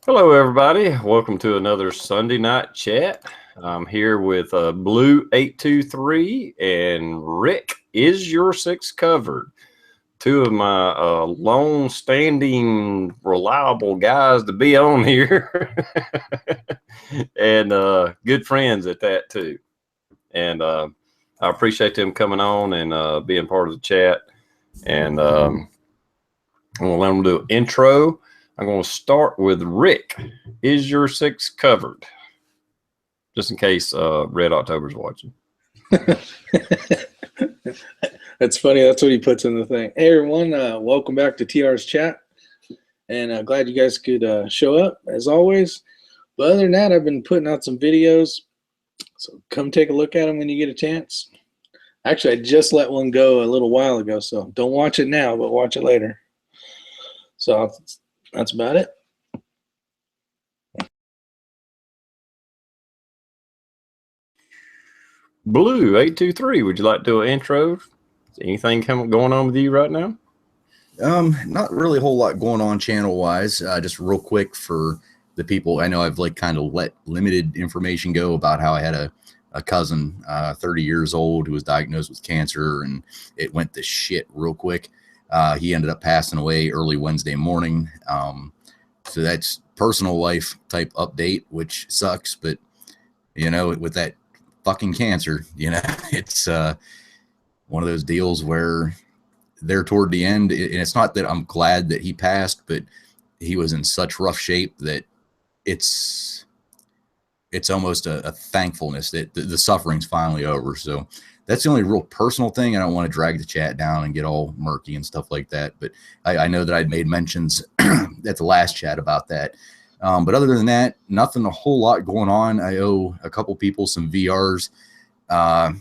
Hello, everybody. Welcome to another Sunday night chat. I'm here with Blue823 and Rick. Is your six covered? Two of my long-standing, reliable guys to be on here, and good friends at that too. And I appreciate them coming on and being part of the chat. And I'm gonna let them do an intro. I'm going to start with Rick. Is your six covered? Just in case Red October's watching. That's funny. That's what he puts in the thing. Hey, everyone. Welcome back to TR's chat. And glad you guys could show up, as always. But other than that, I've been putting out some videos. So come take a look at them when you get a chance. Actually, I just let one go a little while ago. So don't watch it now, but watch it later. So that's about it. Blue823, would you like to do an intro? Is anything going on with you right now? Not really a whole lot going on channel wise. Just real quick for the people. I know I've kind of let limited information go about how I had a cousin, 30 years old, who was diagnosed with cancer, and it went to shit real quick. He ended up passing away early Wednesday morning. So that's personal life type update, which sucks, but with that fucking cancer, it's one of those deals where they're toward the end, and it's not that I'm glad that he passed, but he was in such rough shape that it's almost a thankfulness that the suffering's finally over. So that's the only real personal thing. I don't want to drag the chat down and get all murky and stuff like that. But I know that I'd made mentions at the last chat about that. But other than that, nothing a whole lot going on. I owe a couple people some VRs. I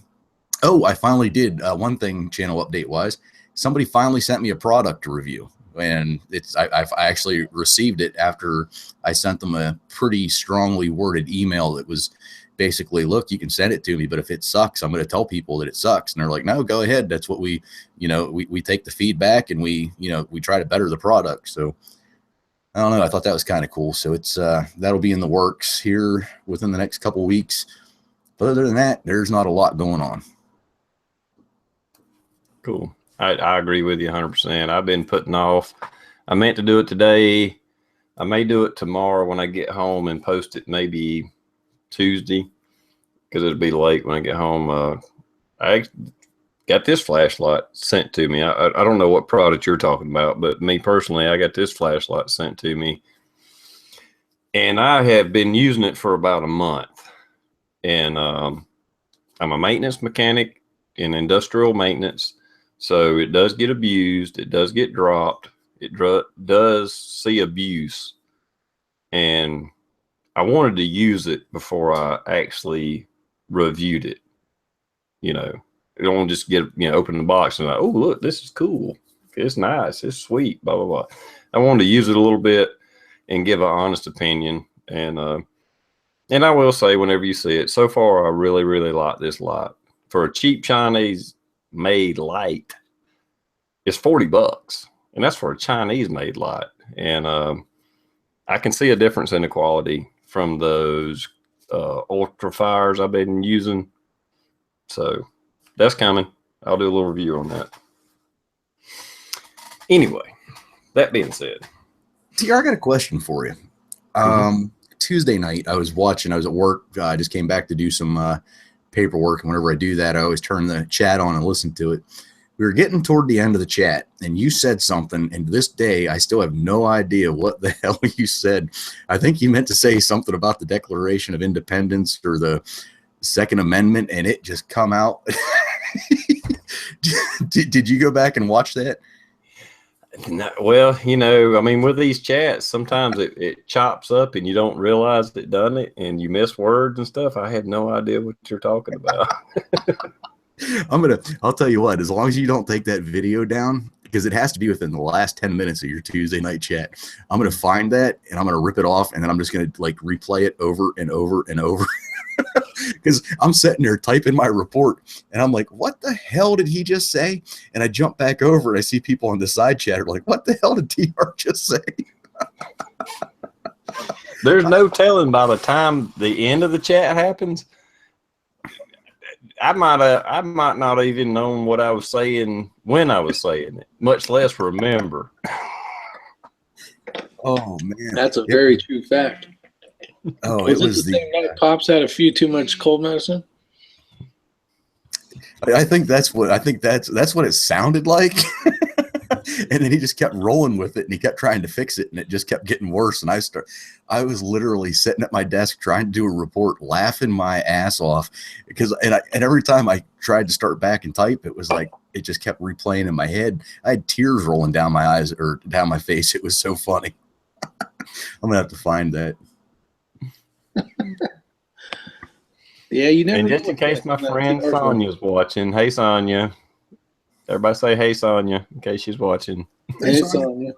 finally did one thing channel update wise. Somebody finally sent me a product to review. And I actually received it after I sent them a pretty strongly worded email that was basically, look, you can send it to me, but if it sucks, I'm going to tell people that it sucks. And they're like, no, go ahead. That's what we take the feedback and we try to better the product. So I don't know. I thought that was kind of cool. So it's that'll be in the works here within the next couple of weeks. But other than that, there's not a lot going on. Cool. I agree with you 100%. I've been putting off. I meant to do it today. I may do it tomorrow when I get home and post it maybe Tuesday, because it'll be late when I get home. I got this flashlight sent to me. I don't know what product you're talking about, but me personally, I got this flashlight sent to me, and I have been using it for about a month. And I'm a maintenance mechanic in industrial maintenance. So it does get abused. It does get dropped. It does see abuse. And I wanted to use it before I actually reviewed it. I don't want to just open the box and like, oh, look, this is cool. It's nice. It's sweet, blah, blah, blah. I wanted to use it a little bit and give an honest opinion. And I will say, whenever you see it, so far, I really, really like this light. For a cheap Chinese made light, it's $40, and that's for a Chinese made light. And I can see a difference in the quality from those ultra fires I've been using. So that's coming. I'll do a little review on that. Anyway, that being said, TR, I got a question for you. Tuesday night, I was at work. I just came back to do some paperwork, and whenever I do that, I always turn the chat on and listen to it. We were getting toward the end of the chat, and you said something, and to this day, I still have no idea what the hell you said. I think you meant to say something about the Declaration of Independence or the Second Amendment, and it just come out. Did you go back and watch that? No, well, with these chats, sometimes it chops up and you don't realize it done it, and you miss words and stuff. I had no idea what you're talking about. I'll tell you what, as long as you don't take that video down, because it has to be within the last 10 minutes of your Tuesday night chat, I'm going to find that and I'm going to rip it off, and then I'm just going to replay it over and over and over. Because I'm sitting there typing my report and I'm like, what the hell did he just say? And I jump back over and I see people on the side chat are like, what the hell did TR just say? There's no telling by the time the end of the chat happens. I might not even known what I was saying when I was saying it, much less remember. Oh man, that's a very true fact. Oh, Was it the same night Pops had a few too much cold medicine? I think that's what it sounded like. And then he just kept rolling with it, and he kept trying to fix it, and it just kept getting worse. And I was literally sitting at my desk trying to do a report, laughing my ass off because every time I tried to start back and type, it was like it just kept replaying in my head. I had tears rolling down my eyes or down my face. It was so funny. I'm gonna have to find that. Yeah, you never. And just in case my friend Sonia's watching, hey Sonia. Everybody say hey Sonia in case she's watching. Hey Sonia.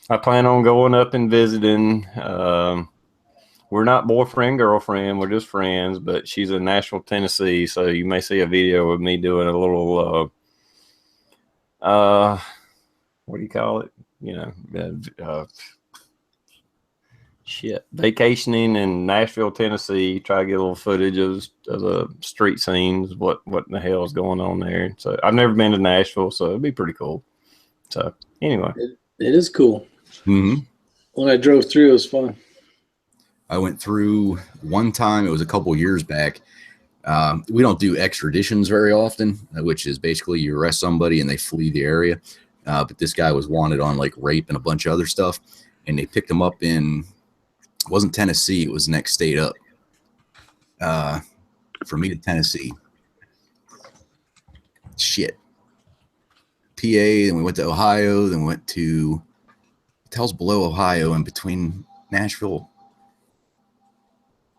I plan on going up and visiting. We're not boyfriend, girlfriend. We're just friends, but she's in Nashville, Tennessee. So you may see a video of me doing a little, what do you call it? You know, vacationing in Nashville, Tennessee. Try to get a little footage of the street scenes, what in the hell is going on there. So I've never been to Nashville, so it'd be pretty cool. So anyway, it is cool. Mm-hmm. When I drove through, it was fun. I went through one time. It was a couple years back. We don't do extraditions very often, which is basically you arrest somebody and they flee the area. But this guy was wanted on like rape and a bunch of other stuff, and they picked him up in. It wasn't Tennessee. It was next state up. For me to Tennessee. Shit. PA. Then we went to Ohio. Then we went to. The hell's below Ohio and between Nashville.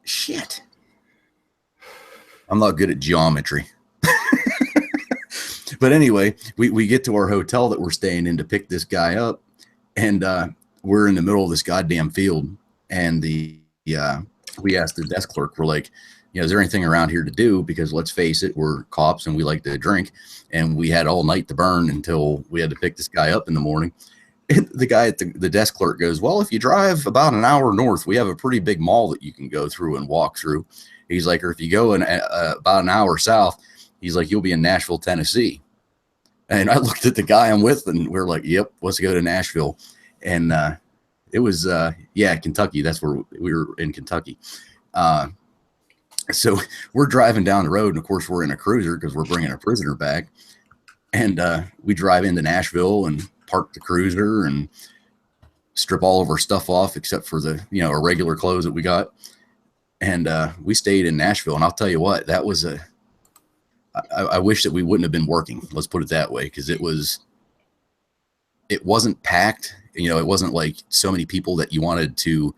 Shit. I'm not good at geometry. But anyway, we get to our hotel that we're staying in to pick this guy up, and we're in the middle of this goddamn field. And we asked the desk clerk, we're like, you know, is there anything around here to do? Because let's face it, we're cops and we like to drink, and we had all night to burn until we had to pick this guy up in the morning. And the guy at the desk clerk goes, well, if you drive about an hour north, we have a pretty big mall that you can go through and walk through. He's like, or if you go in about an hour south, he's like, you'll be in Nashville, Tennessee. And I looked at the guy I'm with, and we're like, yep, let's go to Nashville. And it was, Kentucky. That's where we were, in Kentucky. So we're driving down the road, and of course we're in a cruiser because we're bringing a prisoner back. And we drive into Nashville and park the cruiser and strip all of our stuff off except for the, you know, our regular clothes that we got. And we stayed in Nashville. And I'll tell you what, that was I wish that we wouldn't have been working. Let's put it that way. Because it wasn't packed. You know, it wasn't like so many people that you wanted to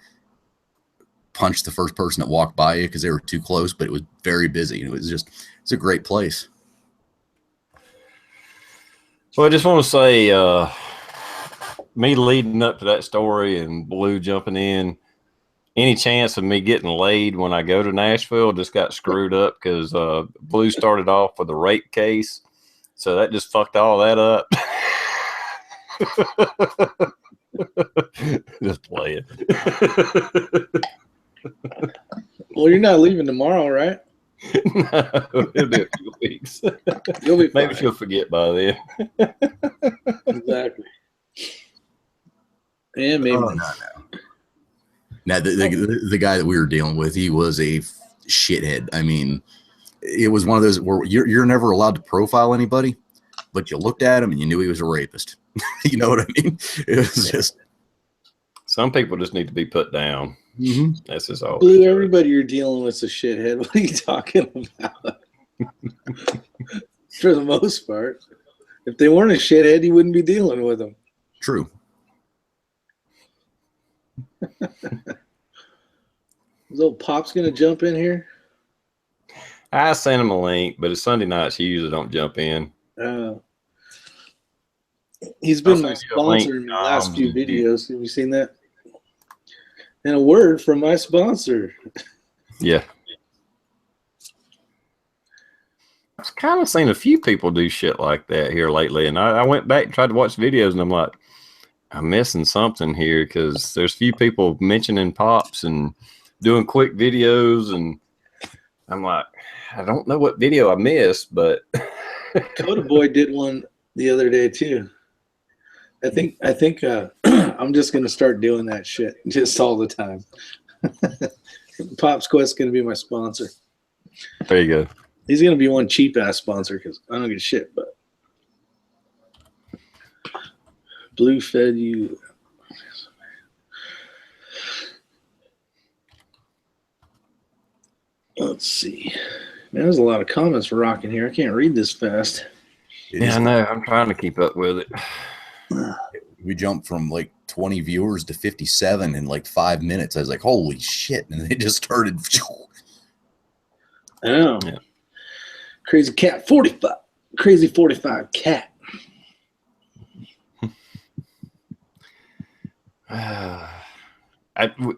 punch the first person that walked by you because they were too close, but it was very busy. And it's a great place. So I just want to say, me leading up to that story and Blue jumping in, any chance of me getting laid when I go to Nashville just got screwed up because Blue started off with a rape case. So that just fucked all that up. Just play it. Well, you're not leaving tomorrow, right? No, it'll be a few weeks. You'll be fine. Maybe she'll forget by then. Exactly. Yeah, maybe. Oh, no. Now, the guy that we were dealing with, he was a shithead. I mean, it was one of those where you're never allowed to profile anybody, but you looked at him and you knew he was a rapist. You know what I mean? It was just. Some people just need to be put down. Mm-hmm. That's just all. Blue, everybody you're dealing with is a shithead. What are you talking about? For the most part. If they weren't a shithead, you wouldn't be dealing with them. True. Is old Pop's going to jump in here? I sent him a link, but it's Sunday night, so you usually don't jump in. He's been my sponsor in the last few videos. Have you seen that? And a word from my sponsor. Yeah. I've kind of seen a few people do shit like that here lately, and I went back and tried to watch videos, and I'm like, I'm missing something here because there's few people mentioning pops and doing quick videos, and I'm like, I don't know what video I missed, but Coda Boy did one the other day too. I think I'm just gonna start doing that shit just all the time. Pop's Quest is gonna be my sponsor. There you go. He's gonna be one cheap ass sponsor because I don't give a shit. But Blue fed you. Let's see. Man, there's a lot of comments for rocking here. I can't read this fast. Yeah, I know. I'm trying to keep up with it. We jumped from like 20 viewers to 57 in like 5 minutes. I was like, holy shit. And they just started. I know. Yeah. Crazy cat 45. Crazy 45 cat.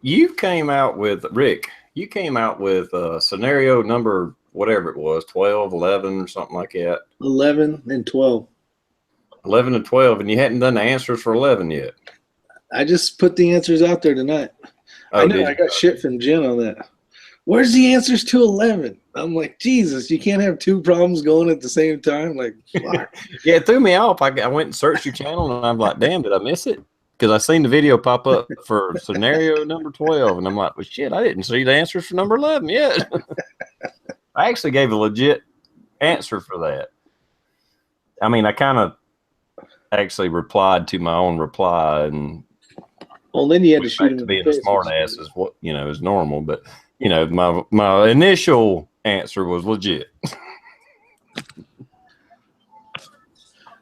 You came out with, Rick, you came out with scenario number, whatever it was, 12, 11, or something like that. 11 and 12. 11 and 12, and you hadn't done the answers for 11 yet. I just put the answers out there tonight. Oh, I know I got shit from Jen on that. Where's the answers to 11? I'm like, Jesus, you can't have two problems going at the same time. Like, fuck. Yeah, it threw me off. I went and searched your channel, and I'm like, damn, did I miss it? Because I seen the video pop up for scenario number 12, and I'm like, well, shit, I didn't see the answers for number 11 yet. I actually gave a legit answer for that. I mean, I kind of actually replied to my own reply, and well, then you had to shoot him in being the a face. smart ass is what, you know, is normal, but you know, my initial answer was legit.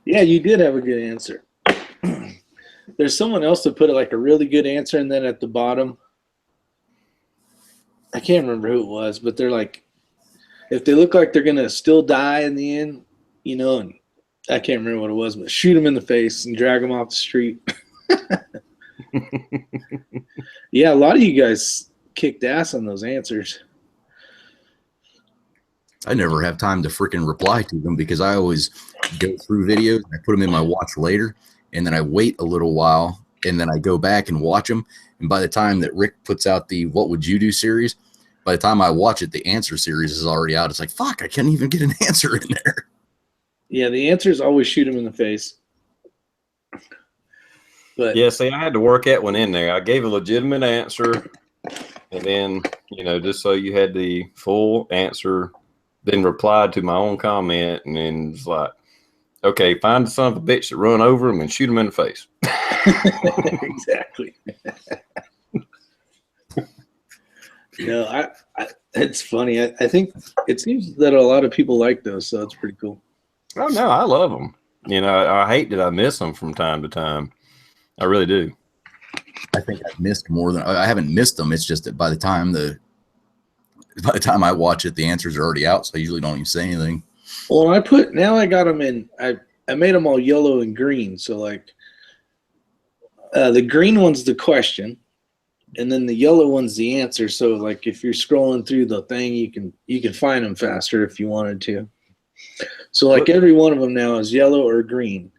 Yeah, you did have a good answer. There's someone else that put like a really good answer, and then at the bottom, I can't remember who it was, but they're like, if they look like they're gonna still die in the end, you know, and I can't remember what it was, but shoot them in the face and drag them off the street. Yeah, a lot of you guys kicked ass on those answers. I never have time to freaking reply to them because I always go through videos and I put them in my watch later, and then I wait a little while, and then I go back and watch them. And by the time that Rick puts out the What Would You Do series, by the time I watch it, the answer series is already out. It's like, fuck, I can't even get an answer in there. Yeah, the answer is always shoot him in the face. But Yeah, see, I had to work that one in there. I gave a legitimate answer, and then, you know, just so you had the full answer, then replied to my own comment, and then it's like, okay, find the son of a bitch that run over him and shoot him in the face. exactly. No, I it's funny. I think it seems that a lot of people like those, so it's pretty cool. Oh, no, I love them. You know, I hate that I miss them from time to time. I really do. I think I've missed more than I haven't missed them. It's just that by the time I watch it, the answers are already out, so I usually don't even say anything. Well, I got them in. I made them all yellow and green. So like, the green one's the question, and then the yellow one's the answer. So like, if you're scrolling through the thing, you can find them faster if you wanted to. So like, every one of them now is yellow or green.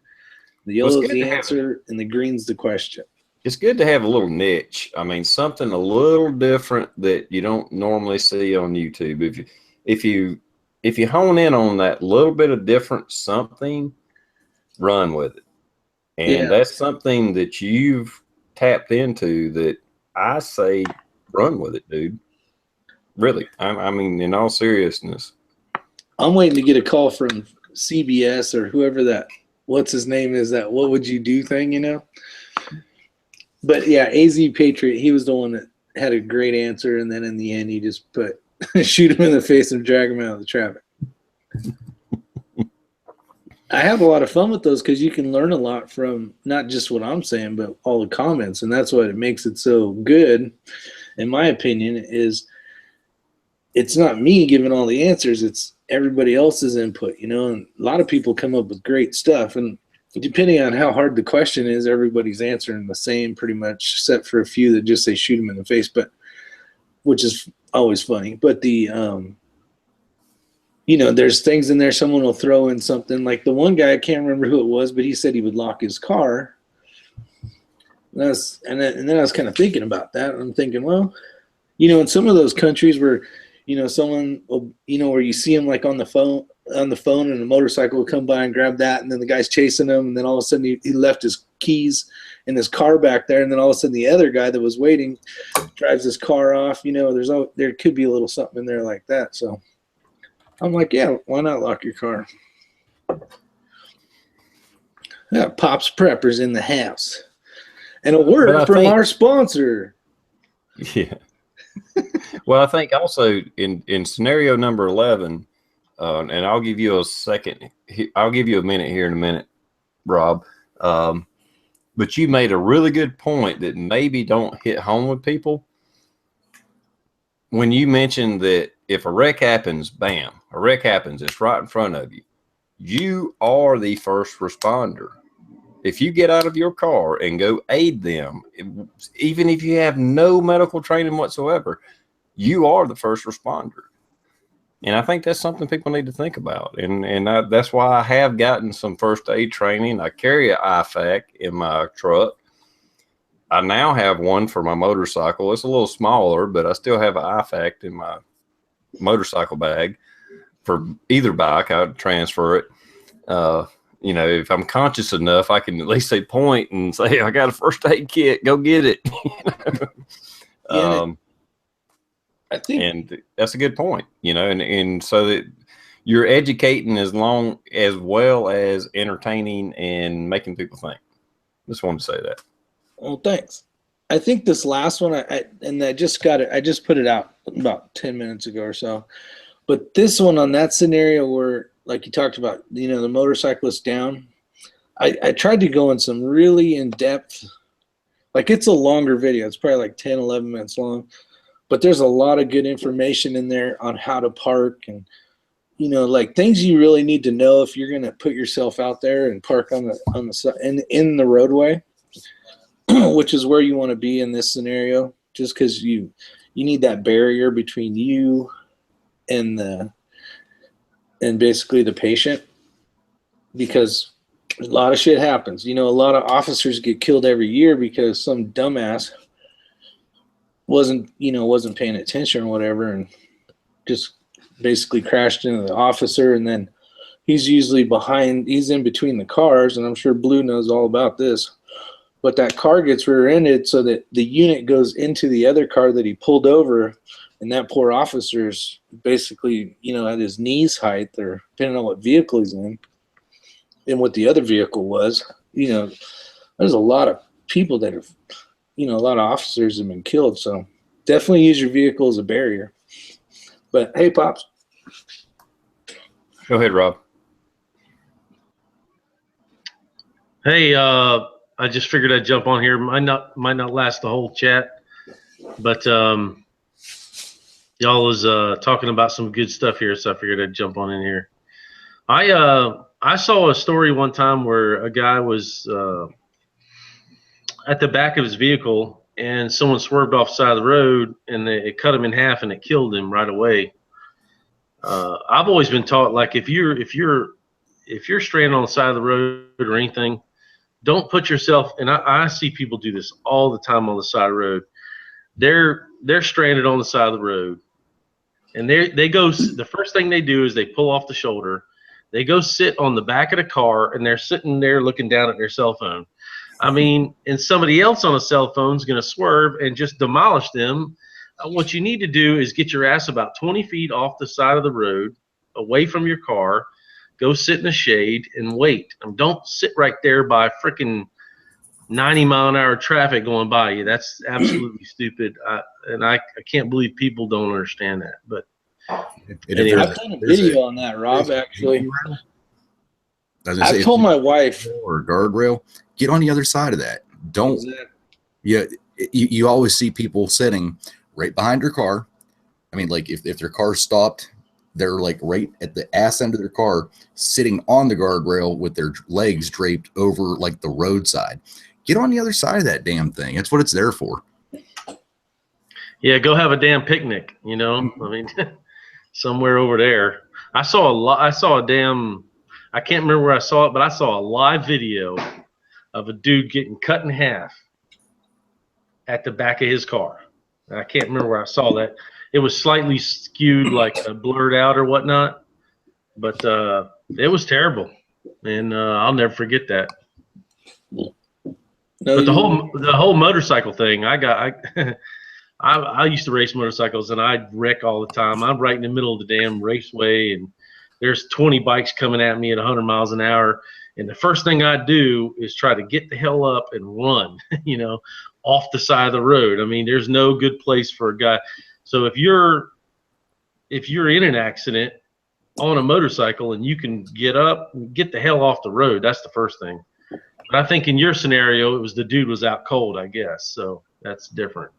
The yellow is the answer, and the green's the question. It's good to have a little niche. I mean, something a little different that you don't normally see on YouTube. If you hone in on that little bit of different something, run with it. And that's something that you've tapped into that I say run with it, dude. Really. I mean, in all seriousness. I'm waiting to get a call from CBS or whoever that, what's his name is, that What Would You Do thing, you know? But yeah, AZ Patriot, he was the one that had a great answer, and then in the end, he just put shoot him in the face and drag him out of the traffic. I have a lot of fun with those because you can learn a lot from not just what I'm saying, but all the comments, and that's what it makes it so good, in my opinion, is it's not me giving all the answers, it's everybody else's input, you know, and a lot of people come up with great stuff, and depending on how hard the question is, everybody's answering the same pretty much, except for a few that just say shoot him in the face, but which is always funny. But the you know, there's things in there, someone will throw in something like the one guy, I can't remember who it was, but he said he would lock his car, And then I was kind of thinking about that. And I'm thinking, well, in some of those countries where, someone will, where you see them like on the phone, and a motorcycle will come by and grab that, and then the guy's chasing him, and then all of a sudden he left his keys in his car back there, and then all of a sudden the other guy that was waiting drives his car off. There could be a little something in there like that. So I'm like, yeah, why not lock your car? Yeah, Pops Preppers in the house. And a word from our sponsor. Yeah. Well, I think also in scenario number 11, and I'll give you a second. I'll give you a minute here in a minute, Rob. But you made a really good point that maybe don't hit home with people. When you mentioned that if a wreck happens, bam, a wreck happens, it's right in front of you. You are the first responder. If you get out of your car and go aid them, even if you have no medical training whatsoever, you are the first responder. And I think that's something people need to think about. And that's why I have gotten some first aid training. I carry an IFAC in my truck. I now have one for my motorcycle. It's a little smaller, but I still have an IFAC in my motorcycle bag for either bike. I would transfer it. If I'm conscious enough, I can at least say point and say, I got a first aid kit, go get it. I think, and that's a good point, and so that you're educating as well as entertaining and making people think. Just wanted to say that. Well, thanks. I think this last one, I just got it. I just put it out about 10 minutes ago or so. But this one on that scenario where, like you talked about, the motorcyclist down, I tried to go in some really in-depth, like it's a longer video. It's probably like 10, 11 minutes long. But there's a lot of good information in there on how to park and, like things you really need to know if you're going to put yourself out there and park on the side and in the roadway, which is where you want to be in this scenario, just because you need that barrier between you and basically the patient, because a lot of shit happens. A lot of officers get killed every year because some dumbass wasn't paying attention or whatever, and just basically crashed into the officer. And then he's usually he's in between the cars, and I'm sure Blue knows all about this, but that car gets rear-ended so that the unit goes into the other car that he pulled over, and that poor officer's basically, at his knees height, or depending on what vehicle he's in and what the other vehicle was. There's a lot of people that have, a lot of officers have been killed. So definitely use your vehicle as a barrier. But hey, Pops. Go ahead, Rob. Hey, I just figured I'd jump on here. Might not last the whole chat, but y'all was talking about some good stuff here, so I figured I'd jump on in here. I saw a story one time where a guy was at the back of his vehicle, and someone swerved off the side of the road, and it cut him in half, and it killed him right away. I've always been taught, like, if you're stranded on the side of the road or anything, don't put yourself. And I see people do this all the time on the side of the road. They're stranded on the side of the road, and they go. The first thing they do is they pull off the shoulder. They go sit on the back of the car, and they're sitting there looking down at their cell phone. I mean, and somebody else on a cell phone is going to swerve and just demolish them. What you need to do is get your ass about 20 feet off the side of the road, away from your car, go sit in the shade and wait. And don't sit right there by freaking 90-mile-an-hour traffic going by you. That's absolutely stupid. I can't believe people don't understand that. But anyway, I've done a video on that, Rob, actually. I told my wife, or guardrail, get on the other side of that. Don't. You always see people sitting right behind their car. I mean, like if their car stopped, they're like right at the ass end of their car, sitting on the guardrail with their legs draped over like the roadside. Get on the other side of that damn thing. That's what it's there for. Yeah, go have a damn picnic. I mean, somewhere over there. I saw a damn. I can't remember where I saw it, but I saw a live video of a dude getting cut in half at the back of his car. I can't remember where I saw that. It was slightly skewed, like blurred out or whatnot, but it was terrible, and I'll never forget that. No, But the whole motorcycle thing, I used to race motorcycles, and I'd wreck all the time. I'm right in the middle of the damn raceway, and there's 20 bikes coming at me at 100 miles an hour. And the first thing I do is try to get the hell up and run, off the side of the road. I mean, there's no good place for a guy. So if you're in an accident on a motorcycle and you can get up, get the hell off the road, that's the first thing. But I think in your scenario, it was the dude was out cold, I guess. So that's different.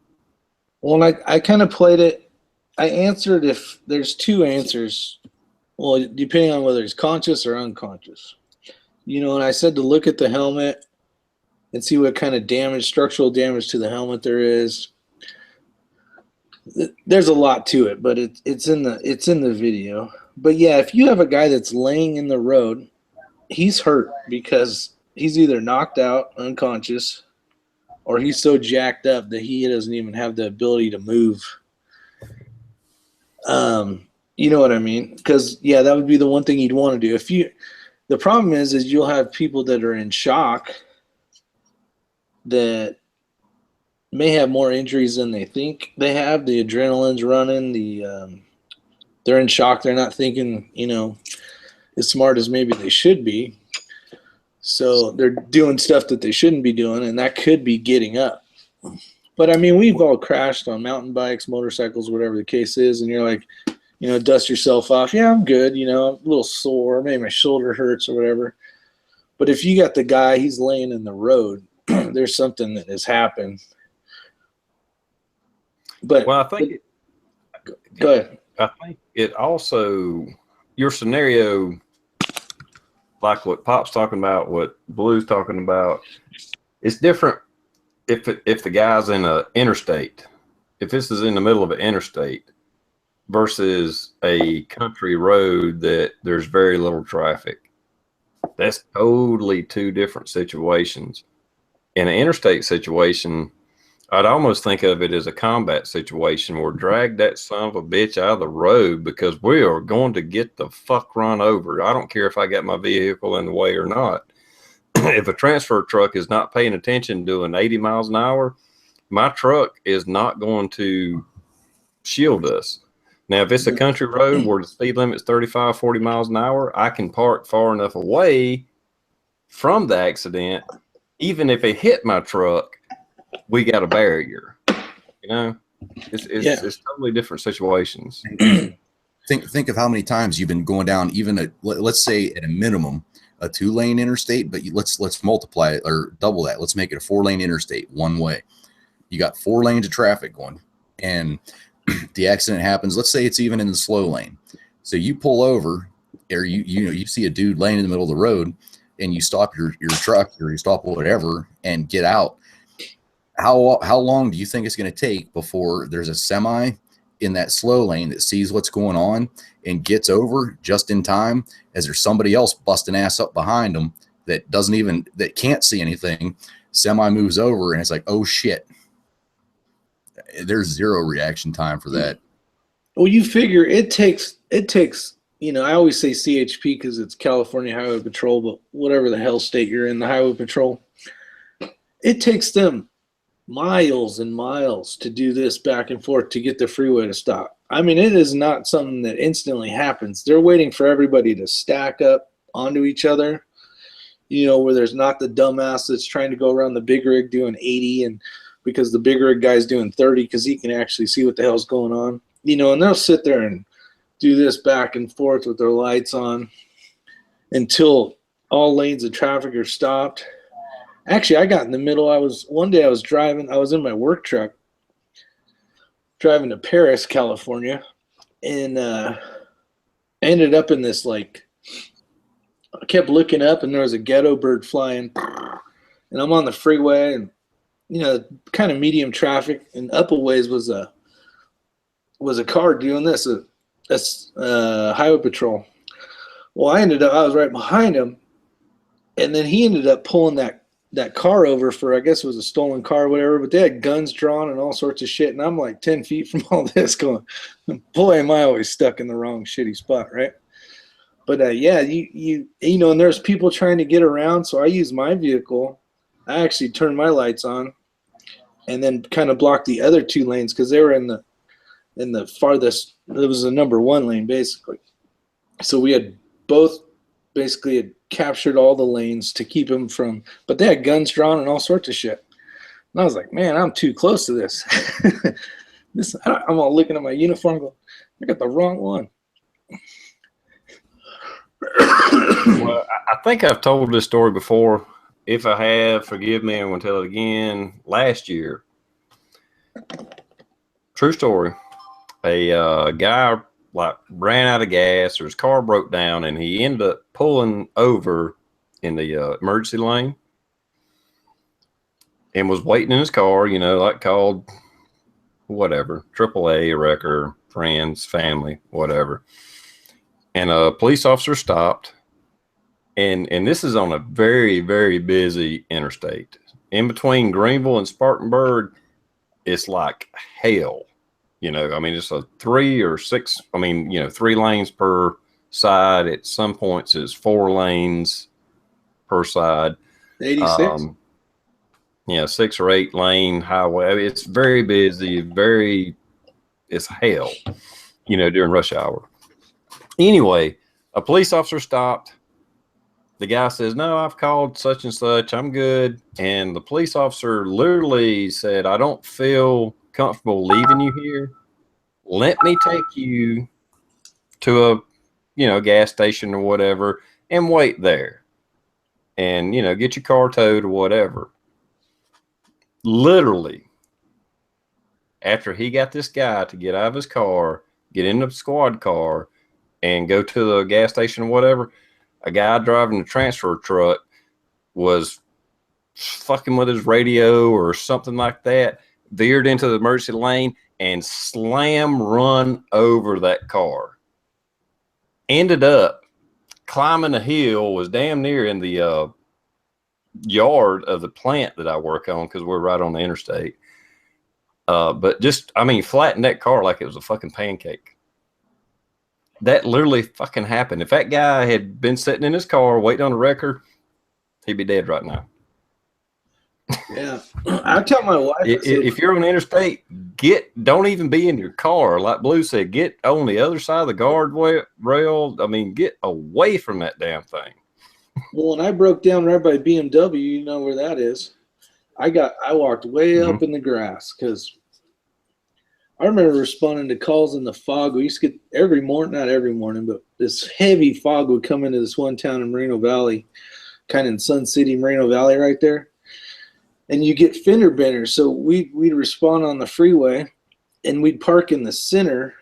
Well, I kind of played it. I answered if there's two answers. Well, depending on whether he's conscious or unconscious. And I said to look at the helmet and see what kind of damage, structural damage to the helmet there is. There's a lot to it, but it's in the video. But yeah, if you have a guy that's laying in the road, he's hurt because he's either knocked out, unconscious, or he's so jacked up that he doesn't even have the ability to move. You know what I mean? Because yeah, that would be the one thing you'd want to do. The problem is you'll have people that are in shock that may have more injuries than they think they have. The adrenaline's running. They're in shock. They're not thinking, as smart as maybe they should be. So they're doing stuff that they shouldn't be doing, and that could be getting up. But I mean, we've all crashed on mountain bikes, motorcycles, whatever the case is, and you're like, dust yourself off. Yeah, I'm good. I'm a little sore. Maybe my shoulder hurts or whatever. But if you got the guy, he's laying in the road, there's something that has happened. But well, I think go ahead. I think it also, your scenario, like what Pop's talking about, what Blue's talking about, it's different if the guy's in a interstate. If this is in the middle of an interstate versus a country road that there's very little traffic. That's totally two different situations. In an interstate situation, I'd almost think of it as a combat situation where drag that son of a bitch out of the road because we are going to get the fuck run over. I don't care if I got my vehicle in the way or not. If a transfer truck is not paying attention doing 80 miles an hour, my truck is not going to shield us. Now, if it's a country road where the speed limit is 35, 40 miles an hour, I can park far enough away from the accident. Even if it hit my truck, we got a barrier. It's totally different situations. Think of how many times you've been going down, even let's say at a minimum, a 2-lane interstate, but let's multiply it or double that. Let's make it a 4-lane interstate one way. You got 4 lanes of traffic going, and the accident happens. Let's say it's even in the slow lane. So you pull over, or you see a dude laying in the middle of the road, and you stop your truck or you stop whatever and get out. How long do you think it's going to take before there's a semi in that slow lane that sees what's going on and gets over just in time as there's somebody else busting ass up behind them that can't see anything? Semi moves over and it's like, oh shit. There's zero reaction time for that. Well, you figure it takes, I always say CHP because it's California Highway Patrol, but whatever the hell state you're in, the Highway Patrol, it takes them miles and miles to do this back and forth to get the freeway to stop. I mean, it is not something that instantly happens. They're waiting for everybody to stack up onto each other, where there's not the dumbass that's trying to go around the big rig doing 80 and because the big rig guy's doing 30 because he can actually see what the hell's going on, and they'll sit there and do this back and forth with their lights on until all lanes of traffic are stopped. Actually, I got in the middle. One day I was driving. I was in my work truck driving to Paris, California, and I ended up in this, I kept looking up and there was a ghetto bird flying, and I'm on the freeway and, kind of medium traffic, and up a ways was a car doing this, a highway patrol. Well, I was right behind him, and then he ended up pulling that that car over for, I guess it was a stolen car or whatever, but they had guns drawn and all sorts of shit. And I'm like 10 feet from all this going, boy, am I always stuck in the wrong shitty spot, right? But yeah, you know, and there's people trying to get around. So I use my vehicle. I actually turned my lights on and then kind of blocked the other 2 lanes because they were in the farthest. It was the number 1 lane basically. So we had both basically had captured all the lanes to keep them from, but they had guns drawn and all sorts of shit. And I was like, man, I'm too close to this. I'm all looking at my uniform going, I got the wrong one. Well, I think I've told this story before. If I have, forgive me, I'm going to tell it again. Last year, true story, a guy like ran out of gas or his car broke down and he ended up pulling over in the emergency lane and was waiting in his car, you know, like called whatever, AAA, wrecker, friends, family, whatever. And a police officer stopped. And this is on a very, very busy interstate. In between Greenville and Spartanburg, it's like hell. You know, I mean, it's a 3 or 6, I mean, you know, 3 lanes per side. At some points, it's 4 lanes per side. 86? Yeah, 6 or 8 lane highway. I mean, it's very busy, it's hell, you know, during rush hour. Anyway, a police officer stopped. The guy says, no, I've called such and such. I'm good. And the police officer literally said, I don't feel comfortable leaving you here. Let me take you to a, you know, gas station or whatever and wait there and, you know, get your car towed or whatever. Literally, after he got this guy to get out of his car, get in the squad car and go to the gas station or whatever, a guy driving the transfer truck was fucking with his radio or something like that, veered into the emergency lane and run over that car. Ended up climbing a hill, was damn near in the yard of the plant that I work on because we're right on the interstate. But just, I mean, flattened that car like it was a fucking pancake. That literally fucking happened. If that guy had been sitting in his car waiting on a wrecker, he'd be dead right now. Yeah. I tell my wife, if you're on the interstate, don't even be in your car. Like Blue said, get on the other side of the guardrail. I mean, get away from that damn thing. Well, when I broke down right by BMW, you know where that is. I walked way up in the grass because I remember responding to calls in the fog. We used to get every morning, not every morning, but this heavy fog would come into this one town in Moreno Valley, kind of in Sun City, Moreno Valley right there. And you get fender benders. So we'd respond on the freeway and we'd park in the center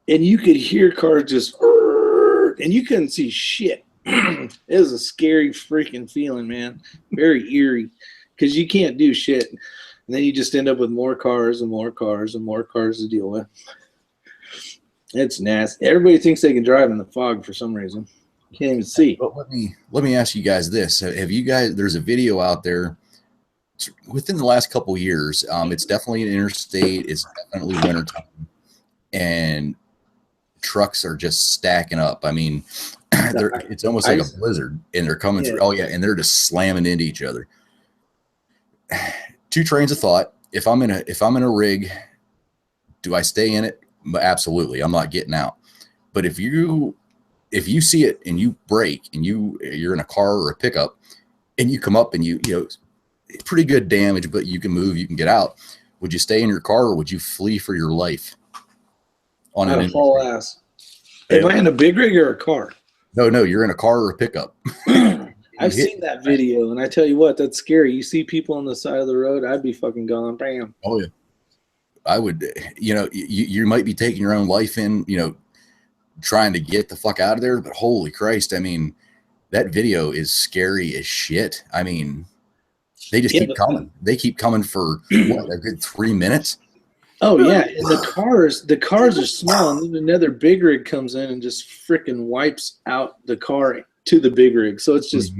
and you could hear cars just, and you couldn't see shit. It was a scary freaking feeling, man. Very eerie because you can't do shit. And then you just end up with more cars and more cars and more cars to deal with. It's nasty. Everybody thinks they can drive in the fog for some reason. You can't even see. But let me ask you guys this. Have you guys, there's a video out there within the last couple of years. It's definitely an interstate. It's definitely wintertime. And trucks are just stacking up. I mean, it's almost like a blizzard and they're coming through. Oh yeah. And they're just slamming into each other. 2 trains of thought. If I'm in a rig, do I stay in it? Absolutely. I'm not getting out. But if you see it and you brake and you're in a car or a pickup and you come up and you know, pretty good damage, but you can move, you can get out. Would you stay in your car or would you flee for your life? On a full ass. Am I in a big rig or a car? No, you're in a car or a pickup. I've seen that video, and I tell you what, that's scary. You see people on the side of the road, I'd be fucking gone. Bam. Oh yeah, I would. You know, you might be taking your own life in, you know, trying to get the fuck out of there. But holy Christ, I mean, that video is scary as shit. I mean, they just keep coming. They keep coming for what, a good 3 minutes. Oh yeah, and the cars are small, and then another big rig comes in and just freaking wipes out the car to the big rig. So it's just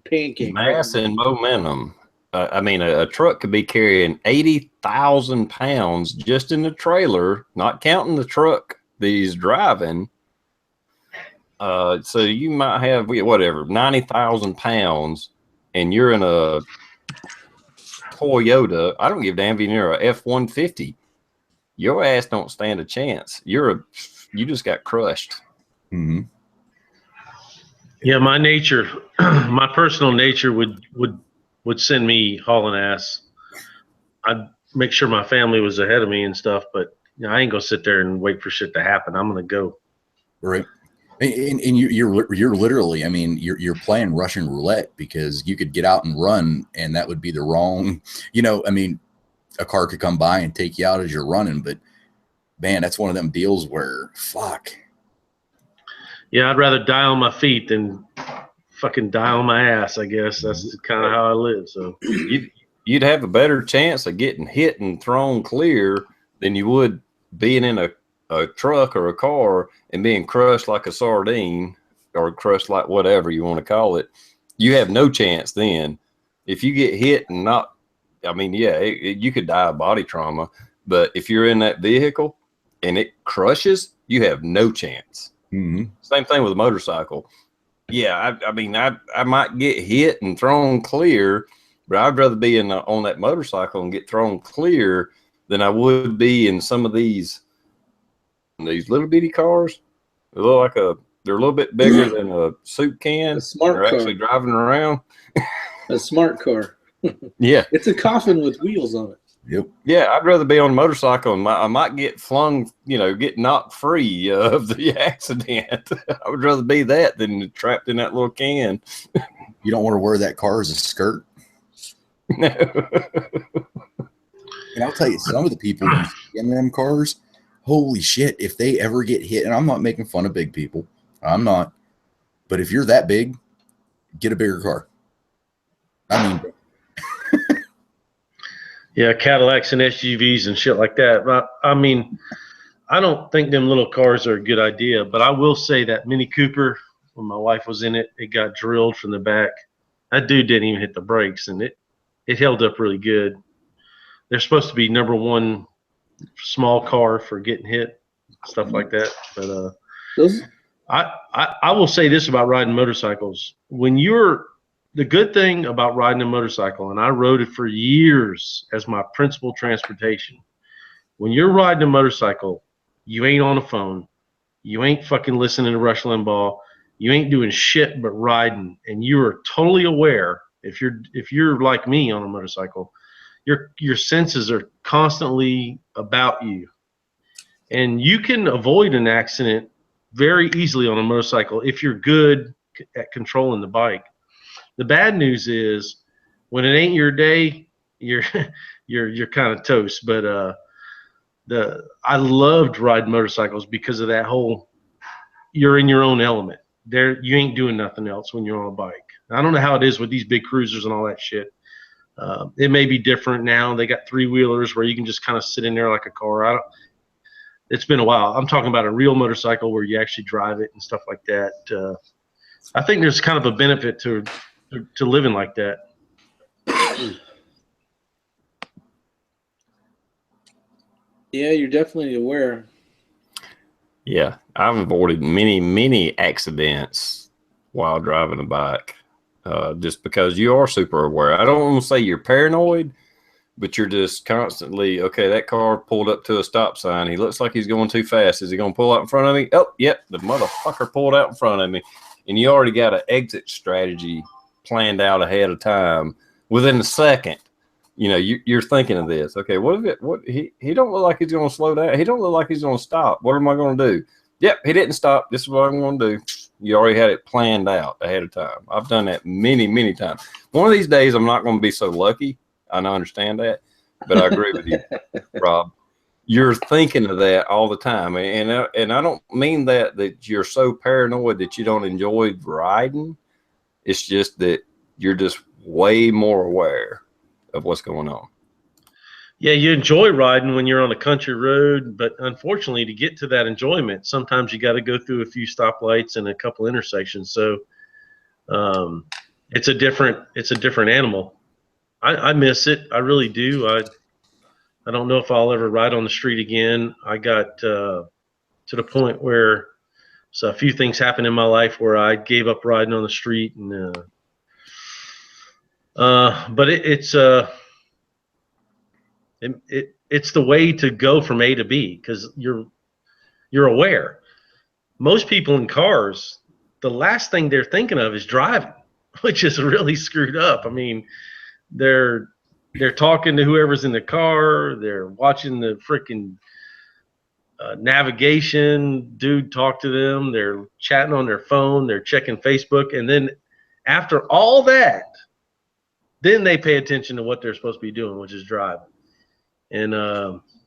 pancake. Mass and momentum. I mean, a truck could be carrying 80,000 pounds just in the trailer, not counting the truck that he's driving. So you might have whatever 90,000 pounds, and you're in a Toyota. I don't give a damn if you're a F-150. Your ass don't stand a chance. You just got crushed. Mm-hmm. Yeah, my nature, my personal nature would send me hauling ass. I'd make sure my family was ahead of me and stuff, but I ain't gonna sit there and wait for shit to happen. I'm gonna go. Right. And you're literally, I mean, you're playing Russian roulette, because you could get out and run, and that would be the wrong, I mean, a car could come by and take you out as you're running, but man, that's one of them deals where fuck. Yeah, I'd rather die on my feet than fucking die on my ass, I guess. That's kind of how I live. So you'd have a better chance of getting hit and thrown clear than you would being in a truck or a car and being crushed like a sardine, or crushed like whatever you want to call it. You have no chance then. If you get hit and not, I mean, yeah, you could die of body trauma, but if you're in that vehicle and it crushes, you have no chance. Mm-hmm. Same thing with a motorcycle. Yeah, I mean, I might get hit and thrown clear, but I'd rather be on that motorcycle and get thrown clear than I would be in some of these little bitty cars. They look like they're a little bit bigger than a soup can. A smart they're car. Actually driving around. A smart car. Yeah. It's a coffin with wheels on it. Yep. Yeah, I'd rather be on a motorcycle and I might get flung, get knocked free of the accident. I would rather be that than trapped in that little can. You don't want to wear that car as a skirt. No. And I'll tell you, some of the people in them cars, holy shit, if they ever get hit, and I'm not making fun of big people, I'm not, but if you're that big, get a bigger car. I mean, yeah, Cadillacs and SUVs and shit like that. But I mean, I don't think them little cars are a good idea, but I will say that Mini Cooper, when my wife was in it, it got drilled from the back. That dude didn't even hit the brakes, and it held up really good. They're supposed to be #1 small car for getting hit, stuff like that. But I will say this about riding motorcycles. The good thing about riding a motorcycle, and I rode it for years as my principal transportation. When you're riding a motorcycle, you ain't on the phone. You ain't fucking listening to Rush Limbaugh. You ain't doing shit but riding, and you are totally aware. If you're like me on a motorcycle, your senses are constantly about you, and you can avoid an accident very easily on a motorcycle if you're good at controlling the bike. The bad news is when it ain't your day, you're kind of toast. But I loved riding motorcycles because of that whole, you're in your own element. You ain't doing nothing else when you're on a bike. I don't know how it is with these big cruisers and all that shit. It may be different now. They got 3-wheelers where you can just kind of sit in there like a car. It's been a while. I'm talking about a real motorcycle where you actually drive it and stuff like that. I think there's kind of a benefit to living like that. Yeah, you're definitely aware. Yeah, I've avoided many accidents while driving a bike, just because you are super aware. I don't want to say you're paranoid, but you're just constantly, okay, that car pulled up to a stop sign. He looks like he's going too fast. Is he going to pull out in front of me? Oh, yep, the motherfucker pulled out in front of me. And you already got an exit strategy planned out ahead of time. Within a second, you're thinking of this. Okay, what he don't look like he's going to slow down. He don't look like he's going to stop. What am I going to do? Yep, he didn't stop. This is what I'm going to do. You already had it planned out ahead of time. I've done that many times. One of these days, I'm not going to be so lucky. I understand that, but I agree with you, Rob. You're thinking of that all the time, and I don't mean that you're so paranoid that you don't enjoy riding. It's just that you're just way more aware of what's going on. Yeah, you enjoy riding when you're on a country road, but unfortunately, to get to that enjoyment, sometimes you got to go through a few stoplights and a couple intersections. So, it's a different animal. I miss it. I really do. I don't know if I'll ever ride on the street again. I got to the point where a few things happened in my life where I gave up riding on the street, and but it's the way to go from A to B, because you're aware. Most people in cars, the last thing they're thinking of is driving, which is really screwed up. I mean, they're talking to whoever's in the car, they're watching the freaking navigation dude talk to them, they're chatting on their phone, they're checking Facebook, and then after all that, then they pay attention to what they're supposed to be doing, which is driving. And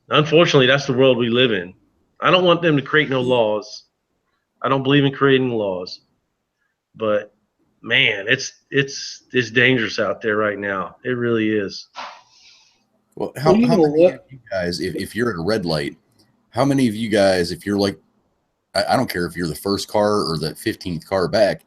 unfortunately, that's the world we live in. I don't want them to create no laws. I don't believe in creating laws, but man, it's dangerous out there right now. It really is. Well, how many of you guys, if you're at a red light, how many of you guys, if you're like, I don't care if you're the first car or the 15th car back,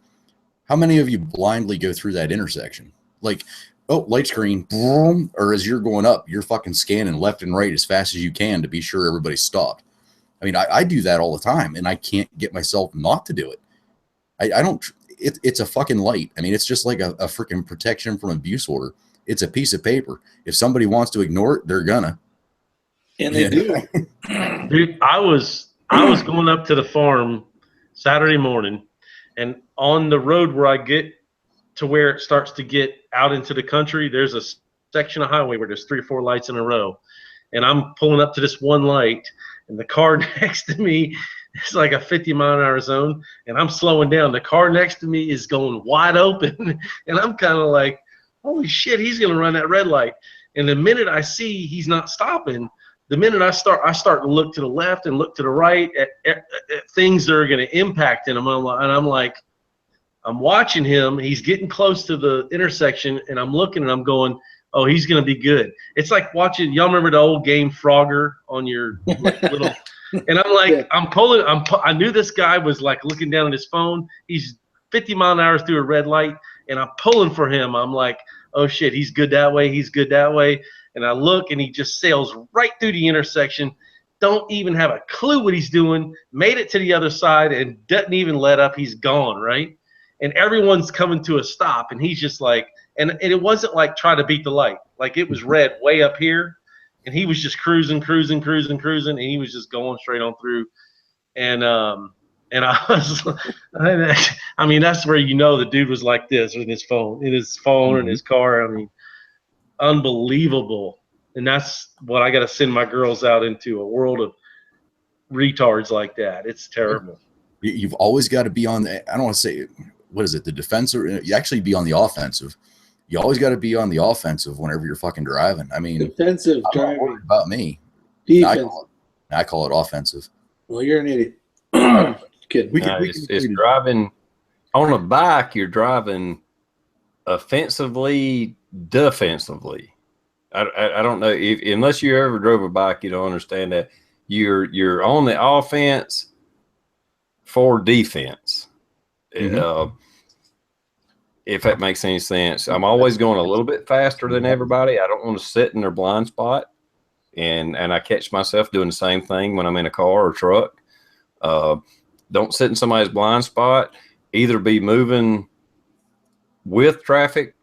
how many of you blindly go through that intersection? Like, oh, light screen, boom, or as you're going up, you're fucking scanning left and right as fast as you can to be sure everybody's stopped. I mean, I do that all the time, and I can't get myself not to do it. I don't, it's a fucking light. I mean, it's just like a freaking protection from abuse order. It's a piece of paper. If somebody wants to ignore it, they're gonna. And they do. Dude, I was going up to the farm Saturday morning, and on the road where I get to where it starts to get out into the country, there's a section of highway where there's 3 or 4 lights in a row. And I'm pulling up to this one light, and the car next to me is like a 50-mile-an-hour zone, and I'm slowing down. The car next to me is going wide open, and I'm kind of like, holy shit, he's going to run that red light. And the minute I see he's not stopping, the minute I start to look to the left and look to the right at things that are going to impact him. And I'm like, I'm watching him. He's getting close to the intersection, and I'm looking, and I'm going, oh, he's going to be good. It's like watching, y'all remember the old game Frogger on your little, and I'm like, yeah. I knew this guy was like looking down at his phone. He's 50 mile an hour through a red light, and I'm pulling for him. I'm like, oh shit, he's good that way. He's good that way. And I look, and he just sails right through the intersection. Don't even have a clue what he's doing. Made it to the other side and doesn't even let up. He's gone, right? And everyone's coming to a stop, and he's just like, and it wasn't like try to beat the light. Like it was red way up here, and he was just cruising, and he was just going straight on through. And I was, I mean, that's where you know the dude was like this with his phone, in his car. I mean, unbelievable. And that's what I got to send my girls out into, a world of retards like that. It's terrible. You've always got to be on the, I don't want to say, what is it, the defensive? You actually be on the offensive. You always got to be on the offensive whenever you're fucking driving. I mean, defensive I'm driving. not worried about me. Defensive. I call it offensive. Well, you're an idiot. Kidding. It's driving on a bike. You're driving offensively, defensively. I don't know if, unless you ever drove a bike, you don't understand that you're on the offense for defense. If that makes any sense. I'm always going a little bit faster than everybody. I don't want to sit in their blind spot, and I catch myself doing the same thing when I'm in a car or truck. Don't sit in somebody's blind spot. Either be moving with traffic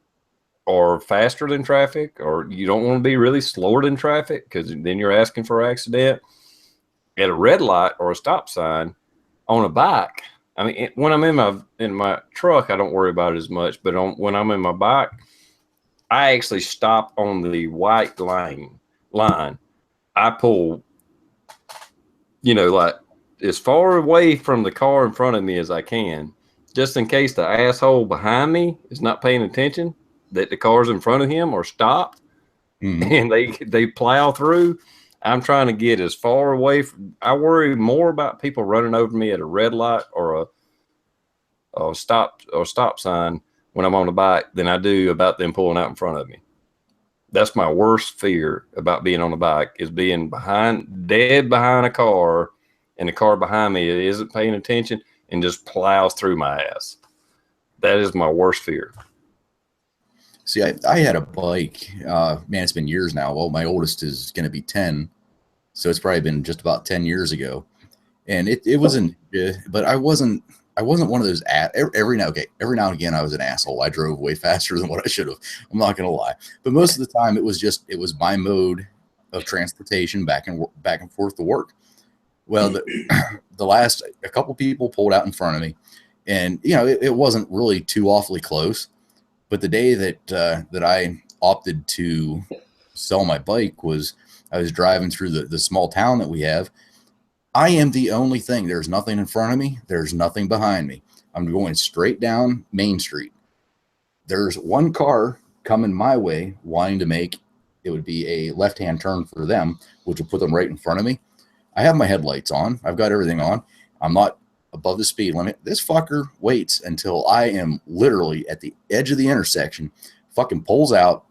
or faster than traffic, or you don't want to be really slower than traffic, because then you're asking for an accident. At a red light or a stop sign on a bike, I mean, when I'm in my truck, I don't worry about it as much. But when I'm in my bike, I actually stop on the white line. I pull, like as far away from the car in front of me as I can, just in case the asshole behind me is not paying attention that the cars in front of him are stopped, and they plow through. I'm trying to get as far away from. I worry more about people running over me at a red light or a stop sign when I'm on a bike than I do about them pulling out in front of me. That's my worst fear about being on a bike, is being dead behind a car, and the car behind me isn't paying attention and just plows through my ass. That is my worst fear. See, I had a bike. Man, it's been years now. Well, my oldest is going to be 10, so it's probably been just about 10 years ago. And it wasn't, but I wasn't one of those. Every now and again, I was an asshole. I drove way faster than what I should have. I'm not going to lie. But most of the time, it was my mode of transportation back and forth to work. Well, a couple people pulled out in front of me, and it wasn't really too awfully close. But the day that I opted to sell my bike was I was driving through the small town that we have. I am the only thing. There's nothing in front of me. There's nothing behind me. I'm going straight down Main Street. There's one car coming my way wanting to make, it would be a left-hand turn for them, which will put them right in front of me. I have my headlights on. I've got everything on. I'm not above the speed limit. This fucker waits until I am literally at the edge of the intersection, fucking pulls out.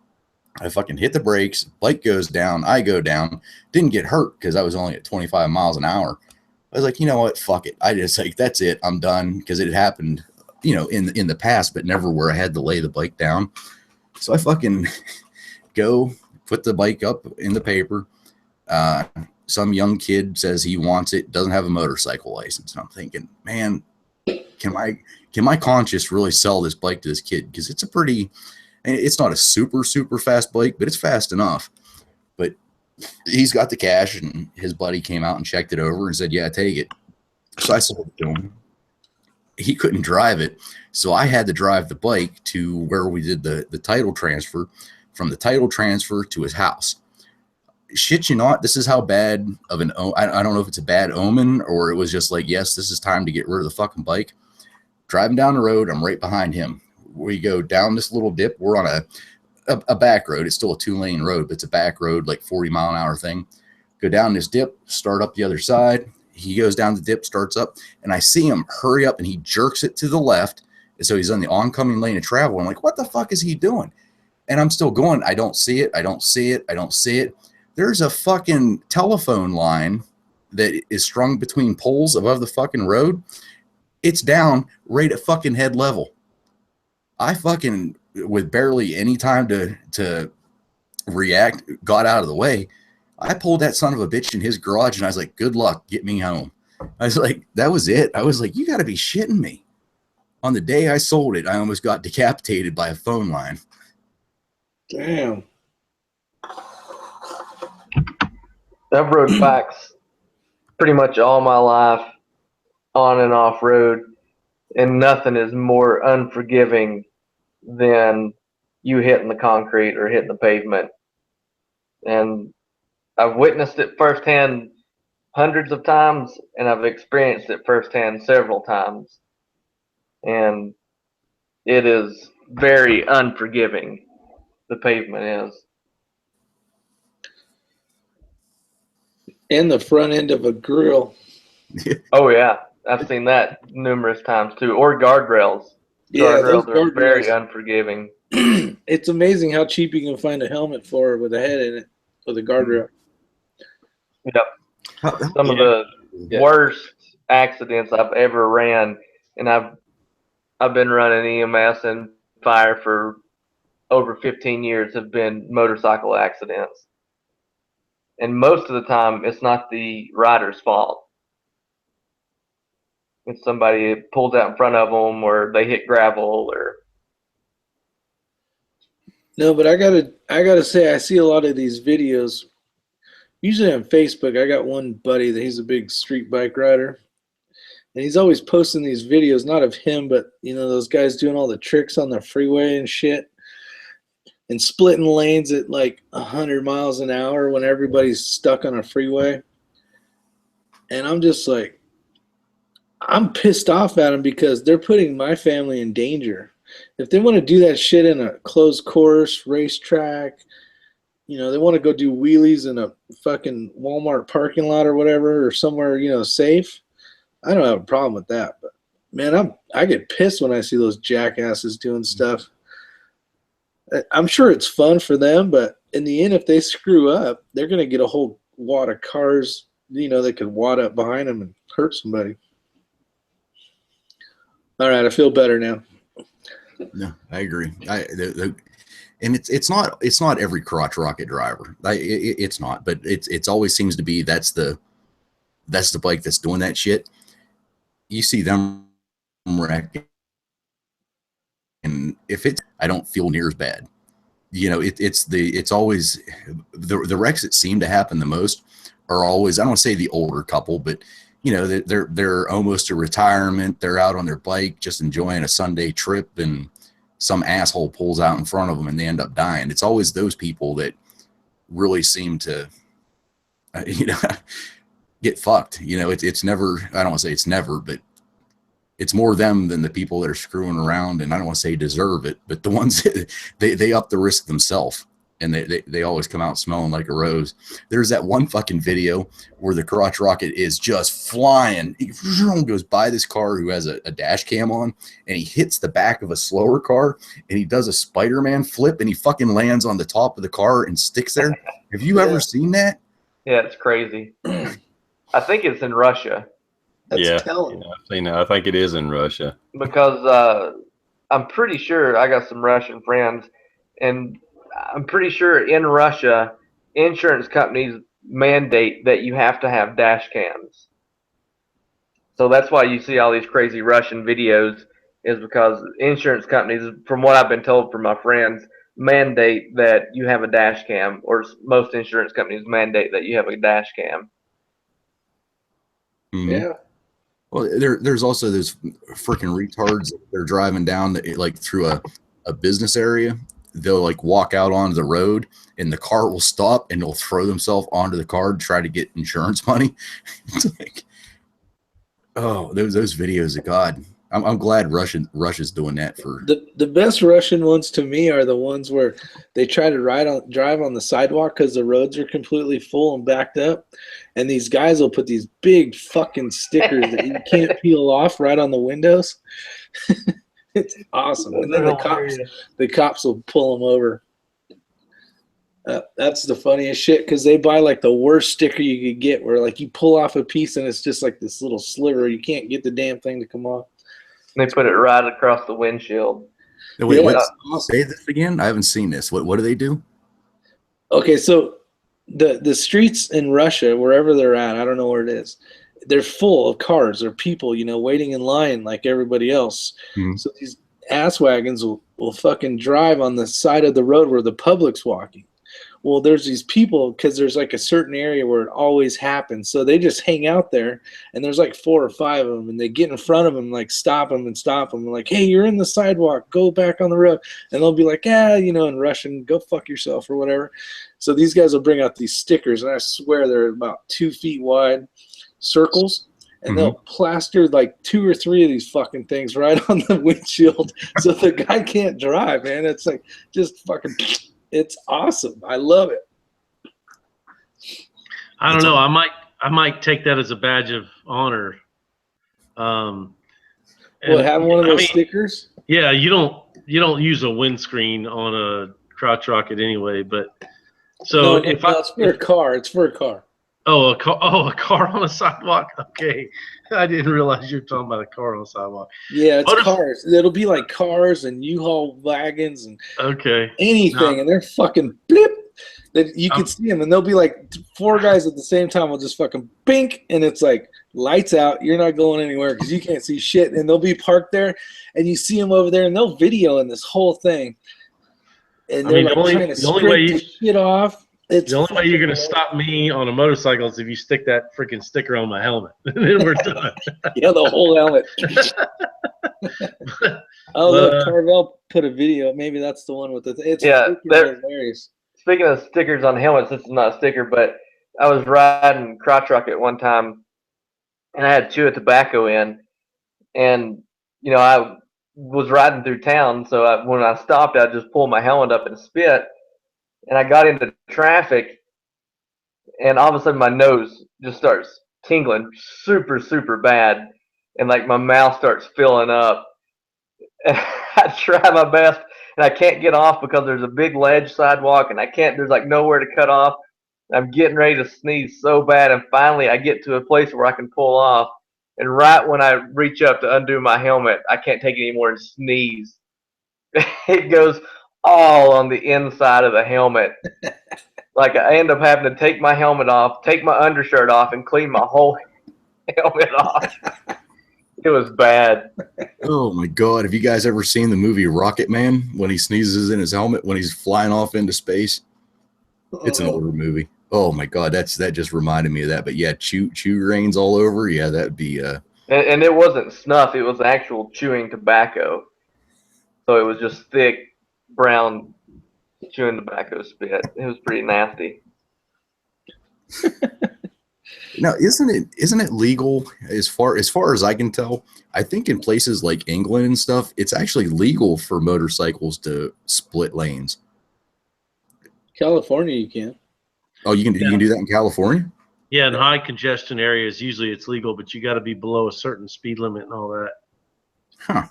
I fucking hit the brakes, bike goes down, I go down, didn't get hurt because I was only at 25 miles an hour. I was like, you know what, fuck it. I just like, that's it, I'm done, because it had happened, in the past, but never where I had to lay the bike down. So I fucking go put the bike up in the paper. Some young kid says he wants it, doesn't have a motorcycle license. And I'm thinking, man, can my conscience really sell this bike to this kid? Because it's not a super, super fast bike, but it's fast enough. But he's got the cash, and his buddy came out and checked it over and said, yeah, take it. So I sold it to him. He couldn't drive it, so I had to drive the bike to where we did the title transfer, from the title transfer to his house. Shit you not, this is how bad of an I don't know if it's a bad omen or it was just like, yes, this is time to get rid of the fucking bike. Driving down the road, I'm right behind him. We go down this little dip. We're on a back road. It's still a 2-lane road, but it's a back road, like 40-mile-an-hour thing. Go down this dip, start up the other side. He goes down the dip, starts up, and I see him hurry up, and he jerks it to the left. And so he's on the oncoming lane of travel. I'm like, what the fuck is he doing? And I'm still going. I don't see it. I don't see it. I don't see it. There's a fucking telephone line that is strung between poles above the fucking road. It's down right at fucking head level. I fucking, with barely any time to react, got out of the way. I pulled that son of a bitch in his garage, and I was like, good luck, get me home. I was like, that was it. I was like, you got to be shitting me. On the day I sold it, I almost got decapitated by a phone line. Damn. I've rode bikes pretty much all my life, on and off road, and nothing is more unforgiving than you hitting the concrete or hitting the pavement. And I've witnessed it firsthand hundreds of times, and I've experienced it firsthand several times. And it is very unforgiving, the pavement is. And the front end of a grill. Oh, yeah. I've seen that numerous times, too. Or guardrails. Yeah, those Guardrails are very guardrails. unforgiving. It's amazing how cheap you can find a helmet for with a head in it with a guardrail. Yep. Some of the worst accidents I've ever ran, and I've been running EMS and fire for over 15 years, have been motorcycle accidents. And most of the time, it's not the rider's fault. It's somebody pulls out in front of them, or they hit gravel, or. No, but I gotta say, I see a lot of these videos. Usually on Facebook, I got one buddy that he's a big street bike rider, and he's always posting these videos, not of him, but those guys doing all the tricks on the freeway and shit, and splitting lanes at like 100 miles an hour when everybody's stuck on a freeway. And I'm just like, I'm pissed off at them because they're putting my family in danger. If they want to do that shit in a closed course racetrack, they want to go do wheelies in a fucking Walmart parking lot or whatever, or somewhere, safe. I don't have a problem with that. But man, I get pissed when I see those jackasses doing stuff. I'm sure it's fun for them, but in the end, if they screw up, they're going to get a whole wad of cars, that could wad up behind them and hurt somebody. All right, I feel better now. No, I agree. and it's not every crotch rocket driver. It's not, but it's always seems to be that's the bike that's doing that shit. You see them wreck, and if it's, I don't feel near as bad. You know, it's always the wrecks that seem to happen the most are always, I don't want to say the older couple, but you know, they're almost to retirement. They're out on their bike just enjoying a Sunday trip, and some asshole pulls out in front of them and they end up dying. It's always those people that really seem to, you know, get fucked. You know, it's never, I don't want to say it's never, but it's more them than the people that are screwing around. And I don't want to say deserve it, but the ones that they up the risk themselves, and they always come out smelling like a rose. There's that one fucking video where the crotch rocket is just flying. He goes by this car who has a dash cam on, and he hits the back of a slower car, and he does a Spider-Man flip, and he fucking lands on the top of the car and sticks there. Have you ever seen that? Yeah, it's crazy. I think it's in Russia. That's I've seen that. I think it is in Russia. Because I'm pretty sure I got some Russian friends, and I'm pretty sure in Russia, insurance companies mandate that you have to have dash cams. So that's why you see all these crazy Russian videos, is because insurance companies, from what I've been told from my friends, mandate that you have a dash cam, or most insurance companies mandate that you have a dash cam. Mm-hmm. Yeah. Well, there's also those freaking retards. They're driving down like through a business area. They'll like walk out onto the road, and the car will stop, and they'll throw themselves onto the car to try to get insurance money. It's like, oh, those videos of God. I'm glad Russia's doing that for The best Russian ones to me are the ones where they try to drive on the sidewalk because the roads are completely full and backed up, and these guys will put these big fucking stickers that you can't peel off right on the windows. It's awesome. And then the cops will pull them over. That's the funniest shit, because they buy like the worst sticker you could get, where like you pull off a piece and it's just like this little sliver. You can't get the damn thing to come off. They put it right across the windshield. No, wait, Yeah, awesome. Say this again. I haven't seen this. What do they do? Okay, so the streets in Russia, wherever they're at, I don't know where it is, they're full of cars or people, you know, waiting in line like everybody else. Mm-hmm. So these ass wagons will fucking drive on the side of the road where the public's walking. Well, there's these people, because there's like a certain area where it always happens. So they just hang out there, and there's like 4 or 5 of them, and they get in front of them, like stop them, and like, hey, you're in the sidewalk, go back on the road. And they'll be like, you know, in Russian, go fuck yourself or whatever. So these guys will bring out these stickers, and I swear they're about 2 feet wide circles, and they'll plaster like 2 or 3 of these fucking things right on the windshield so the guy can't drive, man. It's like just fucking... It's awesome. I love it. I don't know. I might take that as a badge of honor. Have one of those stickers? Yeah, you don't use a windscreen on a crotch rocket anyway. But so it's for a car. It's for a car. Oh, a car on a sidewalk. Okay, I didn't realize you were talking about a car on a sidewalk. Yeah, it's cars. It'll be like cars and U-Haul wagons and anything, and they're fucking blip. That you can see them, and they'll be like 4 guys at the same time will just fucking bink, and it's like lights out. You're not going anywhere because you can't see shit, and they'll be parked there, and you see them over there, and they'll video in this whole thing, and they're trying to scrape the shit off. The only way you're going to stop me on a motorcycle is if you stick that freaking sticker on my helmet. Then we're done. Yeah, the whole helmet. Look, Carvel put a video. Maybe that's the one with the... It's hilarious. Speaking of stickers on helmets, this is not a sticker, but I was riding crotch rocket one time, and I had to chew a tobacco in, and, you know, I was riding through town, so when I stopped, I just pulled my helmet up and spit, and I got into traffic, and all of a sudden my nose just starts tingling super, super bad, and like my mouth starts filling up. And I try my best, and I can't get off because there's a big ledge sidewalk, and there's like nowhere to cut off. I'm getting ready to sneeze so bad, and finally I get to a place where I can pull off, and right when I reach up to undo my helmet, I can't take it anymore and sneeze. It goes all on the inside of the helmet. Like I end up having to take my helmet off, take my undershirt off, and clean my whole helmet off. It was bad. Oh my god! Have you guys ever seen the movie Rocket Man when he sneezes in his helmet when he's flying off into space? It's an older movie. Oh my god, that just reminded me of that. But yeah, chew grains all over. Yeah, that'd be And it wasn't snuff; it was actual chewing tobacco. So it was just thick, brown, chewing tobacco spit. It was pretty nasty. Now, isn't it legal as far as I can tell? I think in places like England and stuff, it's actually legal for motorcycles to split lanes. California, you can. Oh, you can do that in California? Yeah, in high congestion areas, usually it's legal, but you got to be below a certain speed limit and all that. Huh.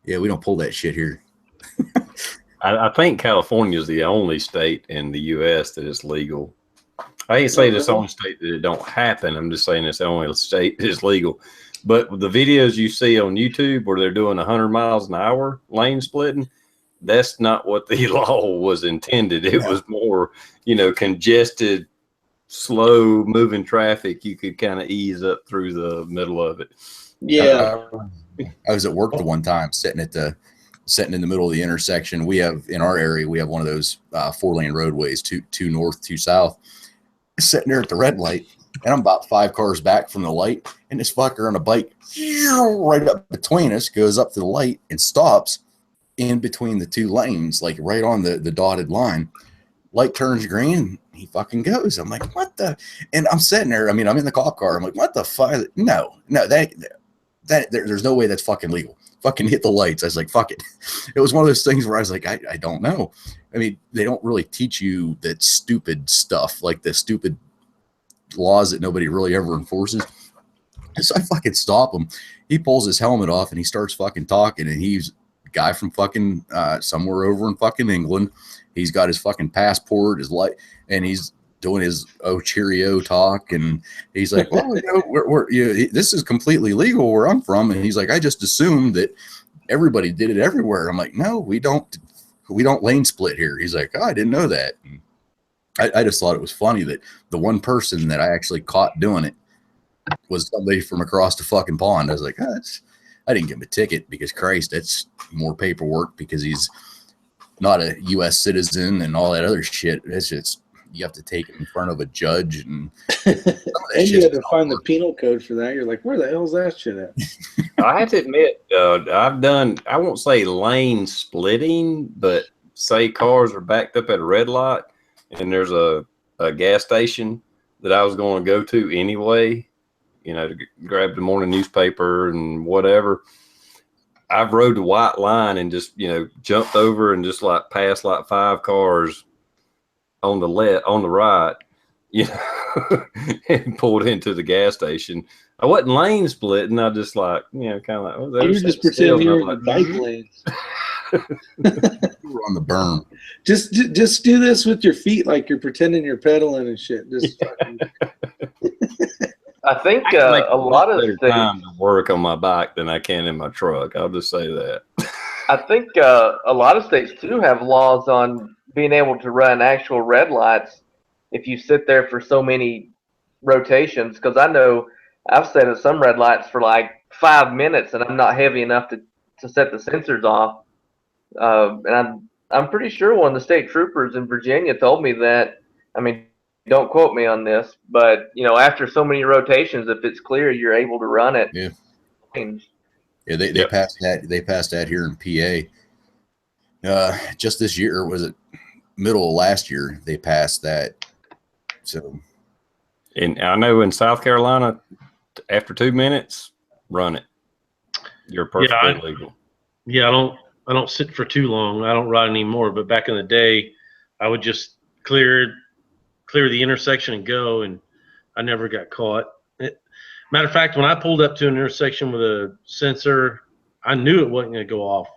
Yeah, we don't pull that shit here. I think California is the only state in the U.S. that is legal. I ain't saying it's the only state that it don't happen. I'm just saying it's the only state that is legal. But the videos you see on YouTube where they're doing 100 miles an hour lane splitting, that's not what the law was intended. It was more, congested, slow moving traffic. You could kind of ease up through the middle of it. Yeah. I was at work the one time sitting in the middle of the intersection. We have in our area, we have one of those 4-lane roadways, two north, two south. Sitting there at the red light, and I'm about 5 cars back from the light, and this fucker on a bike right up between us goes up to the light and stops in between the two lanes, like right on the dotted line. Light turns green, and he fucking goes. I'm like, what the? And I'm sitting there. I mean, I'm in the cop car. I'm like, what the fuck? No, there's no way that's fucking legal. Fucking hit the lights. I was like, fuck it. It was one of those things where I was like, I don't know. I mean, they don't really teach you that stupid stuff, like the stupid laws that nobody really ever enforces. So I fucking stop him. He pulls his helmet off and he starts fucking talking. And he's a guy from fucking somewhere over in fucking England. He's got his fucking passport, his light, and he's doing his cheerio talk. And he's like, well, this is completely legal where I'm from. And he's like, I just assumed that everybody did it everywhere. I'm like, no, we don't lane split here. He's like, oh, I didn't know that. And I just thought it was funny that the one person that I actually caught doing it was somebody from across the fucking pond. I was like, I didn't give him a ticket because Christ, that's more paperwork because he's not a U.S. citizen and all that other shit. It's just, you have to take it in front of a judge. And you had to find the penal code for that. You're like, where the hell's that shit at? I have to admit, I've done, I won't say lane splitting, but say cars are backed up at a red light and there's a gas station that I was going to go to anyway, to grab the morning newspaper and whatever. I've rode the white line and just, jumped over and just like passed like 5 cars on the right, and pulled into the gas station. I wasn't lane splitting. I just like, kind of like, you were just pretending you were in the bike lanes. You were on the berm. Just do this with your feet, like you're pretending you're pedaling and shit. Just I think a lot of states time to work on my bike than I can in my truck. I'll just say that. I think a lot of states too have laws on being able to run actual red lights if you sit there for so many rotations. Because I know I've sat at some red lights for like 5 minutes and I'm not heavy enough to set the sensors off. And I'm pretty sure one of the state troopers in Virginia told me that. I mean, don't quote me on this, but after so many rotations, if it's clear, you're able to run it. Yeah. Yeah, they passed that. They passed that here in PA. Just this year, or was it middle of last year? They passed that. So, and I know in South Carolina, after 2 minutes, run it. You're perfectly legal. Yeah, I don't sit for too long. I don't ride anymore. But back in the day, I would just clear the intersection and go, and I never got caught. Matter of fact, when I pulled up to an intersection with a sensor, I knew it wasn't going to go off.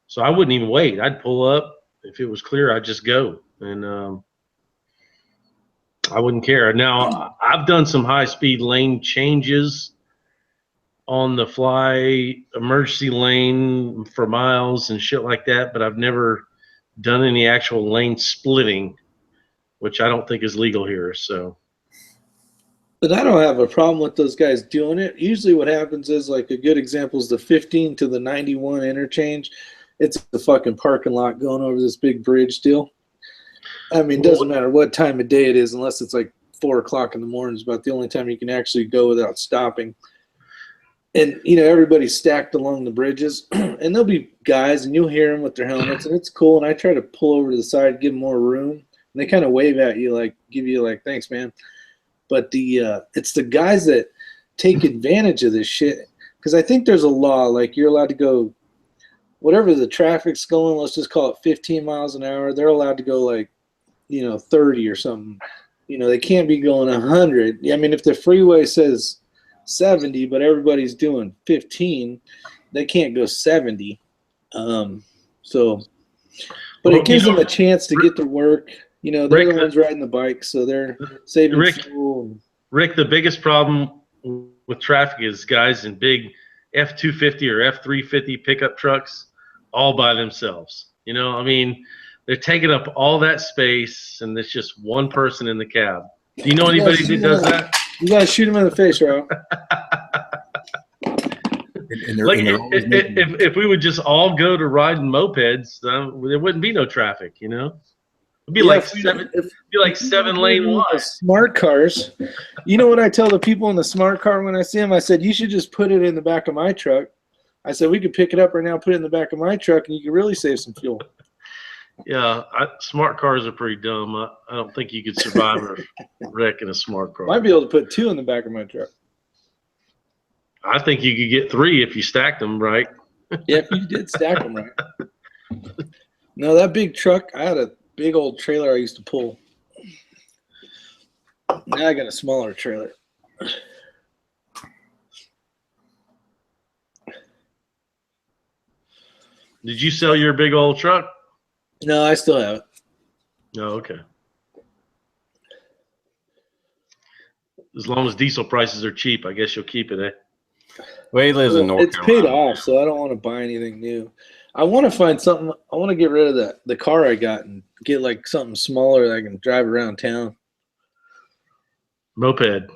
So I wouldn't even wait. I'd pull up. If it was clear, I'd just go. And I wouldn't care. Now, I've done some high-speed lane changes on the fly, emergency lane for miles and shit like that, but I've never done any actual lane splitting, which I don't think is legal here. So, But I don't have a problem with those guys doing it. Usually what happens is, like, a good example is the 15 to the 91 interchange. It's the fucking parking lot going over this big bridge deal. I mean, it doesn't matter what time of day it is, unless it's like 4 o'clock in the morning. It's about the only time you can actually go without stopping. And, you know, everybody's stacked along the bridges. And there'll be guys, and you'll hear them with their helmets, and it's cool. And I try to pull over to the side, give them more room. And they kind of wave at you, like, give you, like, thanks, man. But it's the guys that take advantage of this shit. Because I think there's a law, like, you're allowed to go, whatever the traffic's going, let's just call it 15 miles an hour. They're allowed to go, like, 30 or something. They can't be going 100. I mean, if the freeway says 70, but everybody's doing 15, they can't go 70. But it gives them a chance to get to work. They're Rick, the ones riding the bikes, so they're saving fuel. Rick, the biggest problem with traffic is guys in big F-250 or F-350 pickup trucks all by themselves. I mean, they're taking up all that space, and there's just one person in the cab. Do you know anybody that does that? You gotta shoot him in the face, Rob. If we would just all go to riding mopeds, there wouldn't be no traffic. It'd be like seven lane wide. Smart cars. You know what I tell the people in the smart car when I see them? I said, you should just put it in the back of my truck. I said, we could pick it up right now, put it in the back of my truck, and you could really save some fuel. Yeah, smart cars are pretty dumb. I don't think you could survive a wreck in a smart car. Might be able to put 2 in the back of my truck. I think you could get 3 if you stacked them right. Yeah, if you did stack them right. No, that big truck, I had a big old trailer I used to pull. Now I got a smaller trailer. Did you sell your big old truck? No, I still have it. Oh, okay. As long as diesel prices are cheap, I guess you'll keep it, eh? Well, he lives in North Carolina. It's paid off, so I don't want to buy anything new. I want to find something. I want to get rid of the car I got and get like something smaller that I can drive around town. Moped.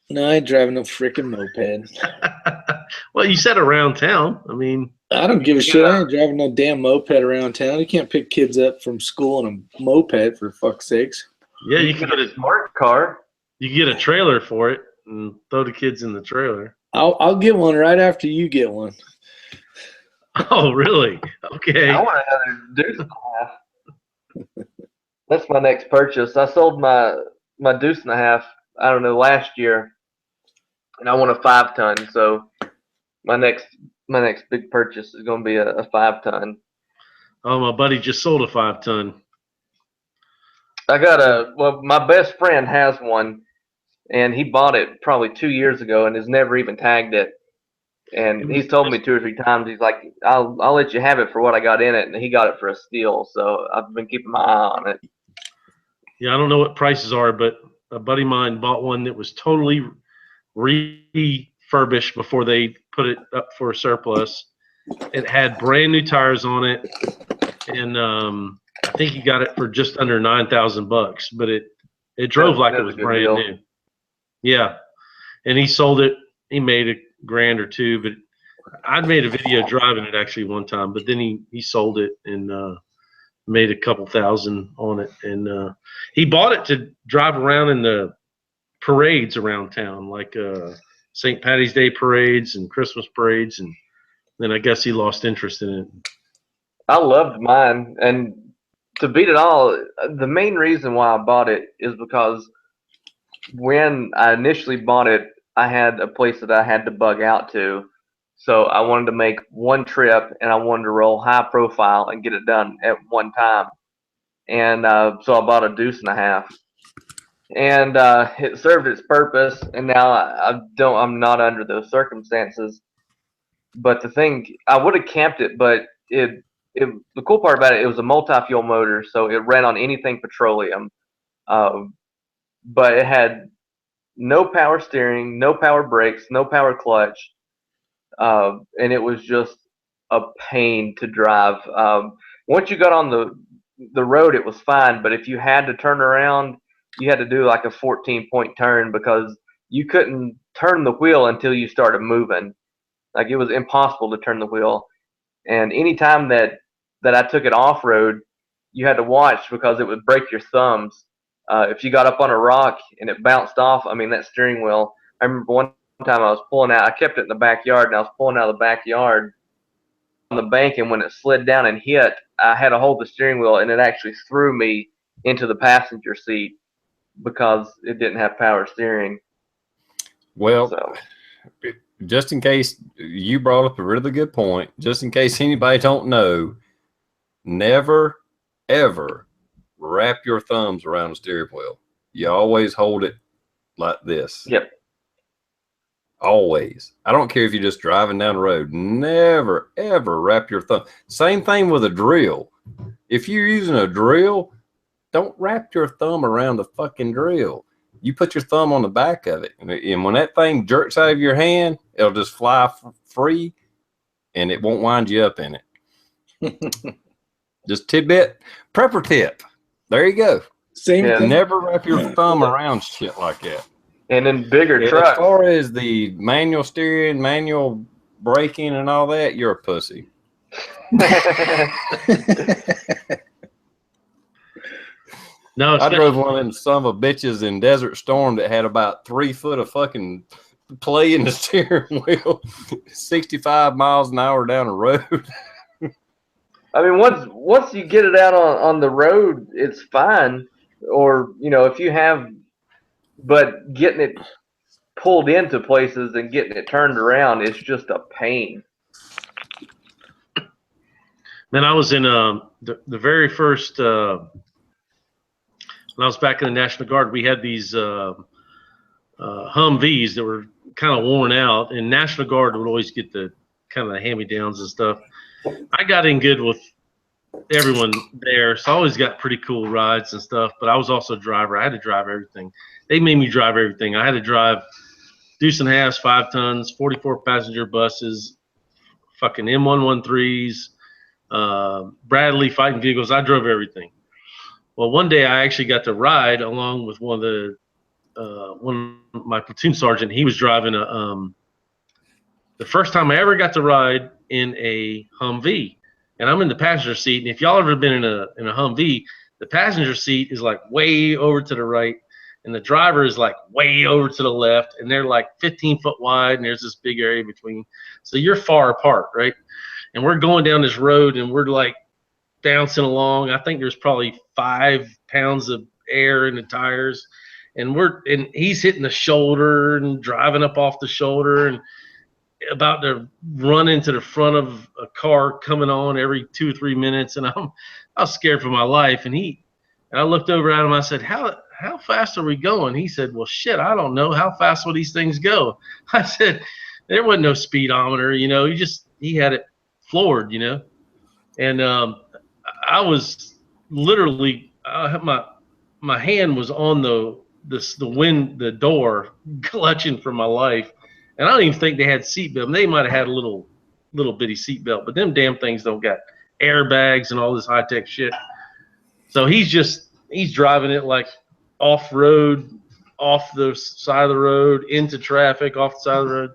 No, I ain't driving no freaking moped. Well, you said around town. I mean, I don't give a shit. I ain't driving no damn moped around town. You can't pick kids up from school in a moped, for fuck's sakes. Yeah, you can get a smart car. You can get a trailer for it and throw the kids in the trailer. I'll get one right after you get one. Oh, really? Okay. I want another Deuce and a half. That's my next purchase. I sold my Deuce and a half, I don't know, last year, and I want a 5-ton. So my next big purchase is going to be a 5-ton. Oh, my buddy just sold a 5-ton. My best friend has one, and he bought it probably 2 years ago and has never even tagged it. And he's told me 2 or 3 times, he's like, I'll let you have it for what I got in it, and he got it for a steal. So I've been keeping my eye on it. Yeah, I don't know what prices are, but a buddy of mine bought one that was totally refurbished before they put it up for surplus. It had brand new tires on it, and I think he got it for just under $9,000, but it drove like it was brand new. Yeah, and he sold it. He made $1,000 or $2,000, but I'd made a video driving it actually one time, but then he sold it and made a couple thousand on it, and he bought it to drive around in the parades around town, like St. Patty's Day parades and Christmas parades, and then I guess he lost interest in it. I loved mine, and to beat it all, the main reason why I bought it is because when I initially bought it, I had a place that I had to bug out to. So I wanted to make one trip, and I wanted to roll high profile and get it done at one time. And so I bought a Deuce and a half. And it served its purpose, and now I'm not under those circumstances. But the thing, I would have camped it, but the cool part about it was a multi-fuel motor, so it ran on anything petroleum. But it had no power steering, no power brakes, no power clutch, and it was just a pain to drive. once you got on the road, it was fine. But if you had to turn around, you had to do like a 14-point turn because you couldn't turn the wheel until you started moving. Like it was impossible to turn the wheel. And anytime that I took it off road, you had to watch because it would break your thumbs. If you got up on a rock and it bounced off, I mean, that steering wheel. I remember one time I was pulling out. I kept it in the backyard, and I was pulling out of the backyard on the bank, and when it slid down and hit, I had to hold the steering wheel, and it actually threw me into the passenger seat because it didn't have power steering. Well, So, just in case, you brought up a really good point, just in case anybody don't know, never, ever wrap your thumbs around the steering wheel. You always hold it like this. yep. Always. I don't care if you're just driving down the road. Never, ever wrap your thumb. Same thing with a drill. If you're using a drill, don't wrap your thumb around the fucking drill. You put your thumb on the back of it. And when that thing jerks out of your hand, it'll just fly free and it won't wind you up in it. Just tidbit, prepper tip. There you go. Same thing. Never wrap your thumb around shit like that. And in bigger trucks. As far as the manual steering, manual braking, and all that, you're a pussy. No, I drove one of them son of a bitches in Desert Storm that had about 3 foot of fucking play in the steering wheel, 65 miles an hour down the road. I mean, once you get it out on the road, it's fine. Or, if you have, but getting it pulled into places and getting it turned around is just a pain. Man, I was in the very first when I was back in the National Guard. We had these Humvees that were kind of worn out, and National Guard would always get the kind of the hand-me-downs and stuff. I got in good with everyone there, so I always got pretty cool rides and stuff. But I was also a driver. I had to drive everything. They made me drive everything. I had to drive deuce and a halves, 5 tons, 44 passenger buses, fucking M113s, Bradley fighting vehicles. I drove everything. Well, one day I actually got to ride along with one of my platoon sergeant. He was driving the first time I ever got to ride in a Humvee, and I'm in the passenger seat. And if y'all ever been in a Humvee, the passenger seat is like way over to the right, and the driver is like way over to the left, and they're like 15 foot wide, and there's this big area between. So you're far apart, right? And we're going down this road, and we're like bouncing along. I think there's probably 5 pounds of air in the tires, and he's hitting the shoulder and driving up off the shoulder and about to run into the front of a car coming on every 2 or 3 minutes. And I was scared for my life. And I looked over at him. I said, how fast are we going? He said, well, shit, I don't know. How fast will these things go? I said, there wasn't no speedometer, he had it floored, and I was literally, my hand was on the door, clutching for my life. And I don't even think they had seatbelt. They might have had a little bitty seatbelt, but them damn things don't got airbags and all this high tech shit. So he's driving it like off road, off the side of the road, into traffic, off the side of the road.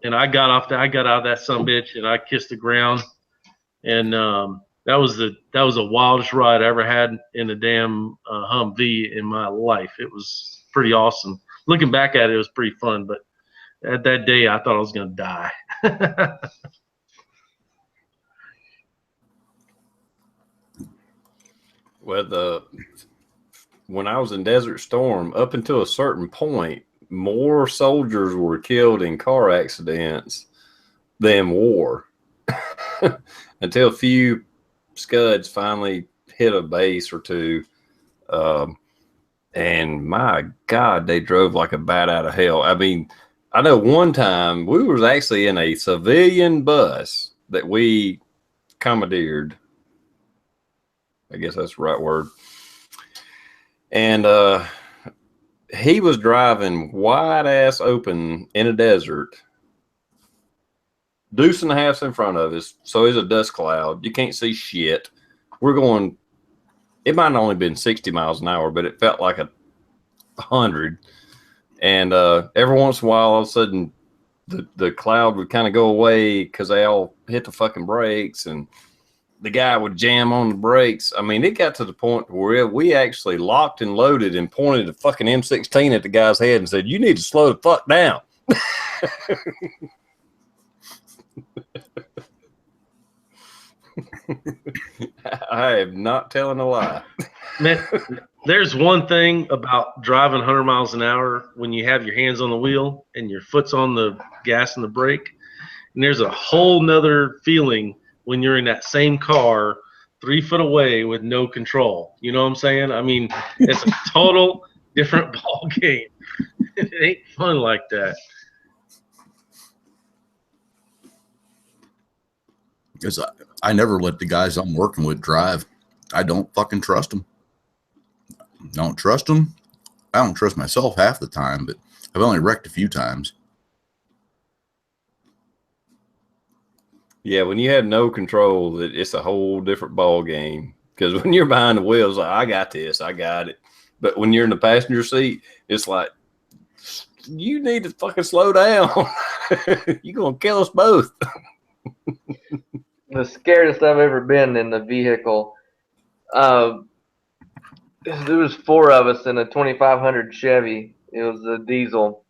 And I got out of that sumbitch and I kissed the ground. And that was the wildest ride I ever had in a damn Humvee in my life. It was pretty awesome. Looking back at it, it was pretty fun, but at that day, I thought I was going to die. Well, when I was in Desert Storm, up until a certain point, more soldiers were killed in car accidents than war. Until a few scuds finally hit a base or two. And my God, they drove like a bat out of hell. I mean, I know one time we was actually in a civilian bus that we commandeered. I guess that's the right word. And he was driving wide ass open in a desert deuce and a half's in front of us. So it's a dust cloud. You can't see shit. We're going, it might have only been 60 miles an hour, but it felt like 100. And every once in a while, all of a sudden, the cloud would kind of go away because they all hit the fucking brakes, and the guy would jam on the brakes. I mean, it got to the point where we actually locked and loaded and pointed a fucking M16 at the guy's head and said, "You need to slow the fuck down." I am not telling a lie. Man, there's one thing about driving 100 miles an hour when you have your hands on the wheel and your foot's on the gas and the brake. And there's a whole nother feeling when you're in that same car 3 foot away with no control. You know what I'm saying? I mean, it's a total different ball game. It ain't fun like that. Because I never let the guys I'm working with drive. I don't fucking trust them. Don't trust them. I don't trust myself half the time, but I've only wrecked a few times. Yeah, when you have no control, it's a whole different ball game. Because when you're behind the wheel, it's like, I got this, I got it. But when you're in the passenger seat, it's like, you need to fucking slow down. You're going to kill us both. The scariest I've ever been in the vehicle. There was 4 of us in a 2500 Chevy. It was a diesel.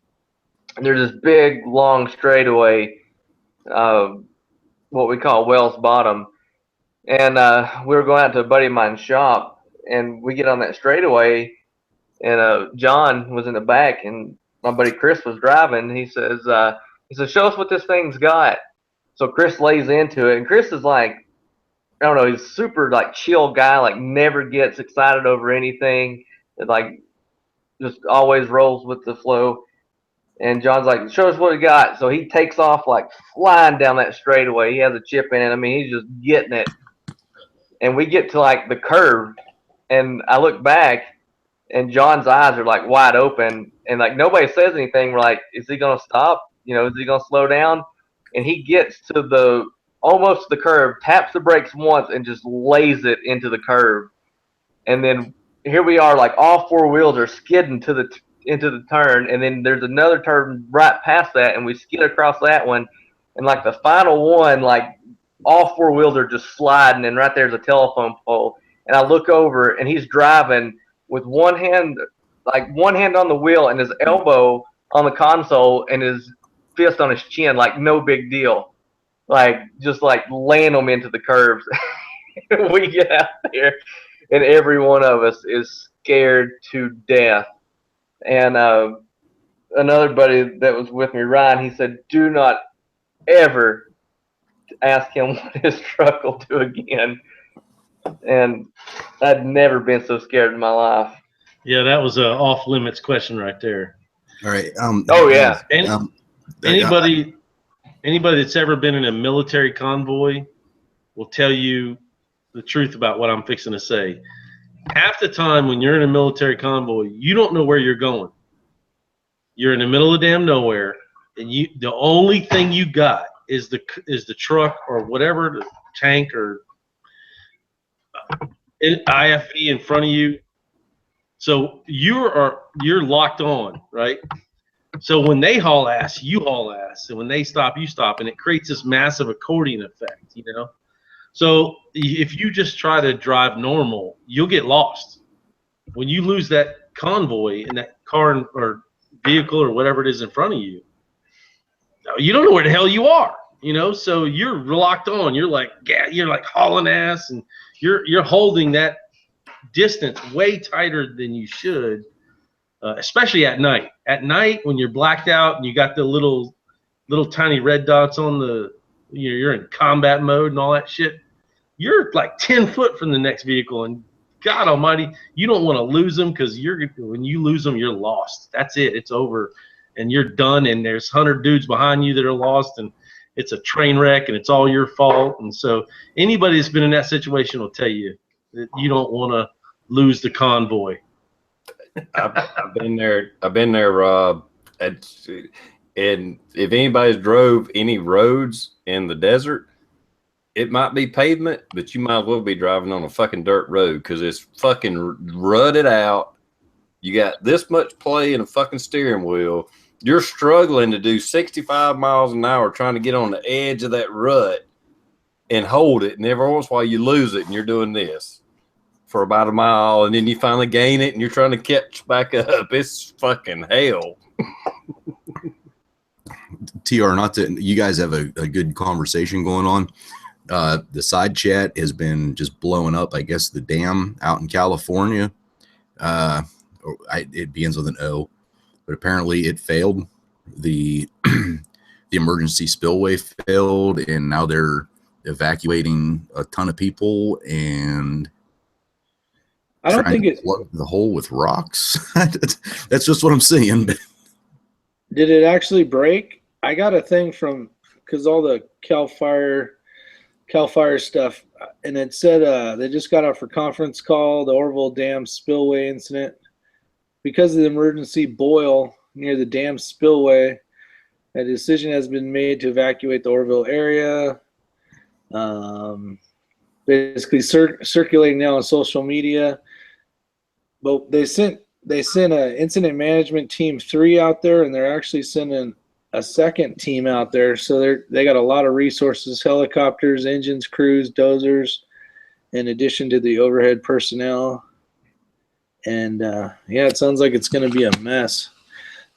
And there's this big, long straightaway, what we call Wells Bottom. And we were going out to a buddy of mine's shop, and we get on that straightaway, and John was in the back, and my buddy Chris was driving. He says, "Show us what this thing's got." So Chris lays into it, and Chris is like, I don't know, he's super like chill guy, like never gets excited over anything, and like just always rolls with the flow. And John's like, "Show us what we got." So he takes off like flying down that straightaway. He has a chip in it. I mean, he's just getting it. And we get to like the curve, and I look back, and John's eyes are like wide open, and like nobody says anything. We're like, is he gonna stop? You know, is he gonna slow down? And he gets to the almost the curve, taps the brakes once, and just lays it into the curve. And then here we are, like all 4 wheels are skidding to into the turn, and then there's another turn right past that, and we skid across that one, and like the final one, like all 4 wheels are just sliding, and right there's a telephone pole. And I look over, and he's driving with one hand on the wheel and his elbow on the console and his fist on his chin, like no big deal, like just like laying them into the curves. We get out there, and every one of us is scared to death. And another buddy that was with me, Ryan, he said, "Do not ever ask him what his truck will do again." And I'd never been so scared in my life. Yeah, that was a off limits question right there. All right. Oh yeah. Anybody that's ever been in a military convoy will tell you the truth about what I'm fixing to say. Half the time when you're in a military convoy, you don't know where you're going. You're in the middle of damn nowhere, and the only thing you got is the truck or whatever, the tank or IFE in front of you. So you're locked on, right? So when they haul ass, you haul ass, and when they stop, you stop, and it creates this massive accordion effect, you know. So if you just try to drive normal, you'll get lost. When you lose that convoy in that car or vehicle or whatever it is in front of you, you don't know where the hell you are, you know. So you're locked on. You're like hauling ass, and you're holding that distance way tighter than you should, especially at night. At night when you're blacked out and you got the little tiny red dots on the, you're in combat mode and all that shit. You're like 10 foot from the next vehicle, and God Almighty, you don't want to lose them, because when you lose them, you're lost. That's it. It's over, and you're done. And there's 100 dudes behind you that are lost, and it's a train wreck, and it's all your fault. And so anybody that's been in that situation will tell you that you don't want to lose the convoy. I've been there, Rob. And if anybody's drove any roads in the desert, it might be pavement, but you might as well be driving on a fucking dirt road because it's fucking rutted out. You got this much play in a fucking steering wheel. You're struggling to do 65 miles an hour trying to get on the edge of that rut and hold it. And every once in a while you lose it and you're doing this for about a mile. And then you finally gain it and you're trying to catch back up. It's fucking hell. TR, not to, you guys have a good conversation going on. The side chat has been just blowing up. I guess the dam out in California, it begins with an O, but apparently it failed. The emergency spillway failed, and now they're evacuating a ton of people, and I don't think it plug the hole with rocks. That's just what I'm seeing. Did it actually break? I got a thing from, because all the Cal Fire stuff, and it said they just got off a conference call, the Orville Dam spillway incident. Because of the emergency boil near the dam spillway, a decision has been made to evacuate the Orville area. Basically circulating now on social media. But they sent a incident management team 3 out there, and they're actually sending a second team out there. So they got a lot of resources: helicopters, engines, crews, dozers, in addition to the overhead personnel. And yeah, it sounds like it's going to be a mess.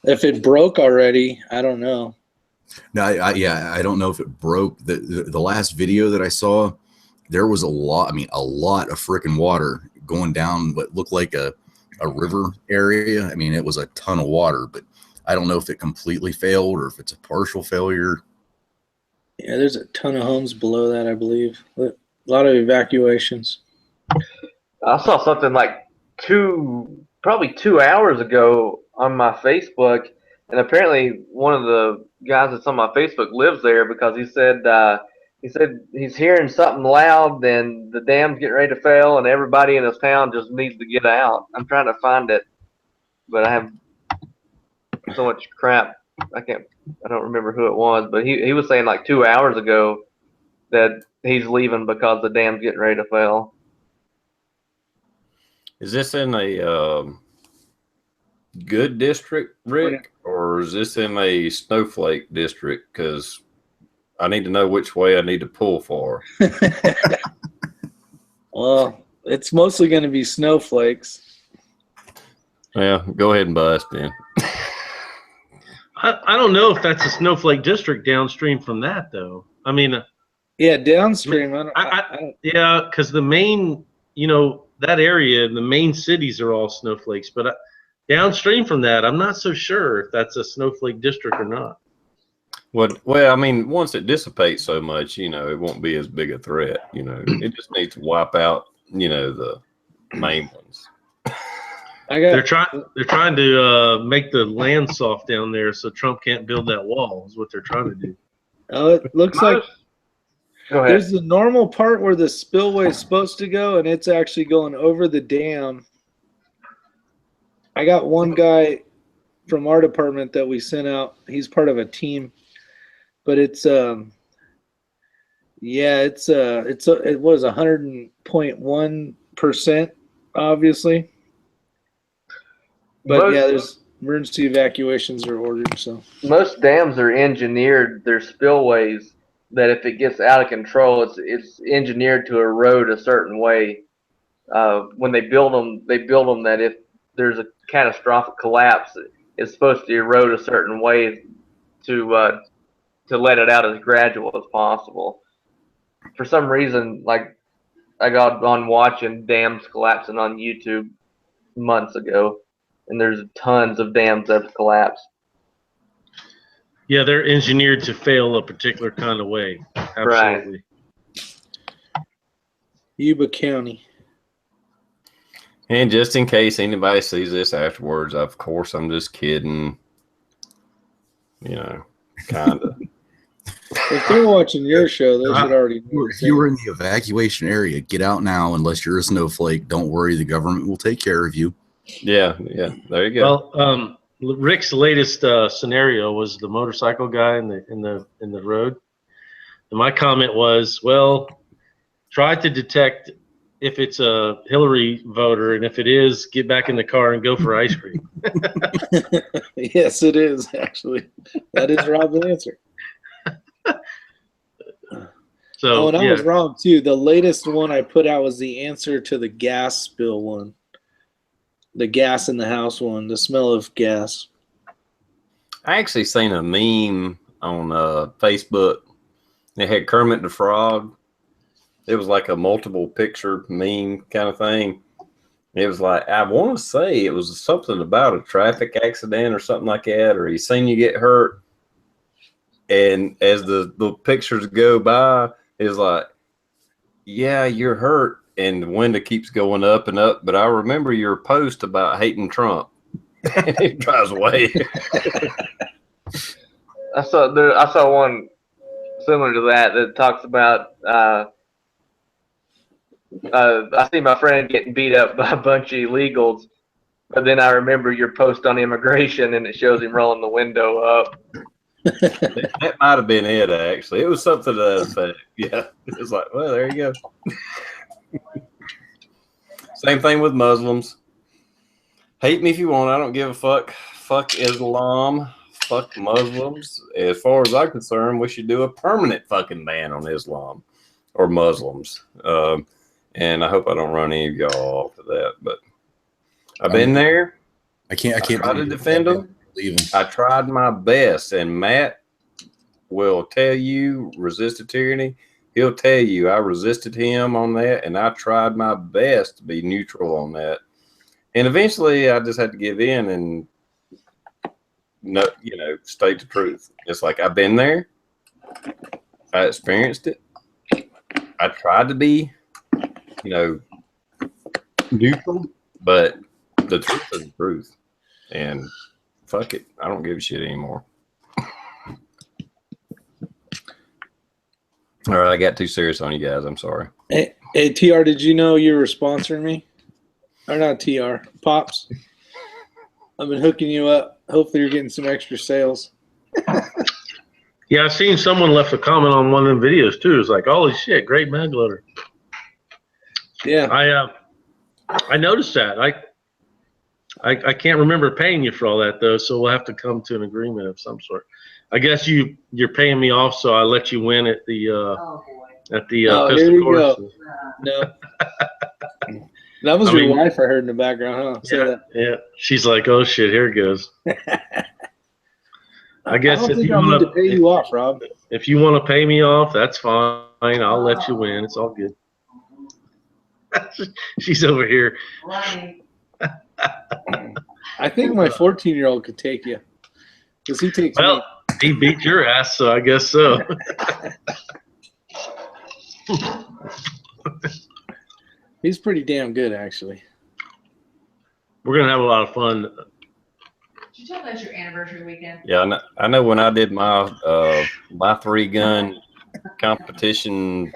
If it broke already, I don't know. No, I don't know if it broke. The last video that I saw, there was a lot of freaking water going down what looked like a river area. I mean, it was a ton of water, but I don't know if it completely failed or if it's a partial failure. Yeah, there's a ton of homes below that, I believe. A lot of evacuations. I saw something like probably 2 hours ago on my Facebook, and apparently one of the guys that's on my Facebook lives there, because he said he's hearing something loud and the dam's getting ready to fail and everybody in his town just needs to get out. I'm trying to find it, but I have so much crap. I don't remember who it was, but he was saying like 2 hours ago that he's leaving because the dam's getting ready to fail. Is this in a good district, Rick, or is this in a snowflake district? Because I need to know which way I need to pull for. Well, it's mostly going to be snowflakes. Yeah, go ahead and bust then. I don't know if that's a snowflake district downstream from that, though. I mean, yeah, downstream. Yeah, because the main, that area, the main cities are all snowflakes. But downstream from that, I'm not so sure if that's a snowflake district or not. Well, I mean, once it dissipates so much, it won't be as big a threat. It just needs to wipe out, the main ones. They're trying to make the land soft down there so Trump can't build that wall. Is what they're trying to do. Oh, it looks like Go ahead. there's the normal part where the spillway is supposed to go, and it's actually going over the dam. I got one guy from our department that we sent out. He's part of a team, but it was 100.1%, obviously. But yeah, there's emergency evacuations are ordered. So most dams are engineered, their spillways, that if it gets out of control, it's engineered to erode a certain way. When they build them that if there's a catastrophic collapse, it's supposed to erode a certain way to let it out as gradual as possible. For some reason, like, I got on watching dams collapsing on YouTube months ago, and there's tons of dams that have collapsed. Yeah, they're engineered to fail a particular kind of way. Absolutely. Right. Yuba County. And just in case anybody sees this afterwards, of course, I'm just kidding. Kind of. If they're watching your show, they should already know. If you were in the evacuation area, get out now. Unless you're a snowflake, don't worry. The government will take care of you. Yeah. There you go. Well, Rick's latest scenario was the motorcycle guy in the road. And my comment was, well, try to detect if it's a Hillary voter, and if it is, get back in the car and go for ice cream. Yes, it is, actually. That is Rob's answer. So, and I was wrong, too. The latest one I put out was the answer to the gas spill one. The gas in the house one, the smell of gas. I actually seen a meme on Facebook. It had Kermit the Frog. It was like a multiple picture meme kind of thing. It was like, I want to say it was something about a traffic accident or something like that, or he's seen you get hurt. And as the pictures go by, it's like, yeah, you're hurt. And the window keeps going up and up. But I remember your post about hating Trump. And he drives away. I saw one similar to that talks about I see my friend getting beat up by a bunch of illegals, but then I remember your post on immigration and it shows him rolling the window up. That might have been it, actually. It was something to that effect. Yeah. It was like, well, there you go. Same thing with Muslims. Hate me if you want. I don't give a fuck. Fuck Islam. Fuck Muslims. As far as I'm concerned, we should do a permanent fucking ban on Islam or Muslims. And I hope I don't run any of y'all off of that. But I've been there. I can't try to defend them. I tried my best, and Matt will tell you, resisted tyranny. He'll tell you I resisted him on that, and I tried my best to be neutral on that. And eventually, I just had to give in and state the truth. It's like I've been there. I experienced it. I tried to be, neutral, but the truth is the truth. And fuck it, I don't give a shit anymore. All right, I got too serious on you guys. I'm sorry. Hey, TR, did you know you were sponsoring me? Or not TR, Pops. I've been hooking you up. Hopefully you're getting some extra sales. Yeah, I've seen someone left a comment on one of them videos too. It's like, holy shit, great mag loader. Yeah. I noticed that. I can't remember paying you for all that though, so we'll have to come to an agreement of some sort. I guess you're paying me off, so I let you win at the pistol course. Go. No. That was your wife I heard in the background, huh? Yeah. She's like, oh shit, here it goes. I guess if you want to pay you off, Rob. If you want to pay me off, that's fine. I'll let you win. It's all good. She's over here. I think my 14-year-old could take you. Because he takes me. He beat your ass, so I guess so. He's pretty damn good, actually. We're going to have a lot of fun. Did you tell about your anniversary weekend? Yeah, I know when I did my 3-gun competition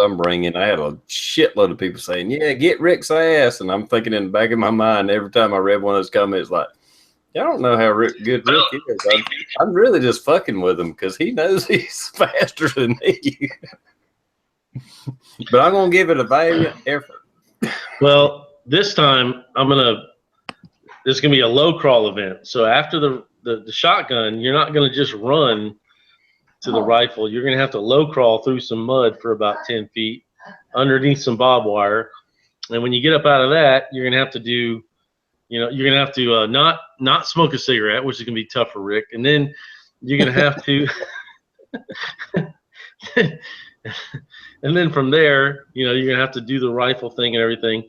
I'm bringing, I had a shitload of people saying, yeah, get Rick's ass. And I'm thinking in the back of my mind, every time I read one of those comments, like, I don't know how good Rick is. I'm really just fucking with him because he knows he's faster than me. But I'm going to give it a valiant effort. Well, this time there's going to be a low crawl event. So after the shotgun, you're not going to just run to the rifle. You're going to have to low crawl through some mud for about 10 feet underneath some barbed wire. And when you get up out of that, you're going to have to do, you're going to have to not smoke a cigarette, which is going to be tough for Rick. And then you're going to have to, and then from there, you're going to have to do the rifle thing and everything.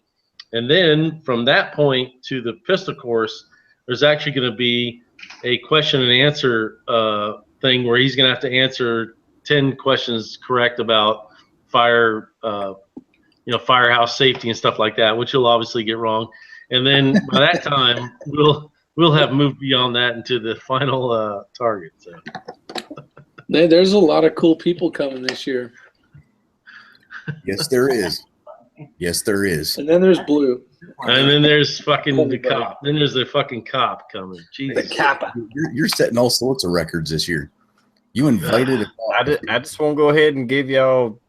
And then from that point to the pistol course, there's actually going to be a question and answer thing where he's going to have to answer 10 questions correct about firehouse safety and stuff like that, which he'll obviously get wrong. And then by that time, we'll have moved beyond that into the final target. So. There's a lot of cool people coming this year. Yes, there is. Yes, there is. And then there's Blue. And then there's fucking the cop. Then there's the fucking cop coming. Jesus. The Kappa. You're setting all sorts of records this year. You invited I just want to go ahead and give y'all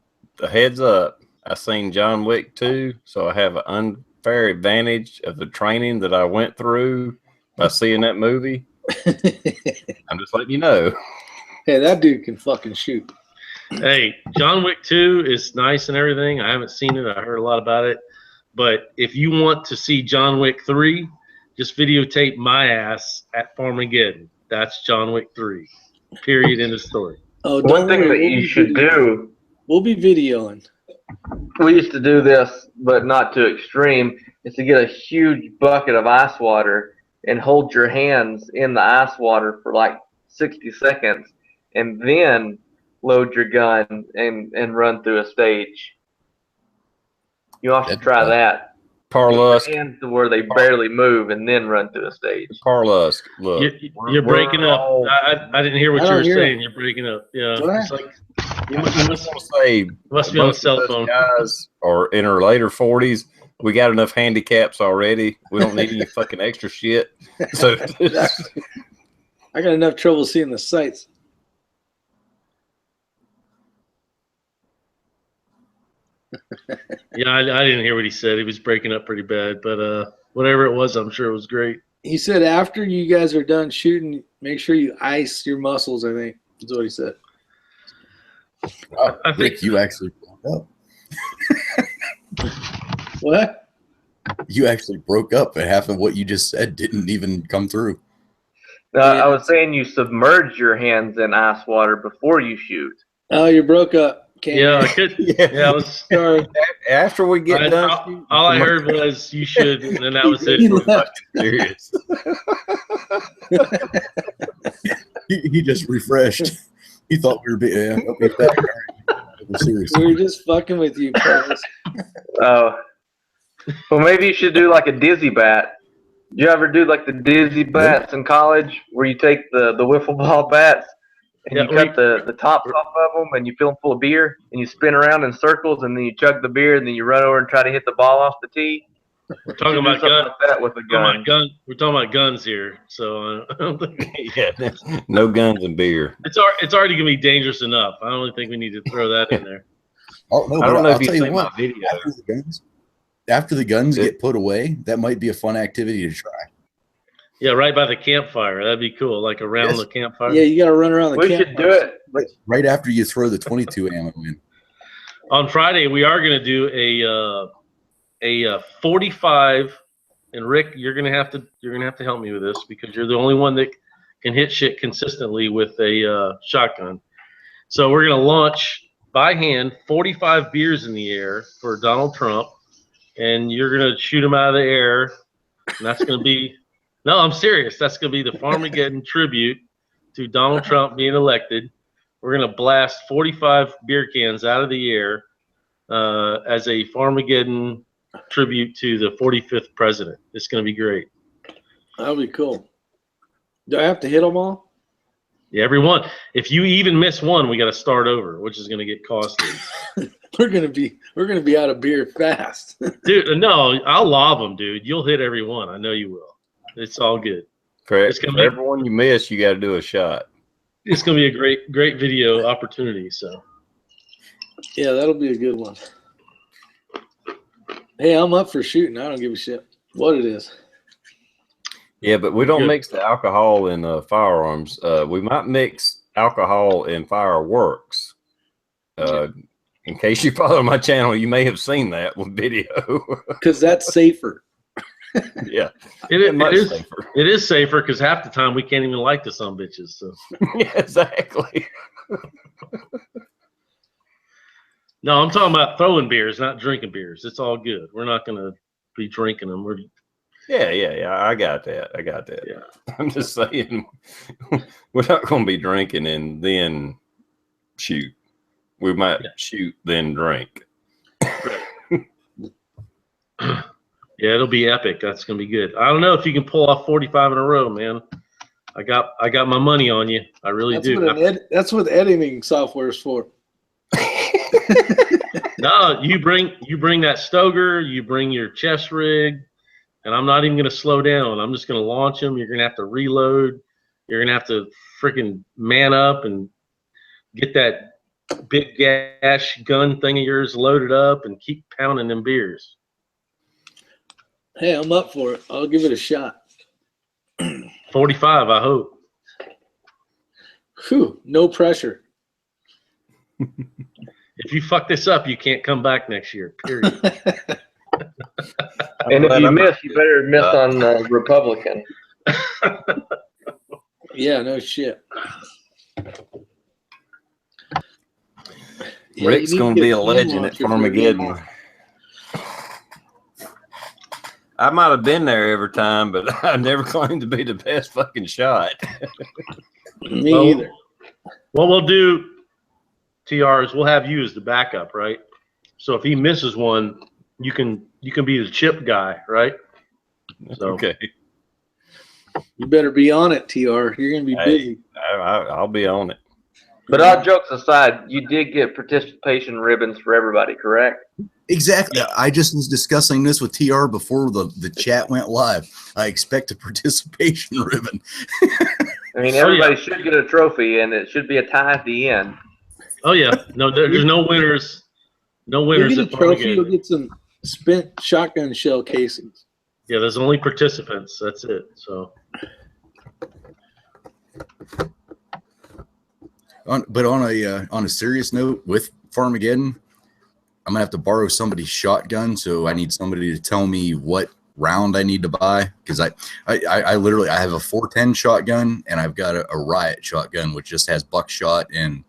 a heads up. I seen John Wick 2, so I have an unfair advantage of the training that I went through by seeing that movie. I'm just letting you know. Hey, that dude can fucking shoot. Hey, John Wick 2 is nice and everything. I haven't seen it. I heard a lot about it. But if you want to see John Wick 3, just videotape my ass at Farmageddon. That's John Wick 3. Period. End of story. Oh, One thing that you should do, We'll be videoing. we used to do this, but not to extreme, is to get a huge bucket of ice water and hold your hands in the ice water for like 60 seconds and then load your gun and run through a stage. You have to try that. Carlos, Get your hands to where they barely move and then run through a stage. Carlos, look. You're breaking up. I didn't hear what you were saying. You're breaking up. Yeah. It's like, you must say must be on a cell phone. Guys are in our later 40s. We got enough handicaps already. We don't need any fucking extra shit. So I got enough trouble seeing the sights. Yeah, I didn't hear what he said. He was breaking up pretty bad, but whatever it was, I'm sure it was great. He said after you guys are done shooting, make sure you ice your muscles, I think. That's what he said. I think you actually broke up. What? You actually broke up, and half of what you just said didn't even come through. I was saying you submerge your hands in ice water before you shoot. Oh, you broke up. Yeah, I could. Yeah, I was sorry. After we get done, all I heard was you should, and then that was it. Serious. He just refreshed. He thought we were being serious. We were just fucking with you, Carlos. Oh, well, maybe you should do like a dizzy bat. Did you ever do like the dizzy bats in college, where you take the wiffle ball bats and you cut the tops off of them and you fill them full of beer and you spin around in circles and then you chug the beer and then you run over and try to hit the ball off the tee? We're talking about guns. Like that with a gun. We're talking about guns here, so I don't think. Yeah, no guns and beer. It's already gonna be dangerous enough. I don't think we need to throw that in there. Oh no! I don't know if you've seen my video. After the guns get put away, that might be a fun activity to try. Yeah, right by the campfire. That'd be cool, like around the campfire. Yeah, you got to run around the campfire. We should do it. Right after you throw the 22 ammo in. On Friday, we are going to do a 45, and Rick, you're gonna have to help me with this because you're the only one that can hit shit consistently with a shotgun. So we're gonna launch by hand 45 beers in the air for Donald Trump, and you're gonna shoot them out of the air, and that's gonna be. No, I'm serious. That's going to be the Farmageddon tribute to Donald Trump being elected. We're going to blast 45 beer cans out of the air as a Farmageddon tribute to the 45th president. It's going to be great. That'll be cool. Do I have to hit them all? Yeah, everyone. If you even miss one, we got to start over, which is going to get costly. We're gonna be out of beer fast. Dude, no, I'll lob them, dude. You'll hit every one. I know you will. It's all good. For everyone you miss, you got to do a shot. It's going to be a great video opportunity. So, yeah, that'll be a good one. Hey, I'm up for shooting. I don't give a shit what it is. Yeah, but we don't mix the alcohol in firearms. We might mix alcohol in fireworks. In case you follow my channel, you may have seen that with video. Because that's safer. Yeah, it is safer because half the time we can't even light the some bitches. So yeah, exactly. No, I'm talking about throwing beers, not drinking beers. It's all good. We're not gonna be drinking them. Yeah. I got that. Yeah, I'm just saying we're not gonna be drinking and then shoot. We might shoot then drink. Yeah, it'll be epic. That's gonna be good. I don't know if you can pull off 45 in a row, man. I got my money on you. I really do. That's what editing software is for. No, you bring that Stoger. You bring your chest rig, and I'm not even gonna slow down. I'm just gonna launch them. You're gonna have to reload. You're gonna have to freaking man up and get that big gas gun thing of yours loaded up and keep pounding them beers. Hey, I'm up for it. I'll give it a shot. 45, I hope. Whew, no pressure. If you fuck this up, you can't come back next year, period. And if you miss, you better miss on Republican. Yeah, no shit. Rick's going to be a legend at Farmageddon. I might have been there every time, but I never claimed to be the best fucking shot. Me either. What we'll do, TR, is we'll have you as the backup, right? So if he misses one, you can be the chip guy, right? So, okay. You better be on it, TR. You're going to be busy. I'll be on it. But all jokes aside, you did get participation ribbons for everybody, correct? Exactly. I just was discussing this with TR before the chat went live. I expect a participation ribbon. I mean, everybody should get a trophy, and it should be a tie at the end. Oh yeah, no, there's no winners. No winners. You get a trophy. You'll get some spent shotgun shell casings. Yeah, there's only participants. That's it. So. But on a serious note, with Farmageddon, I'm gonna have to borrow somebody's shotgun. So I need somebody to tell me what round I need to buy, because I literally have a 410 shotgun and I've got a riot shotgun which just has buckshot and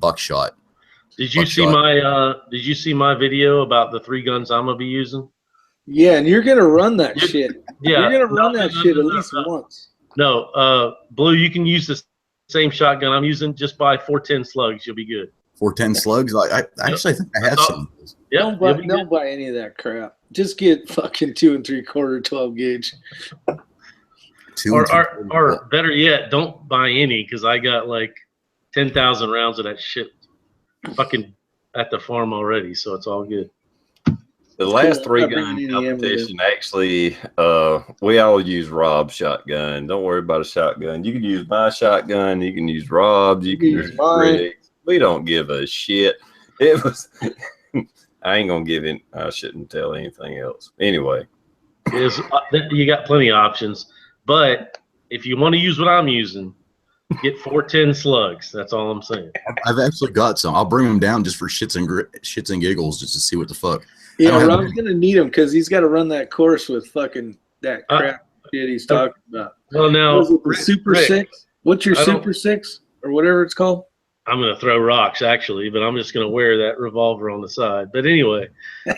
buckshot. Did you see my video about the 3 guns I'm gonna be using? Yeah, and you're gonna run that shit. Yeah, you're gonna run that shit at least once. No, Blue, you can use the same shotgun I'm using. Just buy 410 slugs. You'll be good. 410 slugs? I actually think I have some. Yeah, don't buy any of that crap. Just get fucking 2 3/4 12 gauge. Or better yet, don't buy any, because I got like 10,000 rounds of that shit fucking at the farm already, so it's all good. The last 3 gun competition, actually, we all use Rob's shotgun. Don't worry about a shotgun. You can use my shotgun. You can use Rob's. You can use Rick's. We don't give a shit. It was. I ain't gonna give in. I shouldn't tell anything else. Anyway, you got plenty of options, but if you want to use what I'm using, get 410 slugs. That's all I'm saying. I've actually got some. I'll bring them down just for shits and giggles, just to see what the fuck. Yeah, Rob's gonna need them because he's got to run that course with fucking that crap shit he's talking about. Well, now Super 6. What's your Super 6 or whatever it's called? I'm gonna throw rocks actually, but I'm just gonna wear that revolver on the side. But anyway,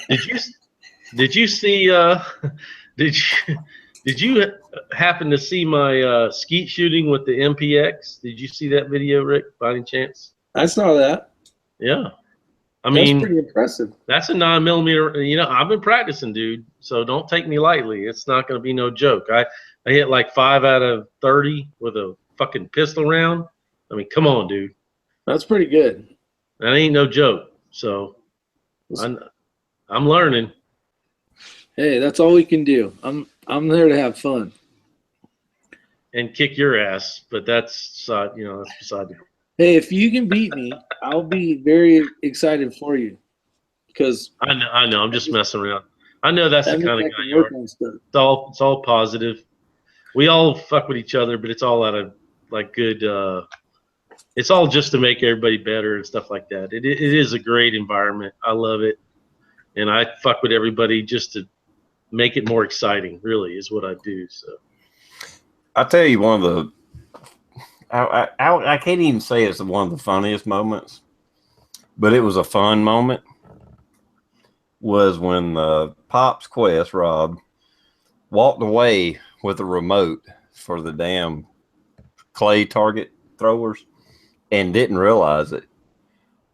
did you see? Did you happen to see my skeet shooting with the MPX? Did you see that video, Rick, by any chance? I saw that. Yeah. That's pretty impressive. That's a 9mm. You know, I've been practicing, dude. So don't take me lightly. It's not going to be no joke. I hit like 5 out of 30 with a fucking pistol round. I mean, come on, dude. That's pretty good. That ain't no joke. So I'm learning. Hey, that's all we can do. I'm there to have fun and kick your ass, but that's beside the. Hey, if you can beat me, I'll be very excited for you. Because I know, I'm just messing around. I know that's the kind of guy you are. It's all positive. We all fuck with each other, but it's all out of like good. It's all just to make everybody better and stuff like that. It is a great environment. I love it, and I fuck with everybody just to make it more exciting. Really, is what I do. So, I'll tell you one of the. I can't even say it's one of the funniest moments, but it was a fun moment. Was when Pop's Quest, Rob, walked away with a remote for the damn clay target throwers and didn't realize it.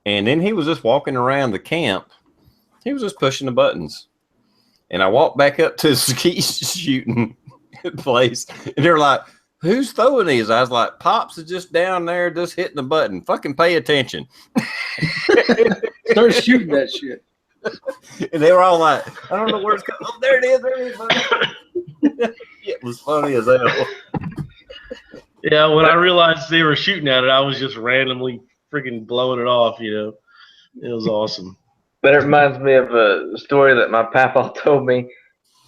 And then he was just walking around the camp. He was just pushing the buttons. And I walked back up to the skeet shooting place, and they're like, "Who's throwing these?" I was like, "Pops is just down there just hitting the button. Fucking pay attention." Start shooting that shit. And they were all like, "I don't know where it's coming." Oh, there it is. There it is. It was funny as hell. Yeah, when I realized they were shooting at it, I was just randomly freaking blowing it off. It was awesome. But it reminds me of a story that my papa told me.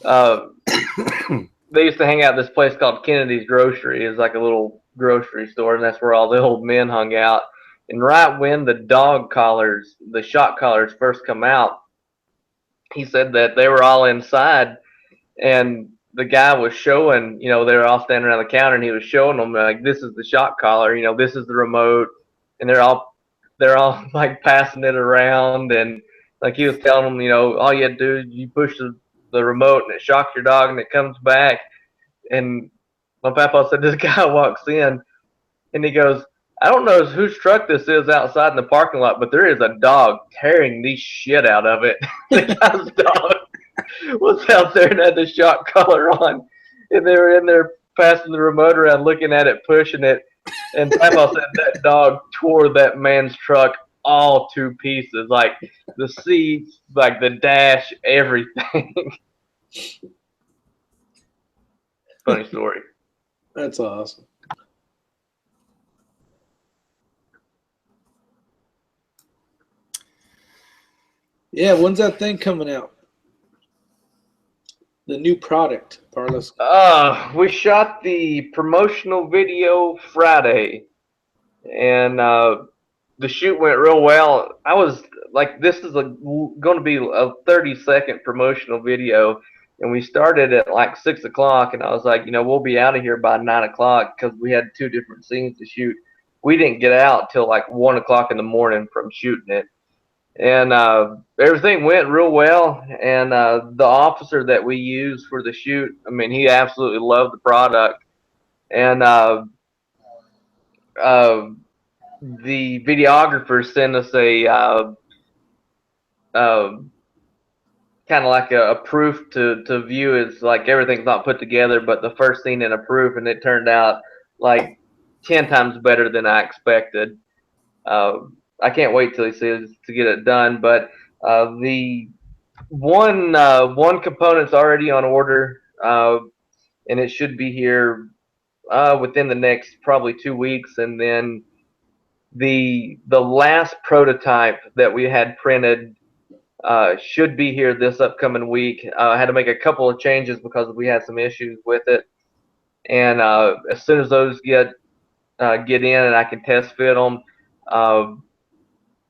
They used to hang out at this place called Kennedy's Grocery. It's like a little grocery store, and that's where all the old men hung out. And right when the shock collars first come out, he said that they were all inside, and the guy was showing, they were all standing around the counter, and he was showing them like, this is the shock collar, this is the remote, and they're all like passing it around, and like he was telling them, all you had to do is you push the remote and it shocks your dog and it comes back. And my papa said this guy walks in and he goes, I don't know whose truck this is outside in the parking lot, but there is a dog tearing the shit out of it. The guy's dog was out there and had the shock collar on, and they were in there passing the remote around, looking at it, pushing it. And Papa said that dog tore that man's truck all to pieces, like the seats, like the dash, everything. Funny story. That's awesome. Yeah, when's that thing coming out? The new product, Carlos. We shot the promotional video Friday, and the shoot went real well. I was like, this is going to be a 30-second promotional video, and we started at like 6 o'clock, and I was like, we'll be out of here by 9 o'clock because we had 2 different scenes to shoot. We didn't get out till like 1 o'clock in the morning from shooting it. And everything went real well. And the officer that we used for the shoot, I mean, he absolutely loved the product. And the videographer sent us a kind of like a proof to view. It's like everything's not put together, but the first scene in a proof, and it turned out like 10 times better than I expected. I can't wait till he sees to get it done. But the one component's already on order, and it should be here within the next probably 2 weeks. And then the last prototype that we had printed should be here this upcoming week. I had to make a couple of changes because we had some issues with it. And as soon as those get in and I can test fit them,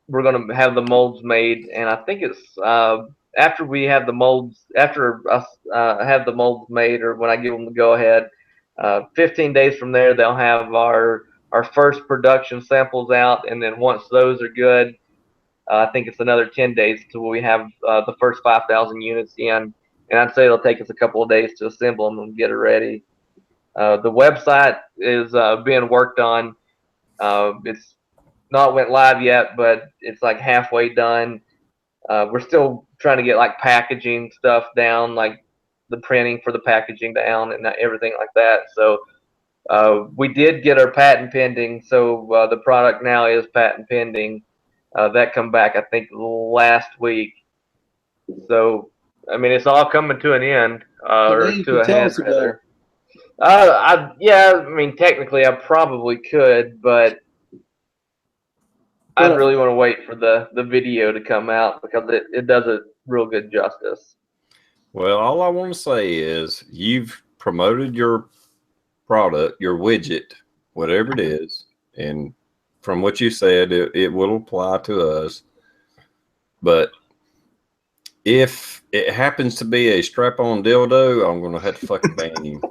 we're going to have the molds made. And I think it's after we have the molds, after us have the molds made, or when I give them the go ahead, 15 days from there, they'll have our first production samples out. And then once those are good, I think it's another 10 days till we have the first 5,000 units in. And I'd say it'll take us a couple of days to assemble them and get it ready. The website is being worked on. It's not went live yet, but it's like halfway done. We're still trying to get like packaging stuff down, like the printing for the packaging down and everything like that. So we did get our patent pending. So the product now is patent pending. That come back, I think, last week. So, I mean, it's all coming to an end, or to a head, rather. I mean, technically, I probably could, but I'd really want to wait for the video to come out because it does a real good justice. Well, all I want to say is you've promoted your product, your widget, whatever it is, and from what you said, it will apply to us. But if it happens to be a strap-on dildo, I'm going to have to fucking ban you.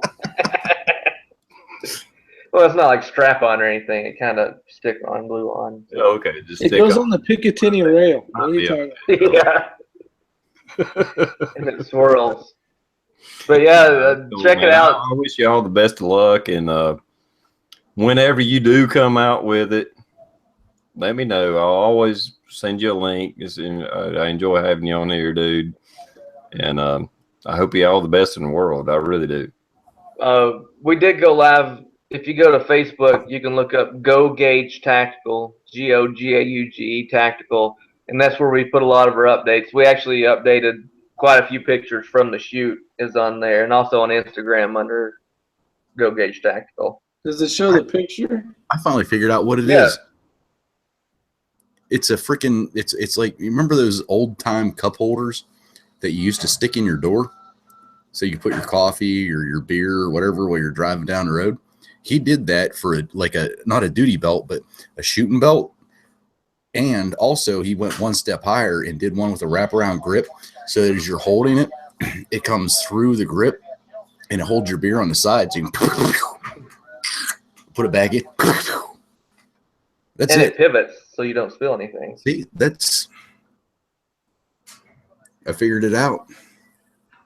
Well, it's not like strap-on or anything. It kind of stick-on, glue-on. So. Okay. It goes on the Picatinny rail. What are you talking about? Yeah. And it swirls. But yeah, check it out. I wish you all the best of luck. And whenever you do come out with it, let me know. I'll always send you a link. I enjoy having you on here, dude. And I hope you all the best in the world. I really do. We did go live. If you go to Facebook, you can look up Go Gauge Tactical, GOGAUGE Tactical, and that's where we put a lot of our updates. We actually updated quite a few pictures from the shoot is on there, and also on Instagram under Go Gauge Tactical. Does it show the picture? I finally figured out what it is. It's a freaking, it's like, you remember those old time cup holders that you used to stick in your door? So you put your coffee or your beer or whatever while you're driving down the road. He did that for not a duty belt, but a shooting belt. And also he went one step higher and did one with a wraparound grip. So that as you're holding it, it comes through the grip and it holds your beer on the side. So you can put it back in. That's and it. it pivots so you don't spill anything. See, I figured it out.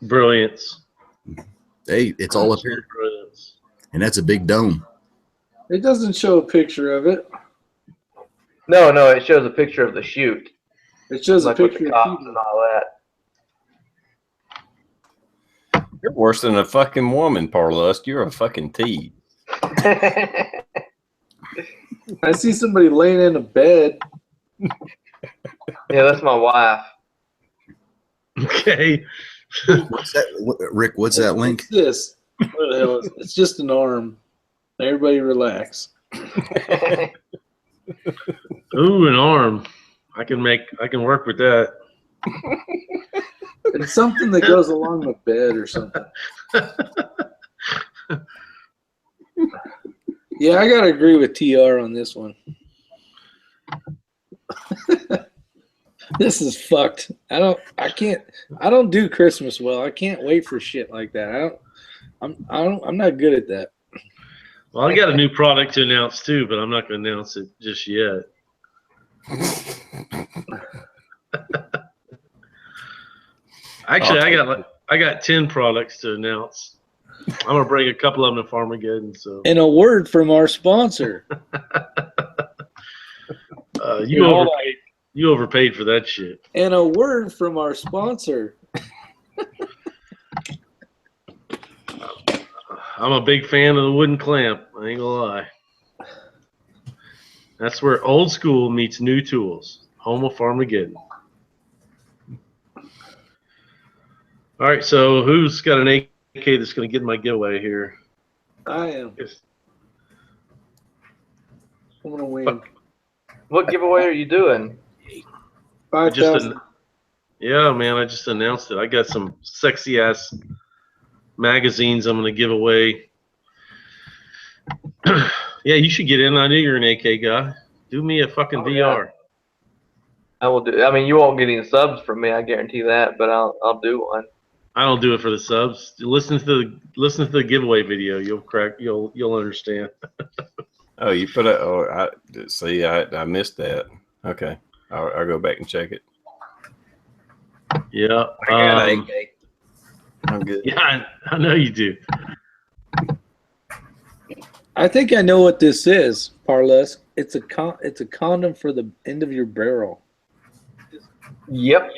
Brilliance. Hey, it's all up here. Brilliance. And that's a big dome. It doesn't show a picture of it. No, it shows a picture of the chute. It shows like a with picture the of cops people. and all You're worse than a fucking woman, Parlust. You're a fucking tease. that. I see somebody laying in a bed. Yeah, that's my wife. Okay. What's that, Rick? What's that link? What's this? What the hell is it? It's just an arm. Everybody relax. Ooh, an arm. I can work with that. It's something that goes along the bed or something. Yeah, I gotta agree with TR on this one. This is fucked. I don't do Christmas well. I can't wait for shit like that. I'm not good at that. Well, I got a new product to announce too, but I'm not going to announce it just yet. Actually, I got 10 products to announce. I'm gonna bring a couple of them to Farmageddon. So, And a word from our sponsor. you overpaid for that shit. And a word from our sponsor. I'm a big fan of the wooden clamp. I ain't gonna lie. That's where old school meets new tools. Home of Farmageddon. All right, so who's got an AK that's going to get my giveaway here? I am. I'm gonna win. What giveaway are you doing? 5,000. Yeah, man, I just announced it. I got some sexy ass magazines I'm going to give away. Yeah, you should get in. I knew you're an AK guy. Do me a fucking VR. Yeah. I will do. I mean, you won't get any subs from me. I guarantee that. But I'll do one. I don't do it for the subs. Listen to the giveaway video. You'll understand. Oh, you put it. Oh, I missed that. Okay, I'll go back and check it. Yeah. I got AK. I'm good. Yeah, I know you do. I think I know what this is, Parles. It's a condom for the end of your barrel. Yep.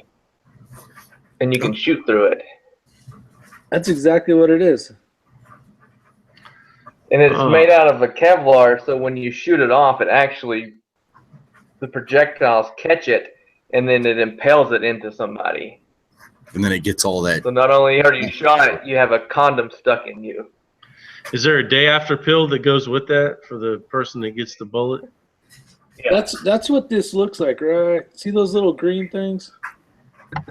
And you can shoot through it. That's exactly what it is. And it's made out of a Kevlar, so when you shoot it off, the projectiles catch it, and then it impales it into somebody. And then it gets all that. So not only are you shot it, you have a condom stuck in you. Is there a day after pill that goes with that for the person that gets the bullet? Yeah. That's what this looks like, right? See those little green things?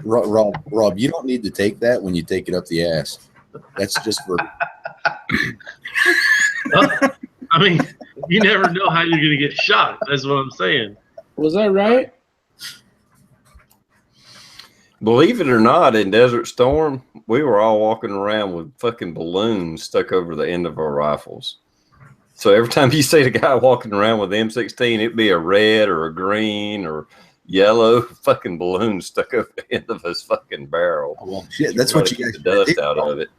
Rob, you don't need to take that when you take it up the ass. That's just for. I mean, you never know how you're going to get shot. That's what I'm saying. Was I right? Believe it or not, in Desert Storm, we were all walking around with fucking balloons stuck over the end of our rifles. So every time you see the guy walking around with the M16, it'd be a red or a green or yellow fucking balloon stuck over the end of his fucking barrel. Well, shit, that's what you guys get the dust out of it.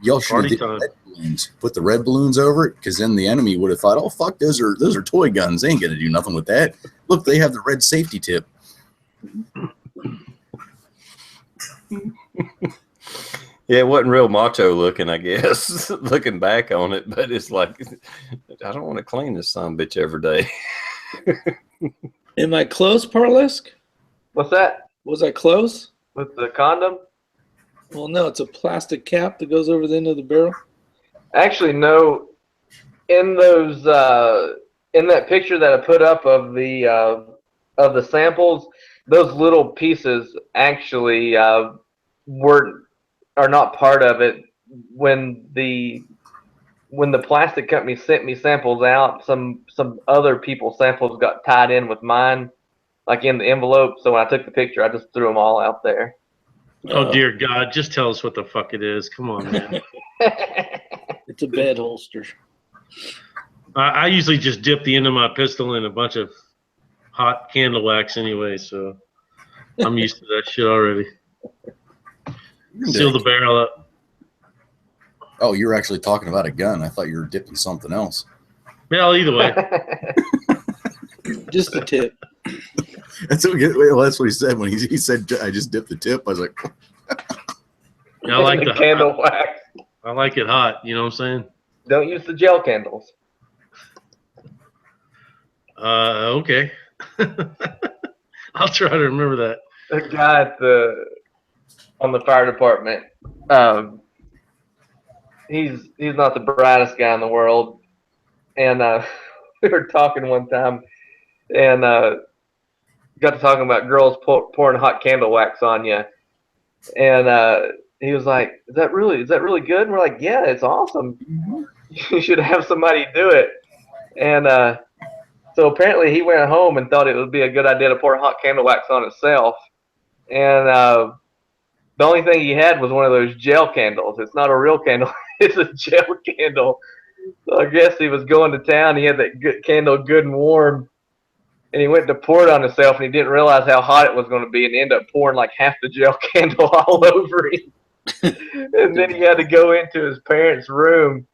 Y'all should have did red balloons. Put the red balloons over it, because then the enemy would have thought, "Oh fuck, those are toy guns. They ain't gonna do nothing with that. Look, they have the red safety tip." Yeah, it wasn't real macho looking, I guess, looking back on it. But it's like, I don't want to clean this son of a bitch every day. Am I close, Parlesk? What's that? Was I close? With the condom? Well, no, it's a plastic cap that goes over the end of the barrel. Actually, no. In those, in that picture that I put up of the of the samples, those little pieces actually are not part of it. When the plastic company sent me samples out, some other people's samples got tied in with mine, like in the envelope. So when I took the picture, I just threw them all out there. Oh dear God! Just tell us what the fuck it is. Come on, man. It's a bed holster. I usually just dip the end of my pistol in a bunch of hot candle wax anyway, so I'm used to that shit already. Seal the barrel up. Oh, you were actually talking about a gun. I thought you were dipping something else. Well, either way. Just the tip. That's what he said when he said I just dipped the tip. I was like, I like the candle wax. I like it hot. You know what I'm saying? Don't use the gel candles. Okay. I'll try to remember that. The guy on the fire department, he's not the brightest guy in the world, and we were talking one time, and got to talking about girls pouring hot candle wax on you, and he was like, "Is that really good?" And we're like, "Yeah, it's awesome. You should have somebody do it." And so apparently he went home and thought it would be a good idea to pour hot candle wax on himself, and the only thing he had was one of those gel candles. It's not a real candle; it's a gel candle. So I guess he was going to town. He had that candle good and warm, and he went to pour it on himself, and he didn't realize how hot it was going to be, and he ended up pouring like half the gel candle all over him. And then he had to go into his parents' room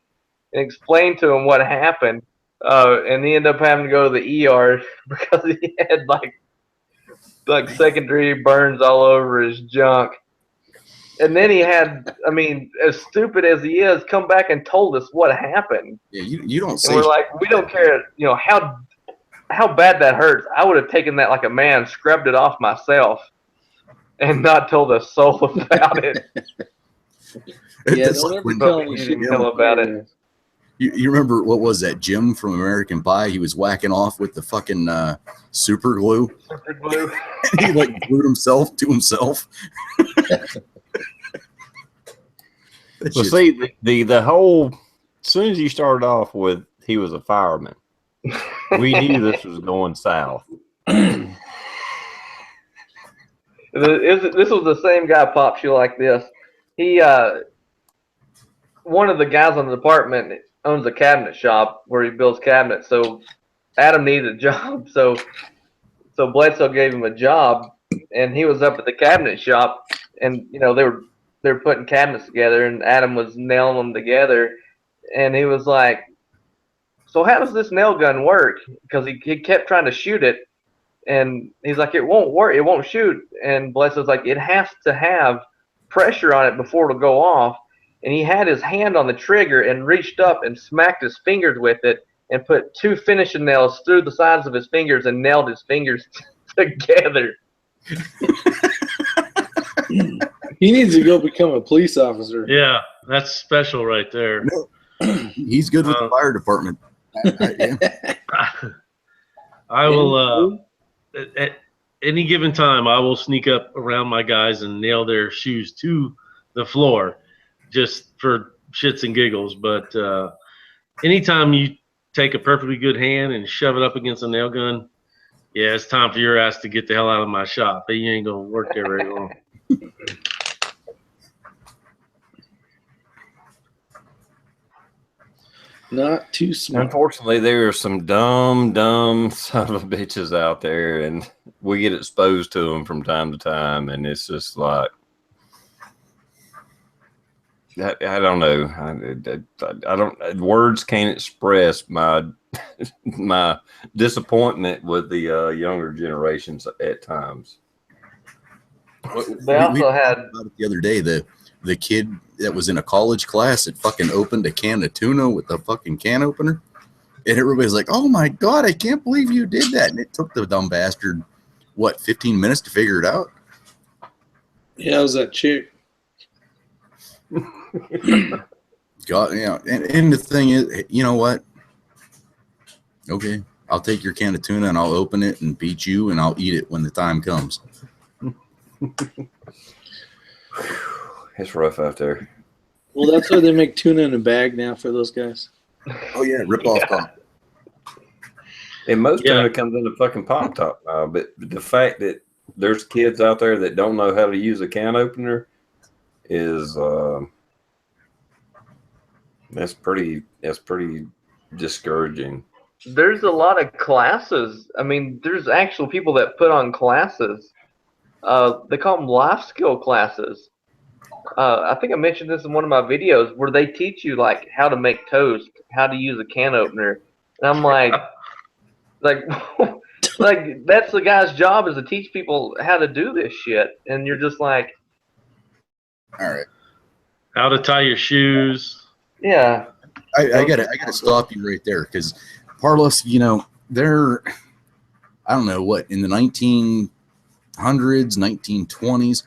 and explain to him what happened. And he ended up having to go to the ER because he had like secondary burns all over his junk. And then he had, I mean, as stupid as he is, come back and told us what happened. Yeah, you don't say. And we're like, we don't care, how bad that hurts. I would have taken that like a man, scrubbed it off myself, and not told a soul about it. Yeah, don't ever tell him you didn't know about it. You remember, what was that, Jim from American Pie? He was whacking off with the fucking super glue. Super glue. He like glued himself to himself. Well, see, the whole, as soon as you started off with he was a fireman, we knew this was going south. This was the same guy, Pops, you like this. He, one of the guys on the department owns a cabinet shop where he builds cabinets. So Adam needed a job. So Bledsoe gave him a job, and he was up at the cabinet shop, and they were putting cabinets together, and Adam was nailing them together, and he was like, "So how does this nail gun work?" Because he kept trying to shoot it, and he's like, "It won't work. It won't shoot." And Bledsoe's like, "It has to have pressure on it before it'll go off." And he had his hand on the trigger and reached up and smacked his fingers with it and put 2 finishing nails through the sides of his fingers and nailed his fingers together. He needs to go become a police officer. Yeah, that's special right there. He's good with the fire department. I will, at any given time, I will sneak up around my guys and nail their shoes to the floor just for shits and giggles. But anytime you take a perfectly good hand and shove it up against a nail gun, yeah, it's time for your ass to get the hell out of my shop. You ain't going to work there very long. Not too smart. Unfortunately, there are some dumb son of bitches out there, and we get exposed to them from time to time, and it's just like, I don't know. I don't. Words can't express my disappointment with the younger generations at times. They also had the other day the kid that was in a college class that fucking opened a can of tuna with a fucking can opener, and everybody's like, "Oh my God, I can't believe you did that!" And it took the dumb bastard 15 minutes to figure it out. Yeah, it was that chick. God, yeah, and the thing is, you know what? Okay, I'll take your can of tuna and I'll open it and beat you and I'll eat it when the time comes. It's rough out there. Well, that's why they make tuna in a bag now for those guys. Oh yeah, rip off top. And most tuna comes in a fucking pop top now. But the fact that there's kids out there that don't know how to use a can opener is that's pretty discouraging. There's a lot of classes. I mean, there's actual people that put on classes. They call them life skill classes. I think I mentioned this in one of my videos where they teach you like how to make toast, how to use a can opener, and I'm like, like that's the guy's job is to teach people how to do this shit, and you're just like, all right, how to tie your shoes. Yeah, I gotta stop you right there because Parlos, you know, they're I don't know what in the 1900s, 1920s.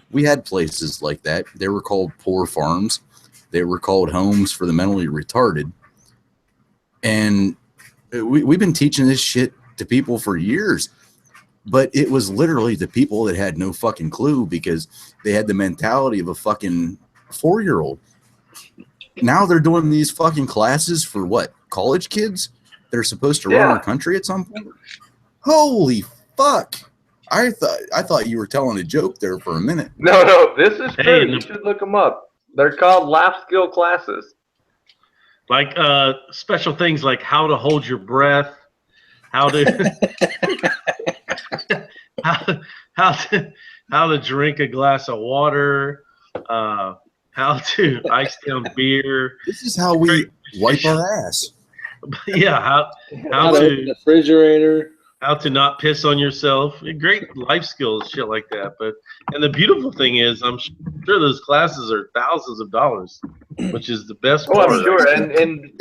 We had places like that. They were called poor farms. They were called homes for the mentally retarded. And we've been teaching this shit to people for years. But it was literally the people that had no fucking clue because they had the mentality of a fucking 4-year-old. Now they're doing these fucking classes for what? College kids that are supposed to run our country at some point? Holy fuck. I thought you were telling a joke there for a minute. No, this is true. You should look them up. They're called life skill classes. Like special things like how to hold your breath, how to how to drink a glass of water, how to ice down beer. This is how we wipe our ass. Yeah, how to open the refrigerator. How to not piss on yourself. Great life skills, shit like that. And the beautiful thing is, I'm sure those classes are thousands of dollars, which is the best part. I'm sure. And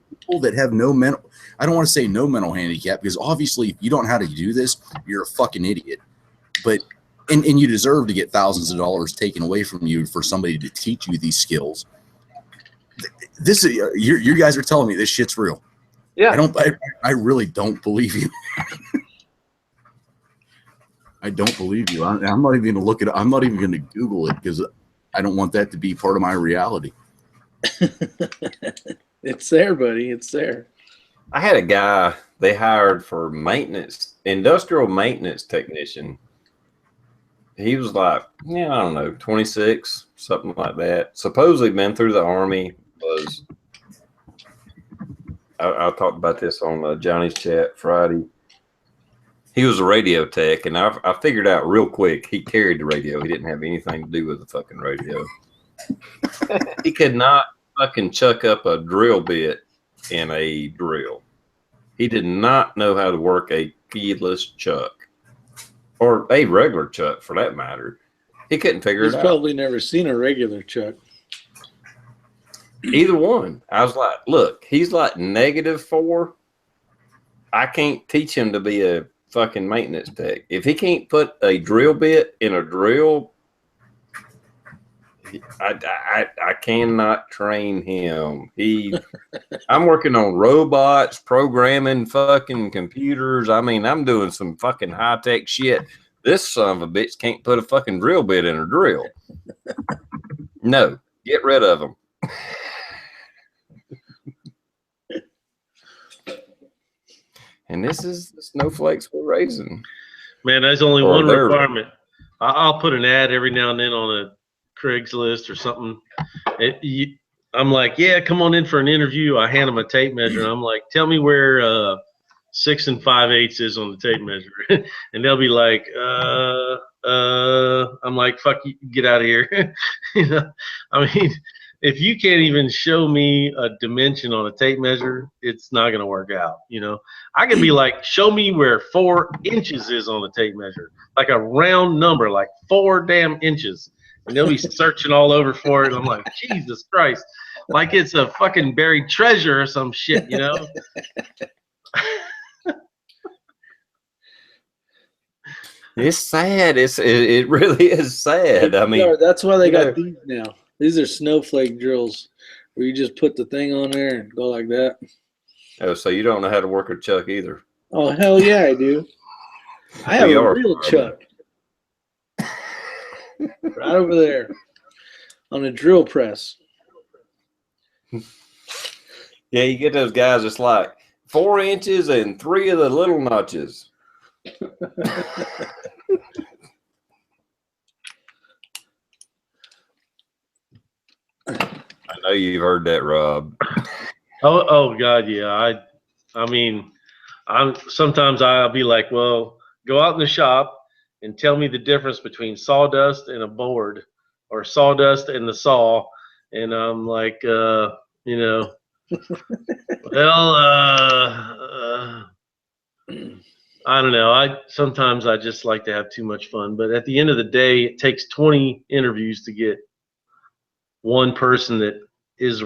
people that have no mental, I don't want to say no mental handicap because obviously if you don't know how to do this, you're a fucking idiot. But and you deserve to get thousands of dollars taken away from you for somebody to teach you these skills. This is you guys are telling me this shit's real. Yeah, I really don't believe you. I don't believe you. I'm not even going to look at it. I'm not even going to Google it because I don't want that to be part of my reality. It's there, buddy. It's there. I had a guy they hired for maintenance, industrial maintenance technician. He was like, I don't know, 26, something like that. Supposedly been through the Army, was I talked about this on Johnny's chat Friday. He was a radio tech, and I figured out real quick he carried the radio. He didn't have anything to do with the fucking radio. He could not fucking chuck up a drill bit in a drill. He did not know how to work a keyless chuck or a regular chuck for that matter. He couldn't figure it out. He's probably never seen a regular chuck. Either one. I was like, look, he's like -4. I can't teach him to be a fucking maintenance tech. If he can't put a drill bit in a drill, I cannot train him. I'm working on robots, programming fucking computers. I mean, I'm doing some fucking high-tech shit. This son of a bitch can't put a fucking drill bit in a drill. No, get rid of him. And this is the snowflakes we're raising. Man, there's only one requirement. I'll put an ad every now and then on a Craigslist or something. I'm like, yeah, come on in for an interview. I hand them a tape measure. And I'm like, tell me where 6 5/8 is on the tape measure. And they'll be like, I'm like, fuck you, get out of here. You know, I mean, if you can't even show me a dimension on a tape measure, it's not going to work out. You know, I can be like, show me where 4 inches is on the tape measure, like a round number, like 4 damn inches. And they'll be searching all over for it. I'm like, Jesus Christ, like it's a fucking buried treasure or some shit, you know? It's sad. It really is sad. I mean, that's why they got these now. These are snowflake drills where you just put the thing on there and go like that. Oh, so you don't know how to work a chuck either. Oh, hell yeah, I do. I have a real chuck. Right over there on a drill press. Yeah, you get those guys that's like 4 inches and 3 of the little notches. I know you've heard that, Rob. Oh God, yeah. I mean, sometimes I'll be like, well, go out in the shop and tell me the difference between sawdust and a board, or sawdust and the saw, and I'm like, you know, well, I don't know. Sometimes I just like to have too much fun, but at the end of the day, it takes 20 interviews to get one person that is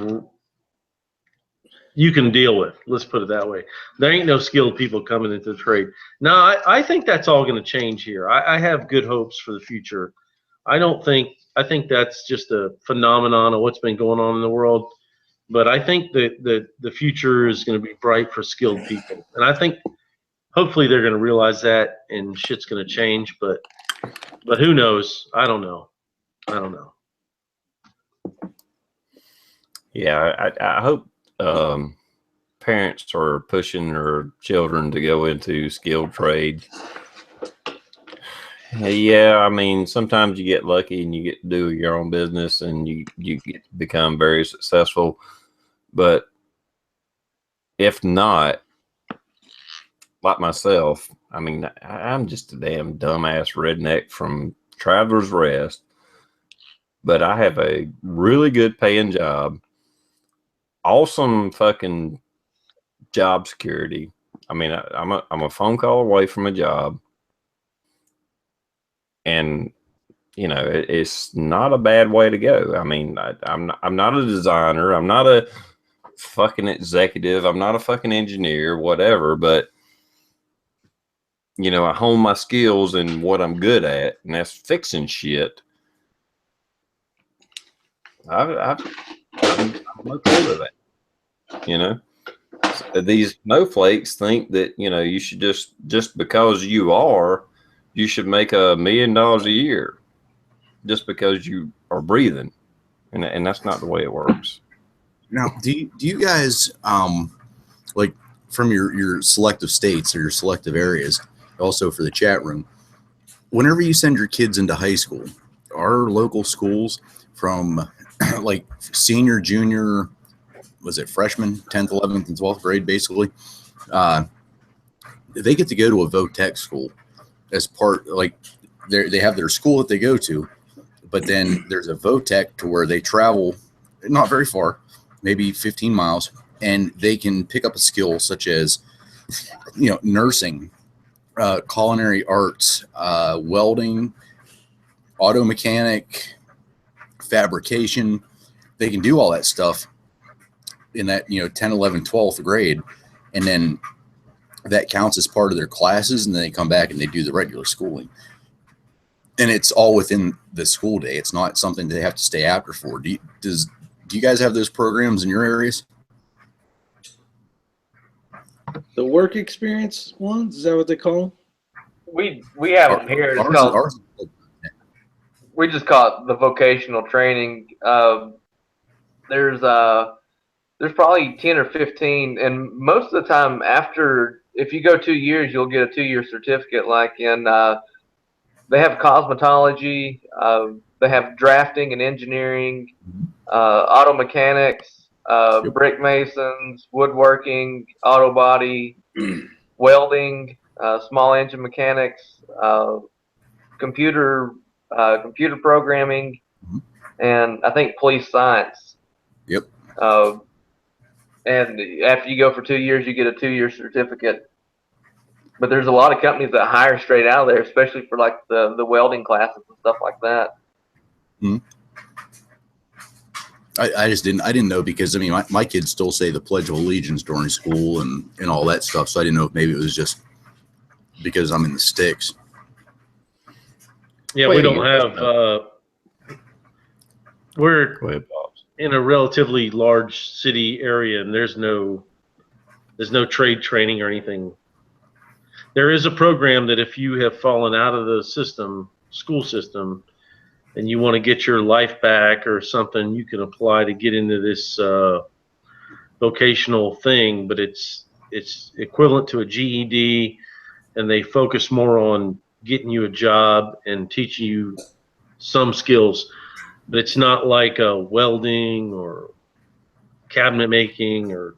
you can deal with. Let's put it that way. There ain't no skilled people coming into the trade. No, I think that's all going to change here. I have good hopes for the future. I think that's just a phenomenon of what's been going on in the world. But I think that the future is going to be bright for skilled people. And I think hopefully they're going to realize that and shit's going to change. But who knows? I don't know. Yeah, I hope parents are pushing their children to go into skilled trades. Yeah, I mean, sometimes you get lucky and you get to do your own business and you get to become very successful. But if not, like myself, I mean, I'm just a damn dumbass redneck from Travelers Rest, but I have a really good paying job, awesome fucking job security. I mean, I'm a phone call away from a job, and you know, it's not a bad way to go. I mean, I'm not a designer, I'm not a fucking executive, I'm not a fucking engineer, whatever, but you know, I hone my skills in what I'm good at, and that's fixing shit. I'm okay with that. You know, these snowflakes think that, you know, you should just because you should make $1 million a year just because you are breathing, and that's not the way it works. Now, do you guys like from your selective states or your selective areas, also for the chat room, whenever you send your kids into high school, our local schools from like senior, junior, was it freshman, 10th, 11th, and 12th grade, basically, they get to go to a VOTEC school as part, like they have their school that they go to, but then there's a VOTEC to where they travel not very far, maybe 15 miles, and they can pick up a skill such as, you know, nursing, culinary arts, welding, auto mechanic, fabrication. They can do all that stuff in that, you know, 10, 11, 12th grade. And then that counts as part of their classes. And then they come back and they do the regular schooling. And it's all within the school day. It's not something they have to stay after for. Do you guys have those programs in your areas? The work experience ones, is that what they call them? We have them here. It's called, we just call it the vocational training. There's probably 10 or 15, and most of the time after, if you go 2 years, you'll get a 2-year certificate. Like in, they have cosmetology, they have drafting and engineering, auto mechanics, brick masons, woodworking, auto body, welding, small engine mechanics, computer programming, and I think police science. Yep. And after you go for 2 years, you get a 2-year certificate. But there's a lot of companies that hire straight out of there, especially for like the welding classes and stuff like that. Mm-hmm. I didn't know, because I mean my kids still say the Pledge of Allegiance during school and all that stuff. So I didn't know if maybe it was just because I'm in the sticks. Yeah, we don't have. We're in a relatively large city area, and there's no There's no trade training or anything. There is a program that if you have fallen out of the school system, and you want to get your life back or something, you can apply to get into this vocational thing, but it's equivalent to a GED, and they focus more on getting you a job and teaching you some skills. But it's not like a welding or cabinet making, or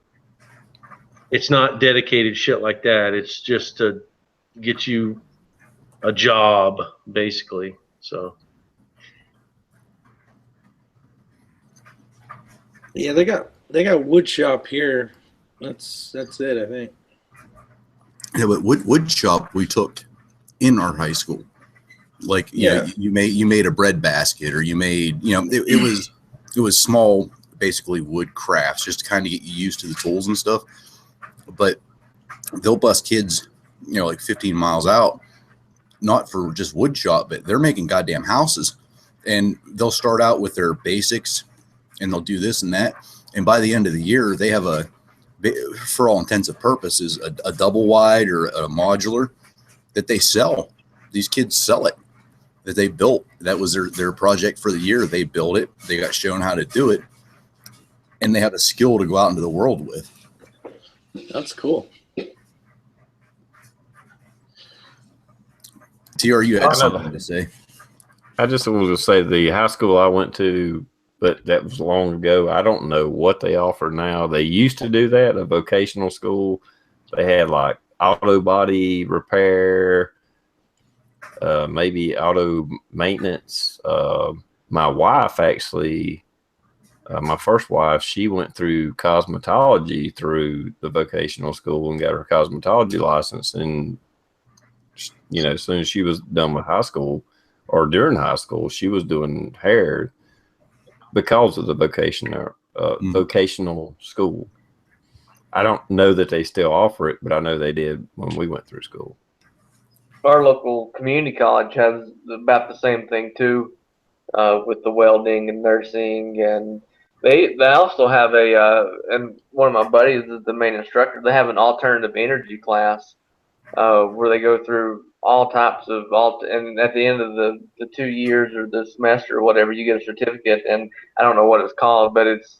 it's not dedicated shit like that. It's just to get you a job, basically. So Yeah, they got wood shop here. That's it, I think. Yeah, but wood shop we took in our high school. Like, Yeah. you made a bread basket, or you made, it was small, basically wood crafts, just to kind of get you used to the tools and stuff. But they'll bust kids, like 15 miles out, not for just wood shop, but they're making goddamn houses. And they'll start out with their basics, and they'll do this and that. And by the end of the year, they have for all intents and purposes, a double wide or a modular that they sell. These kids sell it, that they built. That was their project for the year. They built it. They got shown how to do it, and they have a skill to go out into the world with. That's cool. TR, you had something to say? I just wanted to say the high school I went to, but that was long ago. I don't know what they offer now. They used to do that, a vocational school. They had like auto body repair, maybe auto maintenance. My wife actually, my first wife, she went through cosmetology through the vocational school and got her cosmetology license. And, as soon as she was done with high school or during high school, she was doing hair because of the vocational school. I don't know that they still offer it, but I know they did when we went through school. Our local community college has about the same thing too, with the welding and nursing, and they also have and one of my buddies is the main instructor. They have an alternative energy class where they go through all types of and at the end of the 2 years or the semester or whatever, you get a certificate, and I don't know what it's called, but it's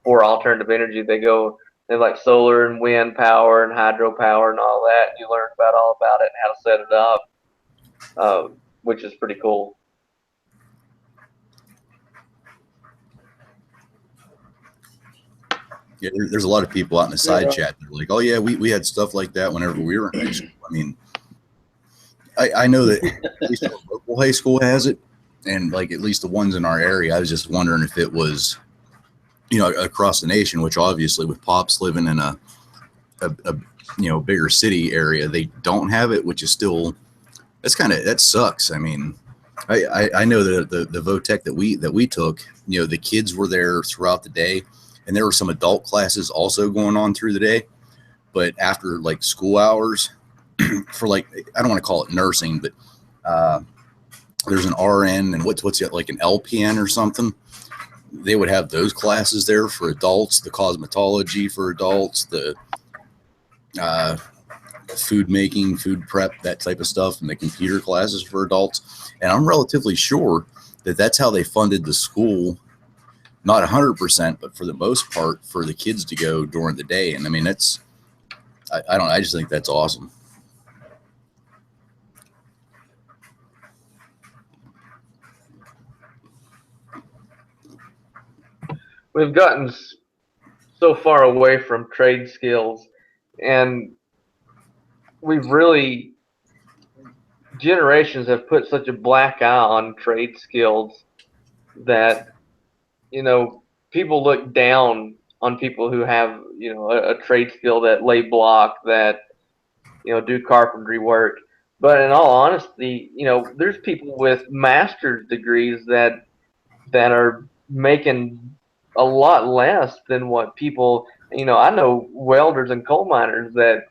for alternative energy. They like solar and wind power and hydropower and all that. You learn all about it and how to set it up, which is pretty cool. Yeah, there's a lot of people out in the side chat that are like, oh yeah, we had stuff like that whenever we were in high school. I mean, I know that at least our local high school has it, and like at least the ones in our area. I was just wondering if it was, across the nation, which obviously with Pops living in a bigger city area, they don't have it, which is still, that sucks. I mean, I know that the VOTEC that we took, the kids were there throughout the day, and there were some adult classes also going on through the day, but after like school hours for like, I don't want to call it nursing, but there's an RN and what's it, like an LPN or something. They would have those classes there for adults, the cosmetology for adults, the food making, food prep, that type of stuff, and the computer classes for adults. And I'm relatively sure that that's how they funded the school, not 100%, but for the most part, for the kids to go during the day. And I mean, I just think that's awesome. We've gotten so far away from trade skills, and generations have put such a black eye on trade skills that, people look down on people who have, a trade skill, that lay block, that, do carpentry work. But in all honesty, there's people with master's degrees that are making a lot less than what people, I know welders and coal miners that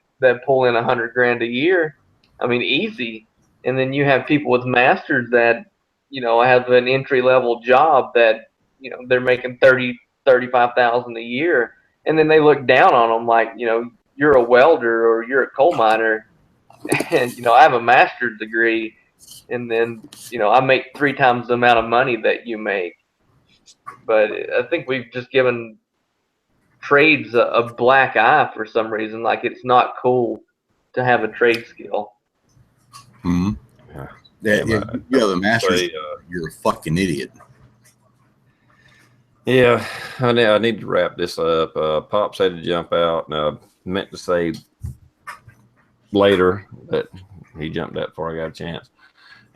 pull in $100,000 a year. I mean, easy. And then you have people with masters that, have an entry level job that, they're making 35,000 a year. And then they look down on them like, you're a welder or you're a coal miner, and I have a master's degree, and then I make 3 times the amount of money that you make. But I think we've just given trades a black eye for some reason. Like, it's not cool to have a trade skill. Mm-hmm. Yeah, You have a master's. say, You're a fucking idiot. Yeah, I need to wrap this up. Pops had to jump out, and I meant to say later, but he jumped out before I got a chance.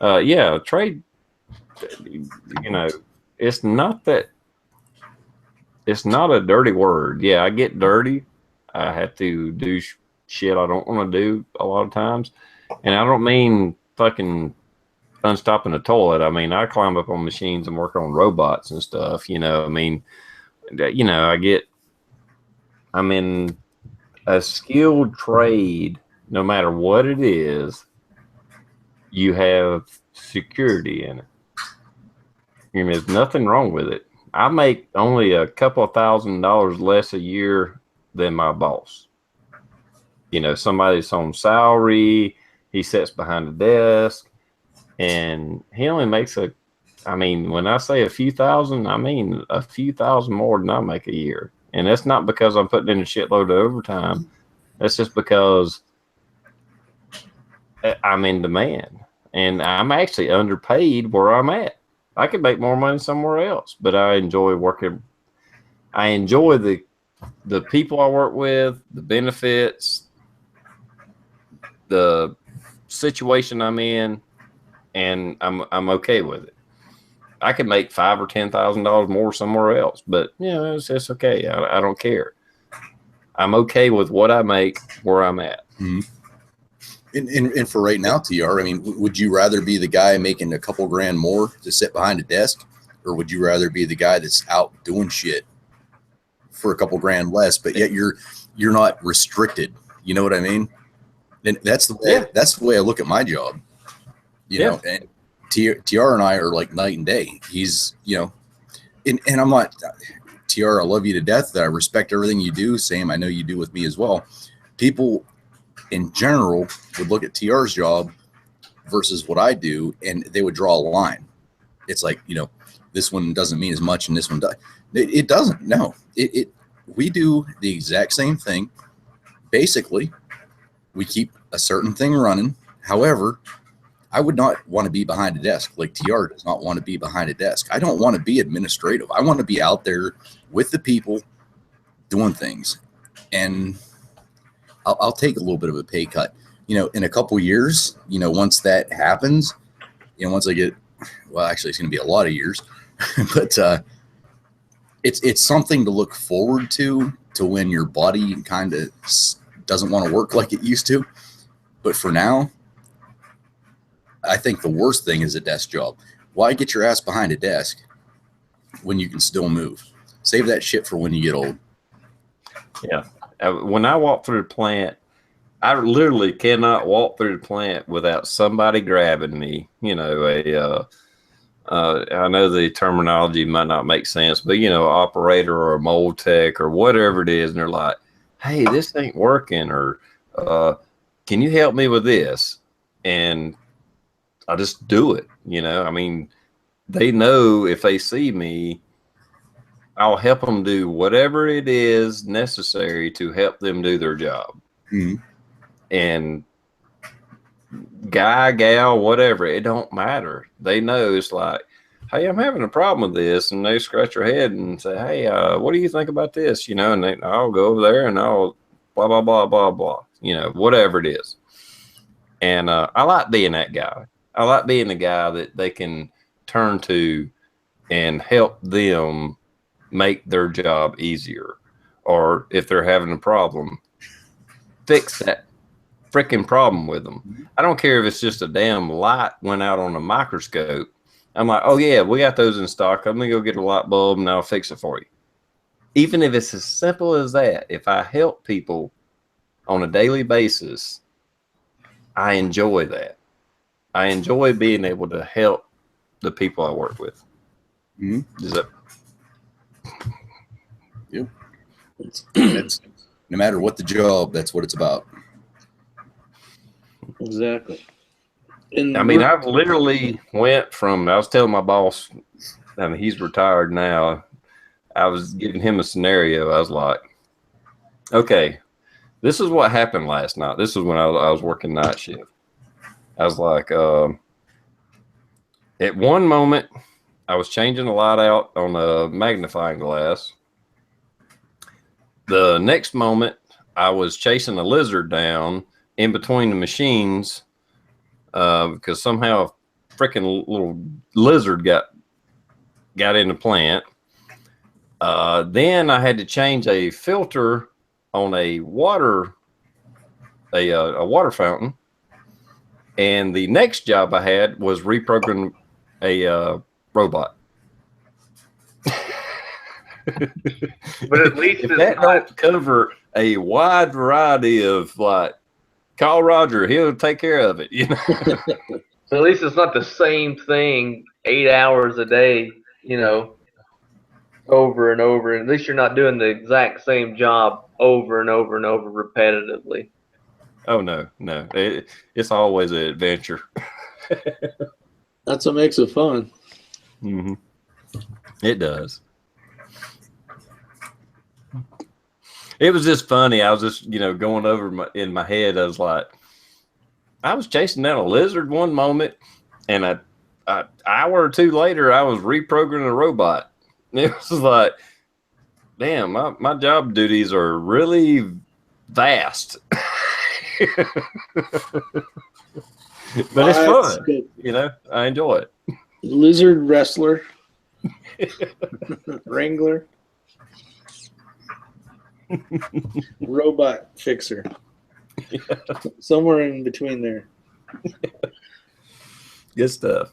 Yeah, trade. It's not that. It's not a dirty word. Yeah, I get dirty. I have to do shit I don't want to do a lot of times, and I don't mean fucking unstopping the toilet. I mean, I climb up on machines and work on robots and stuff. I mean, I'm in a skilled trade. No matter what it is, you have security in it. There's nothing wrong with it. I make only a couple of $1,000s less a year than my boss. Somebody's on salary, he sits behind the desk, and he only makes when I say a few thousand, I mean a few thousand more than I make a year. And that's not because I'm putting in a shitload of overtime. That's just because I'm in demand, and I'm actually underpaid where I'm at. I could make more money somewhere else, but I enjoy working. I enjoy the people I work with, the benefits, the situation I'm in, and I'm okay with it. I could make $5,000 or $10,000 more somewhere else, but it's okay. I don't care. I'm okay with what I make where I'm at. Mm-hmm. And for right now, TR, I mean, would you rather be the guy making a couple grand more to sit behind a desk, or would you rather be the guy that's out doing shit for a couple grand less, but yet you're not restricted? You know what I mean? And that's the way I look at my job. You know, and TR and I are like night and day. He's, and I'm not, TR, I love you to death. I respect everything you do. Same, I know you do with me as well. People in general would look at TR's job versus what I do, and they would draw a line. It's like, this one doesn't mean as much and this one does. It doesn't. No, we do the exact same thing. Basically, we keep a certain thing running. However, I would not want to be behind a desk like TR does not want to be behind a desk. I don't want to be administrative. I want to be out there with the people doing things. And I'll take a little bit of a pay cut, in a couple years, once that happens, once I get, well, actually it's going to be a lot of years, but it's something to look forward to when your body kind of doesn't want to work like it used to. But for now, I think the worst thing is a desk job. Why get your ass behind a desk when you can still move? Save that shit for when you get old. Yeah. When I walk through the plant, I literally cannot walk through the plant without somebody grabbing me. I know the terminology might not make sense, but operator or a mold tech or whatever it is, and they're like, "Hey, this ain't working," or "Can you help me with this?" And I just do it. I mean, they know if they see me, I'll help them do whatever it is necessary to help them do their job. Mm-hmm. And guy, gal, whatever, it don't matter. They know it's like, "Hey, I'm having a problem with this," and they scratch their head and say, "Hey, what do you think about this?" And I'll go over there and I'll blah blah blah blah blah. Whatever it is. And I like being that guy. I like being the guy that they can turn to and help them make their job easier, or if they're having a problem, fix that freaking problem with them. I don't care if it's just a damn light went out on a microscope. I'm like, "Oh yeah, we got those in stock. I'm gonna go get a light bulb and I'll fix it for you." Even if it's as simple as that, if I help people on a daily basis, I enjoy that. I enjoy being able to help the people I work with. Mm-hmm. Is that? Yep. No matter what the job, that's what it's about. Exactly. I mean, I've literally went from, I was telling my boss, I mean, he's retired now. I was giving him a scenario. I was like, okay, this is what happened last night. This was when I was working night shift. I was like, at one moment, I was changing the light out on a magnifying glass. The next moment, I was chasing a lizard down in between the machines because somehow a freaking little lizard got in the plant. Then I had to change a filter on a water fountain. And the next job I had was reprogram a robot. But at least if it's that not, don't cover a wide variety of, like, call Roger, he'll take care of it. You know. so at least it's not the same thing 8 hours a day, over and over. At least you're not doing the exact same job over and over and over repetitively. Oh no, it's always an adventure. That's what makes it fun. Mm-hmm. It does. It was just funny. I was just, going over in my head. I was like, I was chasing down a lizard one moment, and an hour or two later, I was reprogramming a robot. It was like, damn, my job duties are really vast. But it's fun. Good. I enjoy it. Lizard wrestler. Wrangler. Robot fixer. Yeah. Somewhere in between there. Good stuff.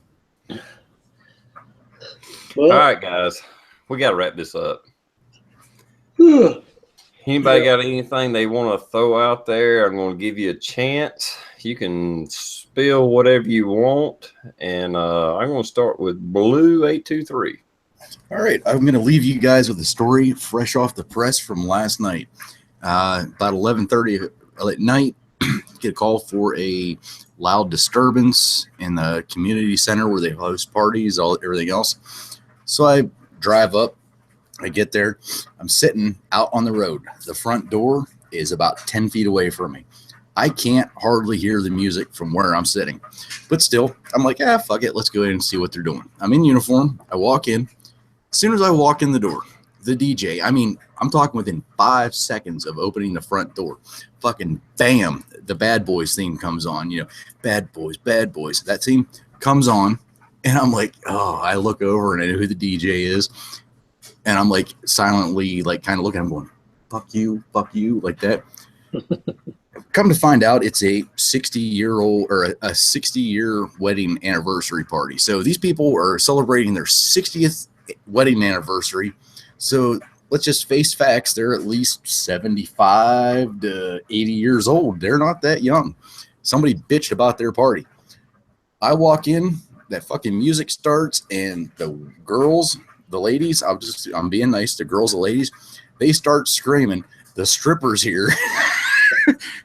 Well, all right, guys. We got to wrap this up. Anybody got anything they want to throw out there? I'm going to give you a chance. You can spill whatever you want. And I'm going to start with Blue 823. All right, I'm going to leave you guys with a story fresh off the press from last night. About 11:30 at night, get a call for a loud disturbance in the community center where they host parties, everything else. So I drive up. I get there. I'm sitting out on the road. The front door is about 10 feet away from me. I can't hardly hear the music from where I'm sitting. But still, I'm like, fuck it. Let's go ahead and see what they're doing. I'm in uniform. I walk in. As soon as I walk in the door, the DJ, I'm talking within 5 seconds of opening the front door, fucking bam, the Bad Boys theme comes on, Bad Boys, that theme comes on, and I'm like, oh, I look over and I know who the DJ is, and I'm like silently, like kind of looking, I'm going, fuck you, like that. Come to find out, it's a 60-year-old or a 60-year wedding anniversary party. So these people are celebrating their 60th wedding anniversary. So let's just face facts. They're at least 75 to 80 years old. They're not that young. Somebody bitched about their party. I walk in, that fucking music starts, and the girls, the ladies, I'm being nice, the girls, the ladies, they start screaming, the stripper's here.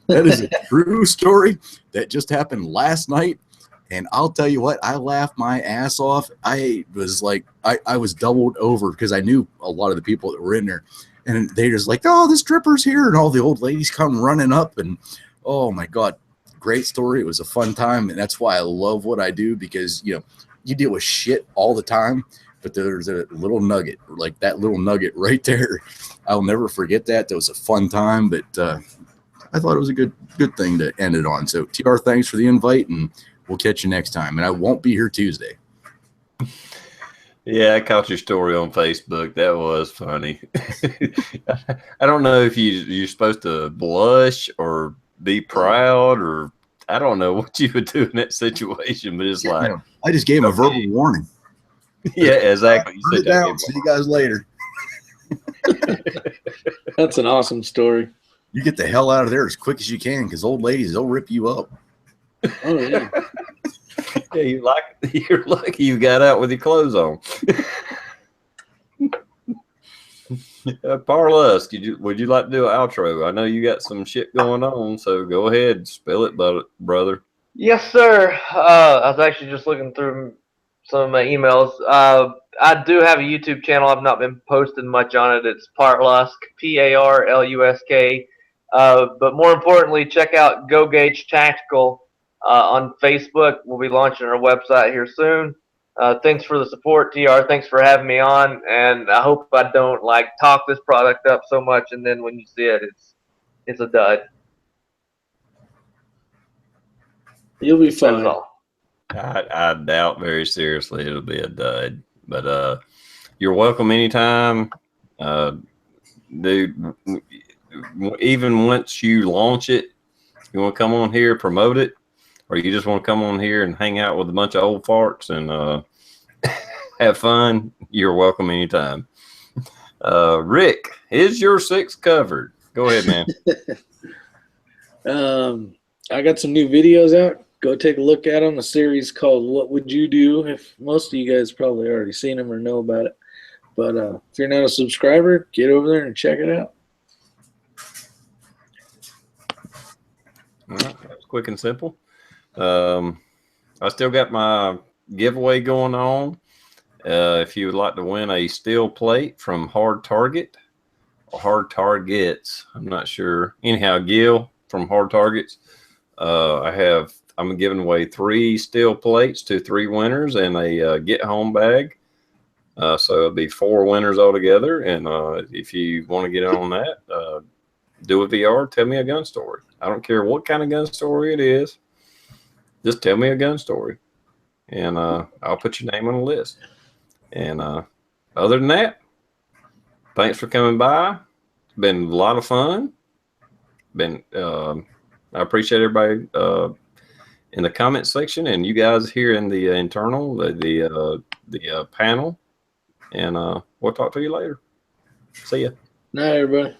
That is a true story that just happened last night. And I'll tell you what, I laughed my ass off. I was like, I was doubled over because I knew a lot of the people that were in there. And they just like, oh, the stripper's here. And all the old ladies come running up. And oh my God, great story. It was a fun time. And that's why I love what I do, because, you deal with shit all the time. But there's a little nugget, like that little nugget right there. I'll never forget that. That was a fun time. But I thought it was a good thing to end it on. So TR, thanks for the invite, and we'll catch you next time. And I won't be here Tuesday. Yeah, I caught your story on Facebook. That was funny. I don't know if you're supposed to blush or be proud, or I don't know what you would do in that situation, but it's like, I just gave him a verbal warning. Yeah, exactly. You said down. See you guys later. That's an awesome story. You get the hell out of there as quick as you can, because old ladies, they'll rip you up. Oh yeah. Yeah, you're lucky you got out with your clothes on. Parlus, would you like to do an outro? I know you got some shit going on, so go ahead, spill it, brother. Yes, sir. I was actually just looking through some of my emails. I do have a YouTube channel. I've not been posting much on it. It's Partlusk, Parlusk. But more importantly, check out Go Gauge Tactical on Facebook. We'll be launching our website here soon. Thanks for the support, TR. Thanks for having me on, and I hope I don't talk this product up so much, and then when you see it, it's a dud. You'll be That's fine. all. I doubt very seriously it'll be a dud, but you're welcome anytime, dude. Even once you launch it, you want to come on here, promote it, or you just want to come on here and hang out with a bunch of old farts and have fun, you're welcome anytime. Rick, is your 6 covered? Go ahead, man. I got some new videos out. Go take a look at them. A series called "What Would You Do?" If most of you guys probably already seen them or know about it, but if you're not a subscriber, get over there and check it out. All right, that was quick and simple. I still got my giveaway going on. If you would like to win a steel plate from Hard Target or Hard Targets, I'm not sure. Anyhow, Gil from Hard Targets. I'm giving away 3 steel plates to 3 winners and a get home bag. So it'll be 4 winners altogether. And if you want to get in on that, do a VR. Tell me a gun story. I don't care what kind of gun story it is. Just tell me a gun story, and I'll put your name on the list. And other than that, thanks for coming by. It's been a lot of fun. I appreciate everybody in the comment section and you guys here in the internal, the panel. And we'll talk to you later. See ya. Night, everybody.